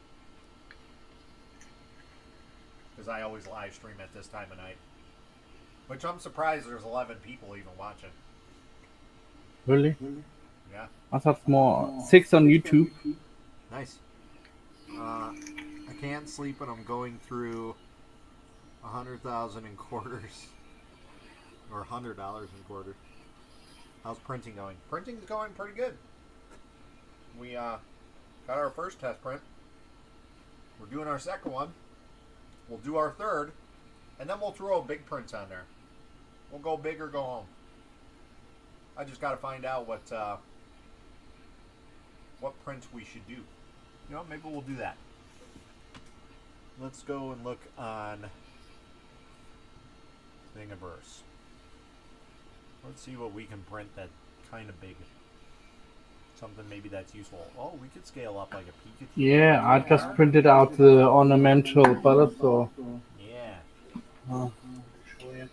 because I always live stream at this time of night. Which I'm surprised there's 11 people even watching. Really? Yeah. I thought more. 6 on YouTube. Nice. I can't sleep when I'm going through 100,000 in quarters. Or $100 in quarters. How's printing going? Printing's going pretty good. We got our first test print. We're doing our second one. We'll do our third. And then we'll throw big prints on there. We'll go big or go home. I just got to find out what prints we should do. You know, maybe we'll do that. Let's go and look on Thingiverse. Let's see what we can print that's kind of big. Something maybe that's useful. Oh, we could scale up like a Pikachu. Yeah, I just printed out the ornamental Bulbasaur. Yeah. Oh, show you.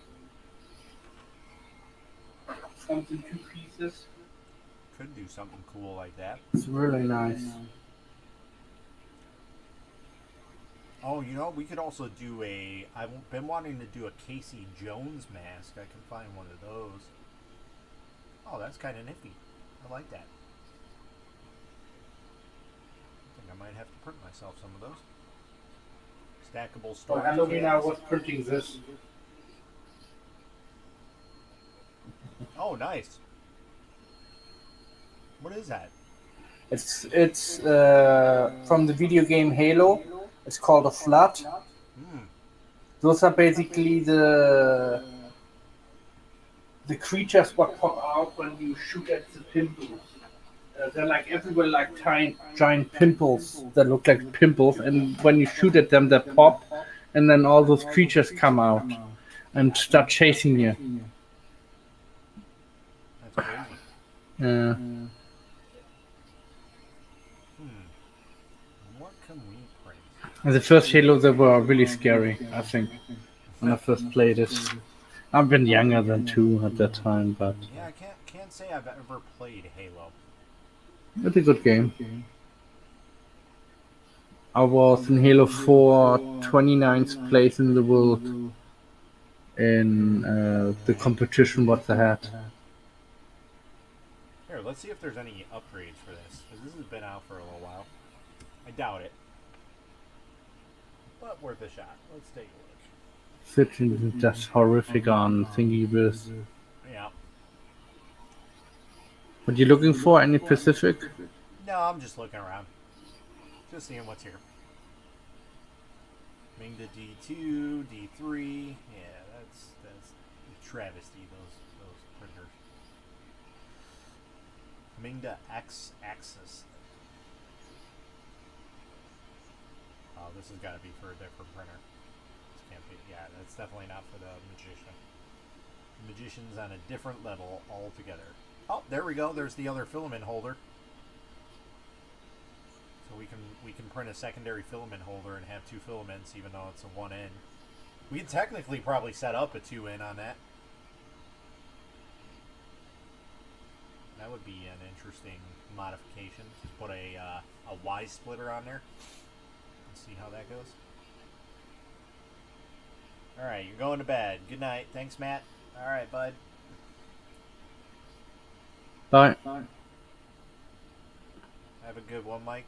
Comes in 2 pieces. Could do something cool like that. It's really nice. Oh, you know, we could also do I've been wanting to do a Casey Jones mask. I can find one of those. Oh, that's kind of nifty. I like that. I think I might have to print myself some of those. Stackable Oh, storage Halloween, I cans. was printing this. Oh, nice. What is that? It's from the video game Halo. It's called a flood. Those are basically the creatures what pop out when you shoot at the pimples. They're like everywhere, like giant pimples that look like pimples, and when you shoot at them, they pop, and then all those creatures come out and start chasing you. That's crazy. Yeah. What can we print? And the first Halo, they were really scary, I think, when I first played it. I've been younger than 2 at that time, but Yeah, I can't say I've ever played Halo. it's a good game. I was in Halo 4, 29th place in the world in the competition what they had. Here, let's see if there's any upgrades for this, because this has been out for a little while. I doubt it. But worth a shot. Let's take a look. Switching just horrific on Thingiverse. Yeah. What you looking for? Any specific? No, I'm just looking around. Just seeing what's here. Mingda D2, D3. Yeah, that's a travesty, those printers. Mingda X axis. Oh, this has got to be for a different printer. This can't be. Yeah, that's definitely not for the Magician. The Magician's on a different level altogether. Oh, there we go. There's the other filament holder. So we can print a secondary filament holder and have 2 filaments, even though it's a 1N. We could technically probably set up a 2N on that. That would be an interesting modification. Just put a Y splitter on there. Let's see how that goes. Alright, you're going to bed. Good night. Thanks, Matt. Alright, bud. Bye. Have a good one, Mike.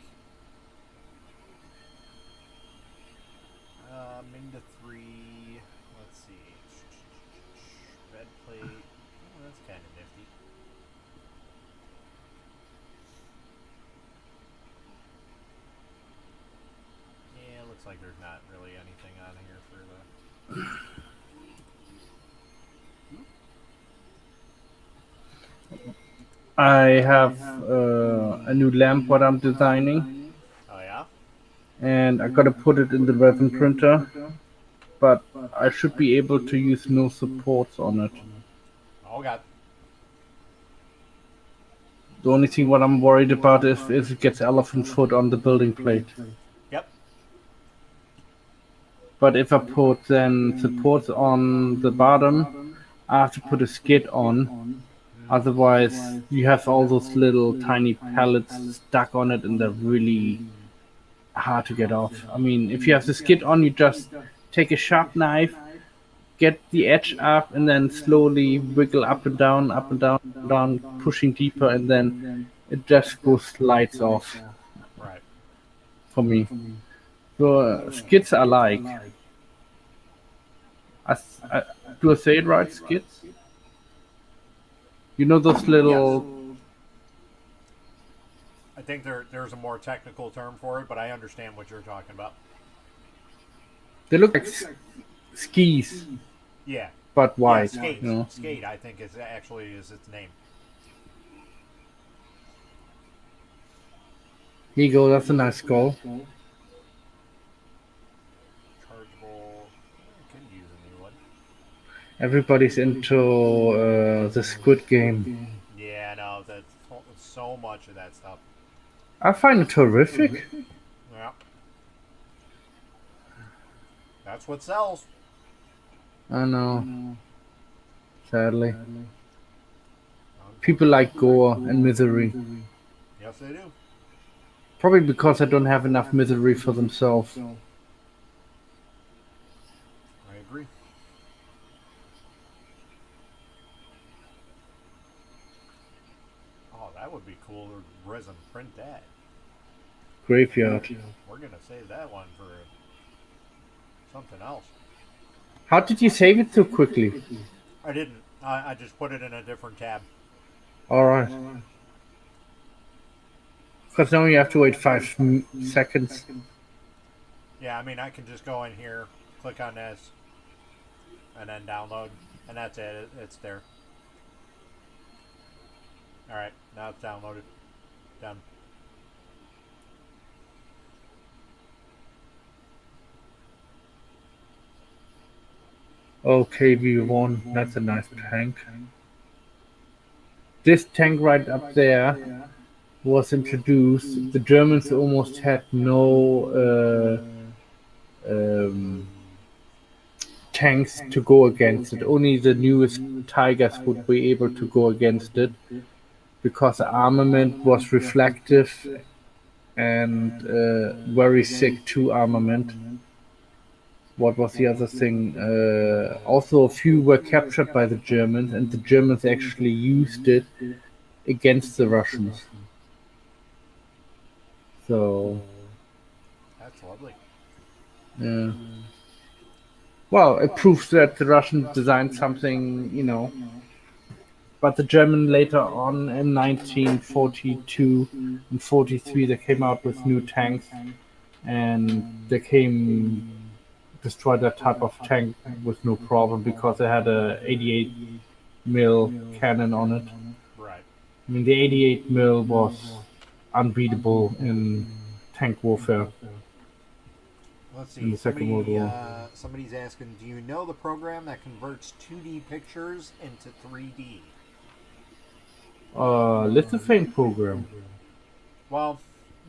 Mingda 3. Let's see. Red plate. Oh, that's kind of nifty. Yeah, looks like there's not really anything on here for the... I have a new lamp what I'm designing, Oh, yeah? and I gotta put it in the resin printer, but I should be able to use no supports on it. Oh, God. The only thing what I'm worried about is it gets elephant foot on the building plate. Yep. But if I put then supports on the bottom, I have to put a skid on. Otherwise, you have all those little tiny pellets stuck on it, and they're really hard to get off. I mean, if you have the skid on, you just take a sharp knife, get the edge up, and then slowly wiggle up and down, down, pushing deeper, and then it just goes slides off Right. for me. So skids I like. Do I say it right? Skids? You know those little... I think there's a more technical term for it, but I understand what you're talking about. They look like skis, Yeah. but wide. Yeah, skate. You know? Skate, I think, is its name. Here you go. That's a nice skull. Chargeable. I could use a new one. Everybody's into the Squid Game. Yeah, no, that's so much of that stuff. I find it terrific. Yeah. That's what sells. I know. Sadly. People like gore and misery. Yes, they do. Probably because they don't have enough misery for themselves. I agree. Oh, that would be cool to resin print that. Graveyard. We're going to save that one for something else. How did you save it so quickly? I didn't. I just put it in a different tab. Alright. Because now you have to wait 5 seconds. Yeah, I mean, I can just go in here, click on this, and then download, and that's it. It's there. Alright, now it's downloaded. Done. Okay, V1, that's a nice tank. This tank right up there was introduced. The Germans almost had no um, tanks to go against it. Only the newest Tigers would be able to go against it because the armament was reflective and very sick to armament. What was the other thing? Also, a few were captured by the Germans, and the Germans actually used it against the Russians. So, That's lovely. yeah. Well, it proves that the Russians designed something, But the German later on in 1942 and 43, they came out with new tanks, and they came destroyed that type of tank with no problem because they had a 88 mil cannon on it. Right. I mean, the 88 mil was unbeatable in tank warfare Let's in see. the Second World War. Somebody's asking, do you know the program that converts 2D pictures into 3D? Lithophane program. Well,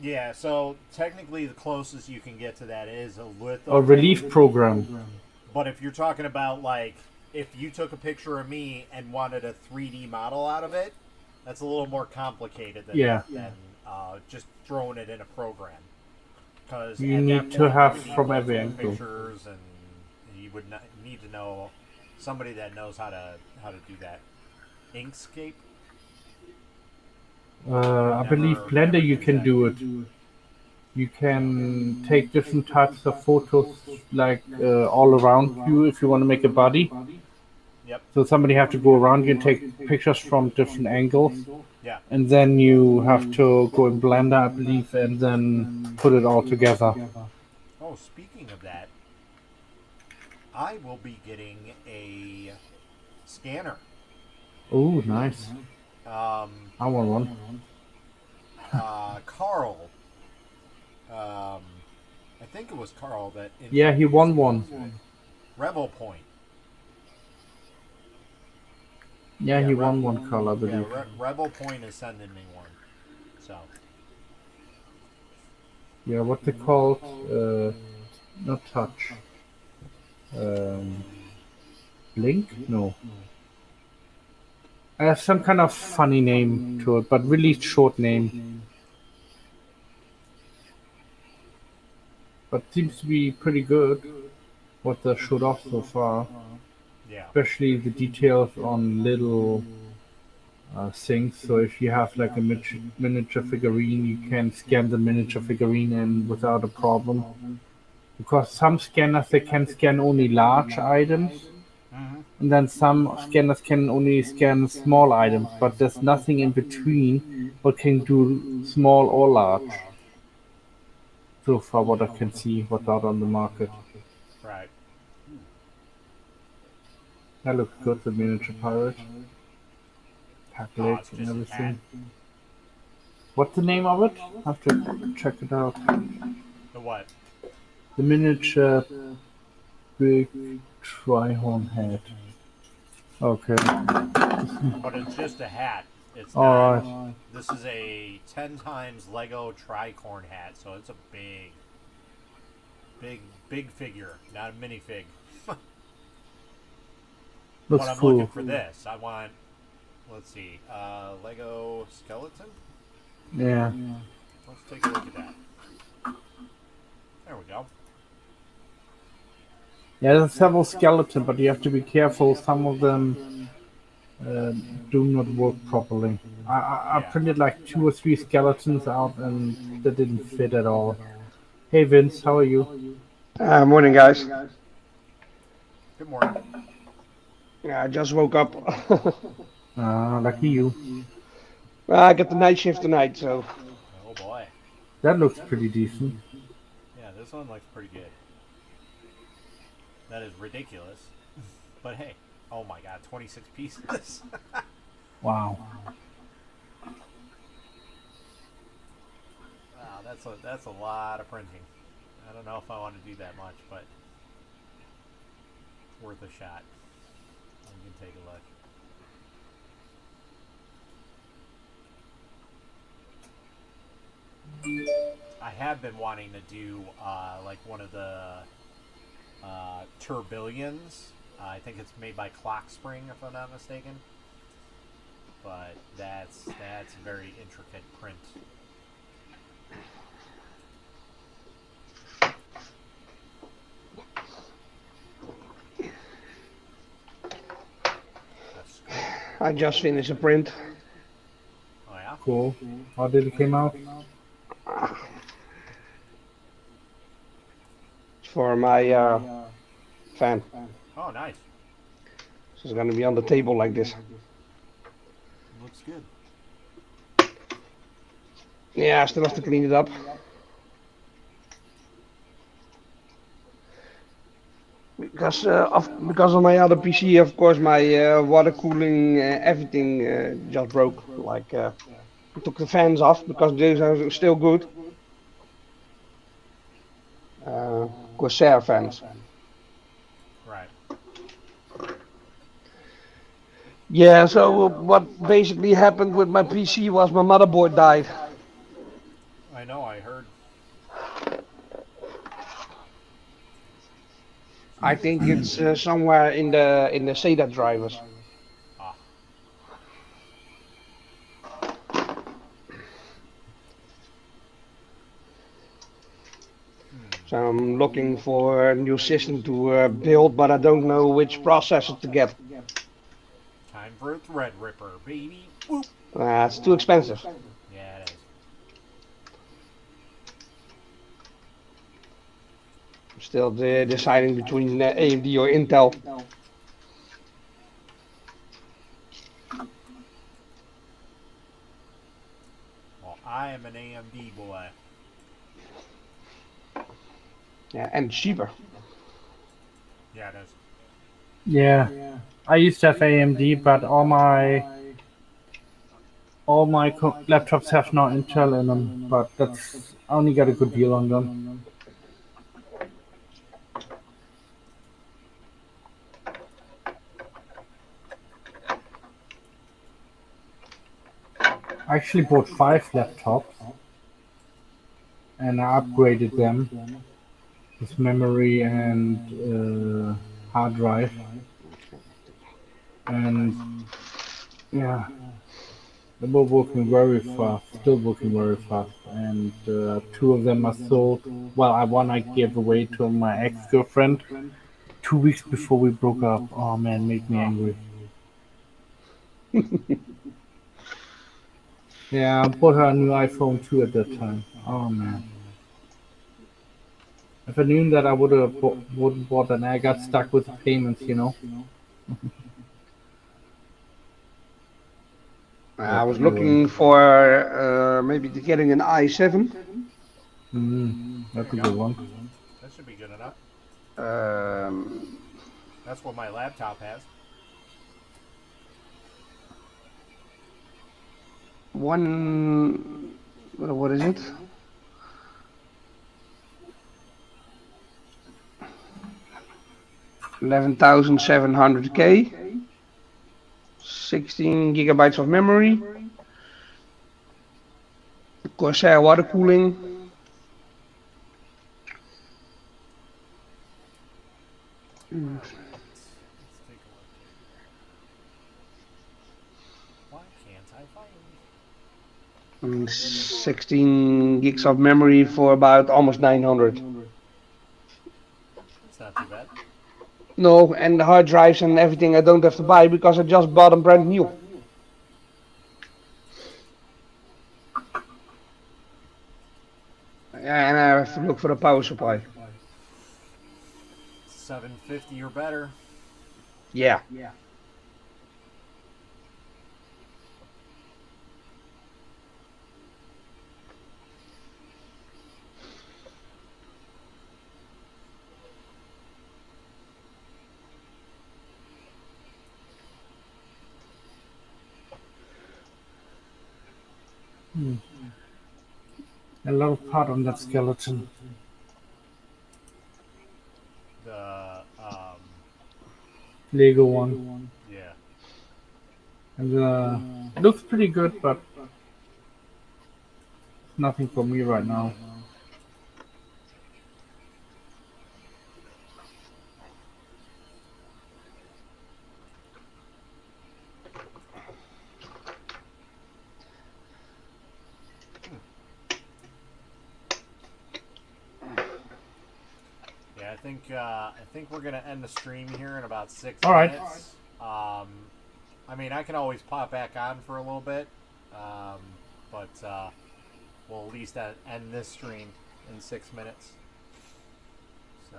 yeah. So technically, the closest you can get to that is a litho. A relief program. But if you're talking about like, if you took a picture of me and wanted a 3D model out of it, that's a little more complicated than just throwing it in a program. Because you need to have from every angle. Pictures, and you would need to know somebody that knows how to do that. Inkscape. I believe Blender you can do it. You can take different types of photos, like all around you, if you want to make a body. Yep. So somebody have to go around you and take pictures from different angles. Yeah. And then you have to go in Blender, I believe, and then put it all together. Oh, speaking of that, I will be getting a scanner. Oh, nice. I want one. Carl. I think it was Carl that. Yeah, he won one. Revel Point. Yeah, he won one, Carl, I believe. Yeah, Rebel Point is sending me one. So. Yeah, what they called, not touch. Blink? No. I have some kind of funny name to it, but really short name. But seems to be pretty good, what they showed off so far. Yeah. Especially the details on little things. So if you have like a miniature figurine, you can scan the miniature figurine in without a problem. Because some scanners, they can scan only large items. And then some scanners can only scan small items, but there's nothing in between what can do small or large. So far, what I can see, what's out on the market. Right. That looks good, the miniature pirate. Calculate it's and just a everything. What's the name of it? I have to check it out. The what? The miniature big trihorn head. Okay. But it's just a hat. It's not. Alright. This is a 10 times Lego tricorn hat, so it's a big figure, not a minifig. Looks But I'm cool. looking for this. I want, let's see, Lego skeleton? Yeah. Let's take a look at that. There we go. Yeah, there's several skeletons, but you have to be careful. Some of them do not work properly. I printed like 2 or 3 skeletons out, and they didn't fit at all. Hey Vince, how are you? Morning, guys. Good morning. Yeah, I just woke up. Lucky you. Well, I got the night shift tonight, so. Oh boy. That looks pretty decent. Yeah, this one looks pretty good. That is ridiculous. But hey, oh my god, 26 pieces. Wow. Wow, that's a lot of printing. I don't know if I want to do that much, but it's worth a shot. We can take a look. I have been wanting to do like one of the Turbillions. I think it's made by Clock Spring, if I'm not mistaken. But that's a very intricate print. That's cool. I just finished a print. Oh yeah. Cool. How did it came out? For my fan. Oh, nice. So it's gonna be on the table like this. Looks good. Yeah, I still have to clean it up. Because of my other PC, of course, my water cooling, everything just broke. Like, I took the fans off because these are still good. Corsair fans. Right. Yeah, so what basically happened with my PC was my motherboard died. I know. I heard. I think it's somewhere in the SATA drivers. Ah. So I'm looking for a new system to build, but I don't know which processor to get. Time for a thread ripper, baby. Whoop. It's too expensive. Yeah, it is. I'm still deciding between AMD or Intel. Well, I am an AMD boy. Yeah, and cheaper. Yeah, it is. Yeah. I used to have AMD, but all my laptops have now Intel in them. But that's I only got a good deal on them. I actually bought 5 laptops and I upgraded them with memory and hard drive. And yeah, they were working very fast, still working very fast. And 2 of them are sold. Well, one I gave away to my ex-girlfriend 2 weeks before we broke up. Oh man, made me angry. Yeah, I bought her a new iPhone 2 at that time. Oh man. If I knew that, I wouldn't bought that. I got stuck with the payments, you know. I was looking for maybe getting an i7. That's a good one. That should be good enough. Um, That's what my laptop has. what is it? $11,700K, 16 gigabytes of memory, Corsair water cooling. Let's take a look here. Why can't I find it? 16 gigs of memory for about almost 900. It's not too bad. No, and the hard drives and everything I don't have to buy because I just bought them brand new. And I have to look for a power supply. 750 or better. Yeah. A lot of part on that skeleton. The Lego one. yeah. And it looks pretty good, but nothing for me right now. think we're gonna end the stream here in about 6 All right. minutes. I mean, I can always pop back on for a little bit, but we'll at least end this stream in 6 minutes. So.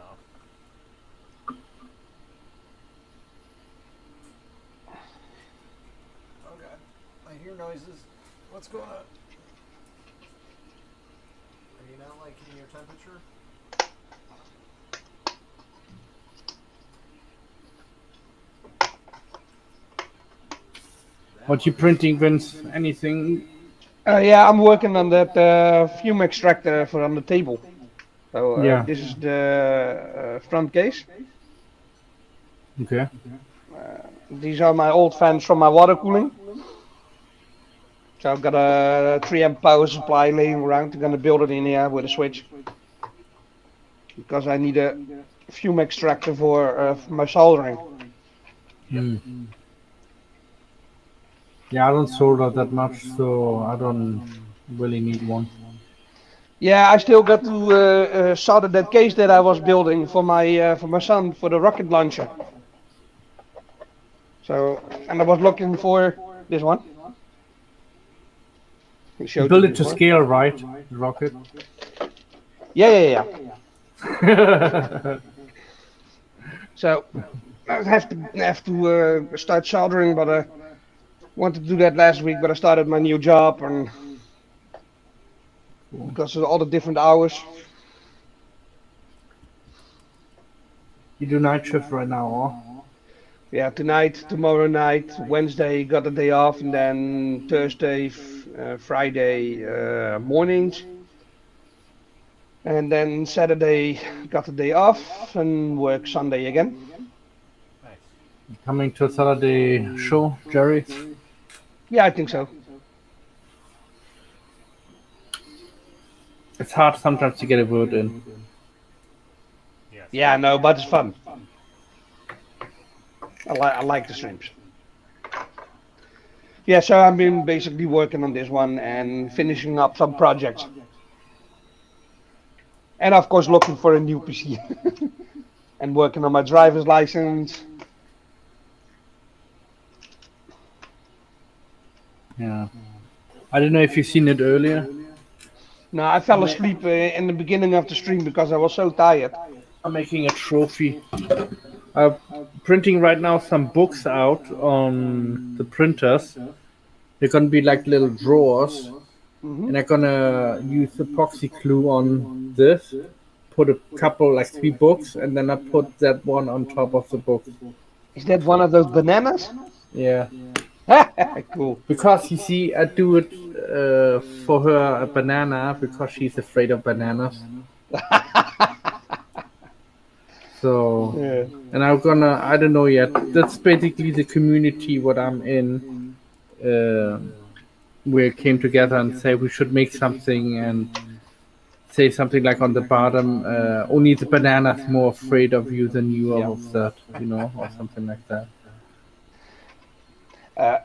Oh God, I hear noises. What's going on? Are you not liking your temperature? What you printing, Vince? Anything? Yeah, I'm working on that fume extractor for on the table. So Yeah. this is the front case. Okay. These are my old fans from my water cooling. So I've got a 3 amp power supply laying around. I'm gonna build it in here with a switch. Because I need a fume extractor for my soldering. Yeah, I don't solder that much, so I don't really need one. Yeah, I still got to solder that case that I was building for my son for the rocket launcher. So, and I was looking for this one. You build it to scale, right? The rocket. Yeah. So I have to start soldering, but I wanted to do that last week. But I started my new job, and because of all the different hours. You do night shift right now, or? Yeah, tonight, tomorrow night, Wednesday got a day off, and then Thursday, Friday mornings, and then Saturday got a day off and work Sunday again. Nice. Coming to a Saturday show, Jerry? Yeah, I think so. It's hard sometimes to get a word in. Yes. Yeah, no, but it's fun. I like the streams. Yeah, so I've been basically working on this one and finishing up some projects. And of course looking for a new PC. And working on my driver's license. Yeah. I don't know if you've seen it earlier. No, I fell asleep in the beginning of the stream because I was so tired. I'm making a trophy. I'm printing right now some books out on the printers. They're gonna be like little drawers. And I'm gonna use epoxy glue on this, put a couple, like 3 books, and then I put that one on top of the book. Is that one of those bananas? Yeah. Cool. Because you see, I do it for her a banana because she's afraid of bananas. So, Yeah. and I don't know yet. That's basically the community what I'm in. We came together and say we should make something and say something like on the bottom, only the banana's more afraid of you than you are of that, or something like that.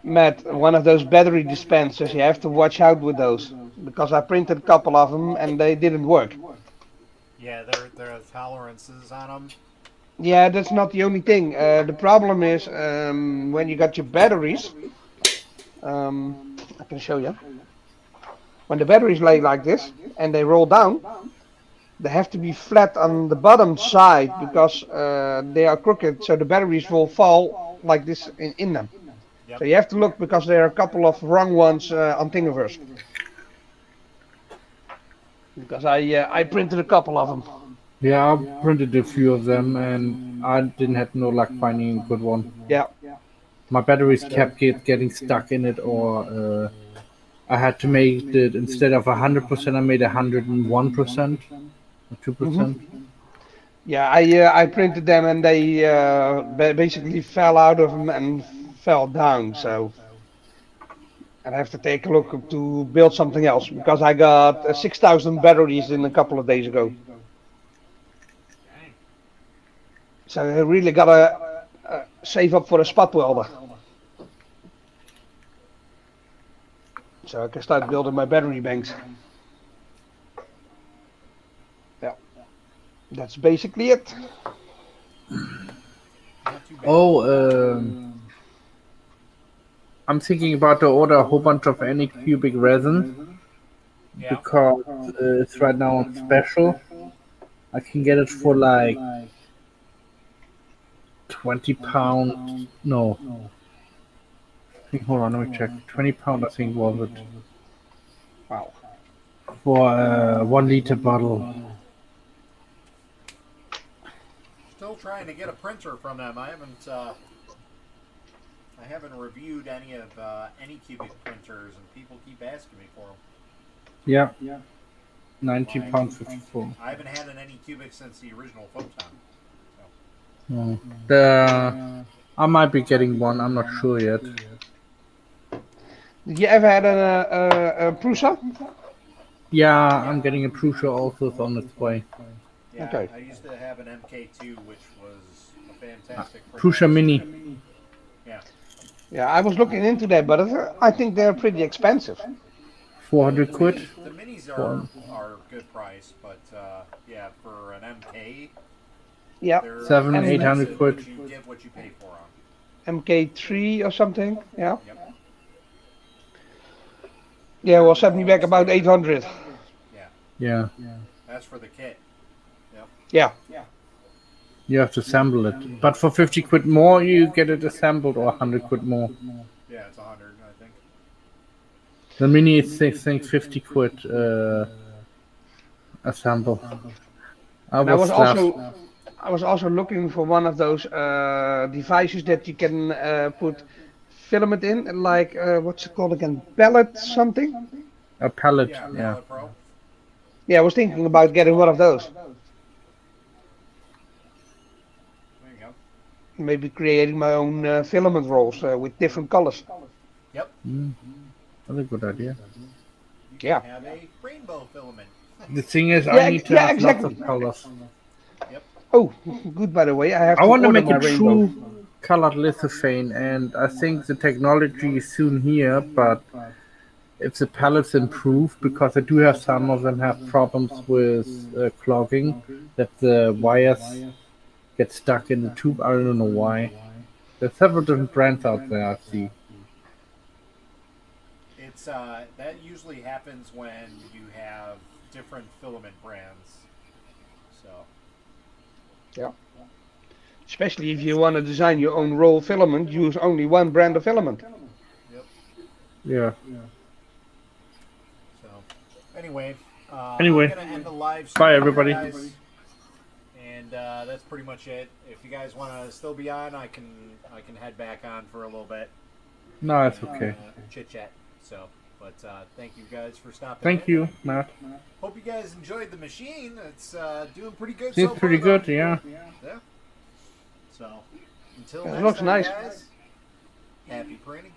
Matt, one of those battery dispensers, you have to watch out with those. Because I printed a couple of them and they didn't work. Yeah, there are tolerances on them. Yeah, that's not the only thing. The problem is when you got your batteries, I can show you. When the batteries lay like this and they roll down, they have to be flat on the bottom side because they are crooked, so the batteries will fall like this in them. Yep. So you have to look because there are a couple of wrong ones on Thingiverse. Because I printed a couple of them. Yeah, I printed a few of them and I didn't have no luck finding a good one. Yeah. My batteries kept getting stuck in it, or I had to make it, instead of 100%, I made 101% or 2%. Yeah, I printed them and they basically fell out of them and fell down. So I have to take a look to build something else because I got 6,000 batteries in a couple of days ago. So I really gotta save up for a spot welder. So I can start building my battery banks. Yeah. That's basically it. Not too bad. Oh, I'm thinking about to order a whole bunch of any cubic resin Yeah. because it's right now on special. I can get it for like 20 pounds. No, hold on, let me check. 20 pound, I think was it Wow. for a 1 liter bottle. Still trying to get a printer from them. I haven't reviewed any of any cubic printers, and people keep asking me for them. Yeah, 90 pounds 54. I haven't had an any cubic since the original Photon. I might be getting one. I'm not sure yet. Did you ever had a Prusa? Yeah, I'm getting a Prusa also. It's on its way. Yeah, Okay. I used to have an MK2, which was a fantastic Prusa Mini. Yeah. Yeah, I was looking into that, but I think they're pretty expensive. 400 quid. The minis are good price, but yeah, for an MK, Yeah. they're 700, expensive, 800 quid. but you get what you pay for them. MK3 or something. Yeah. Yep. Yeah, well, set me back about 800. Yeah, That's for the kit. Yeah. you have to assemble it. But for 50 quid more, you get it assembled, or 100 quid more. Yeah, it's 100, I think. The Mini is, I think, 50 quid assemble. And I was also looking for one of those devices that you can put filament in, like what's it called again? Pellet something? A pallet, Yeah, yeah. Pallet Pro. Yeah, I was thinking about getting one of those. There you go. Maybe creating my own filament rolls with different colors. Yep. That's a good idea. You Yeah. can have a rainbow filament. The thing is, Yeah, I need to yeah, have exactly. lots of colors. Oh, good by the way. I have I to want to order make my a rainbow. true colored lithophane, and I think the technology is soon here, but if the pallets improve, because I do have some of them have problems with clogging, that the wires get stuck in the tube. I don't know why. There's several different brands out there, I see. It's that usually happens when you have different filament brands. So Yeah. Especially if you want to design your own roll filament, use only one brand of filament. Yeah. so anyway, Anyway, I'm gonna end the live bye, stream, everybody. guys. And that's pretty much it. If you guys want to still be on, I can head back on for a little bit. No, it's okay. Chit chat. So, but thank you guys for stopping. Thank in. you, Matt. Hope you guys enjoyed the machine. It's doing pretty good. Seems so pretty far, good, yeah. Yeah. So until It next looks time, nice. guys. Happy printing.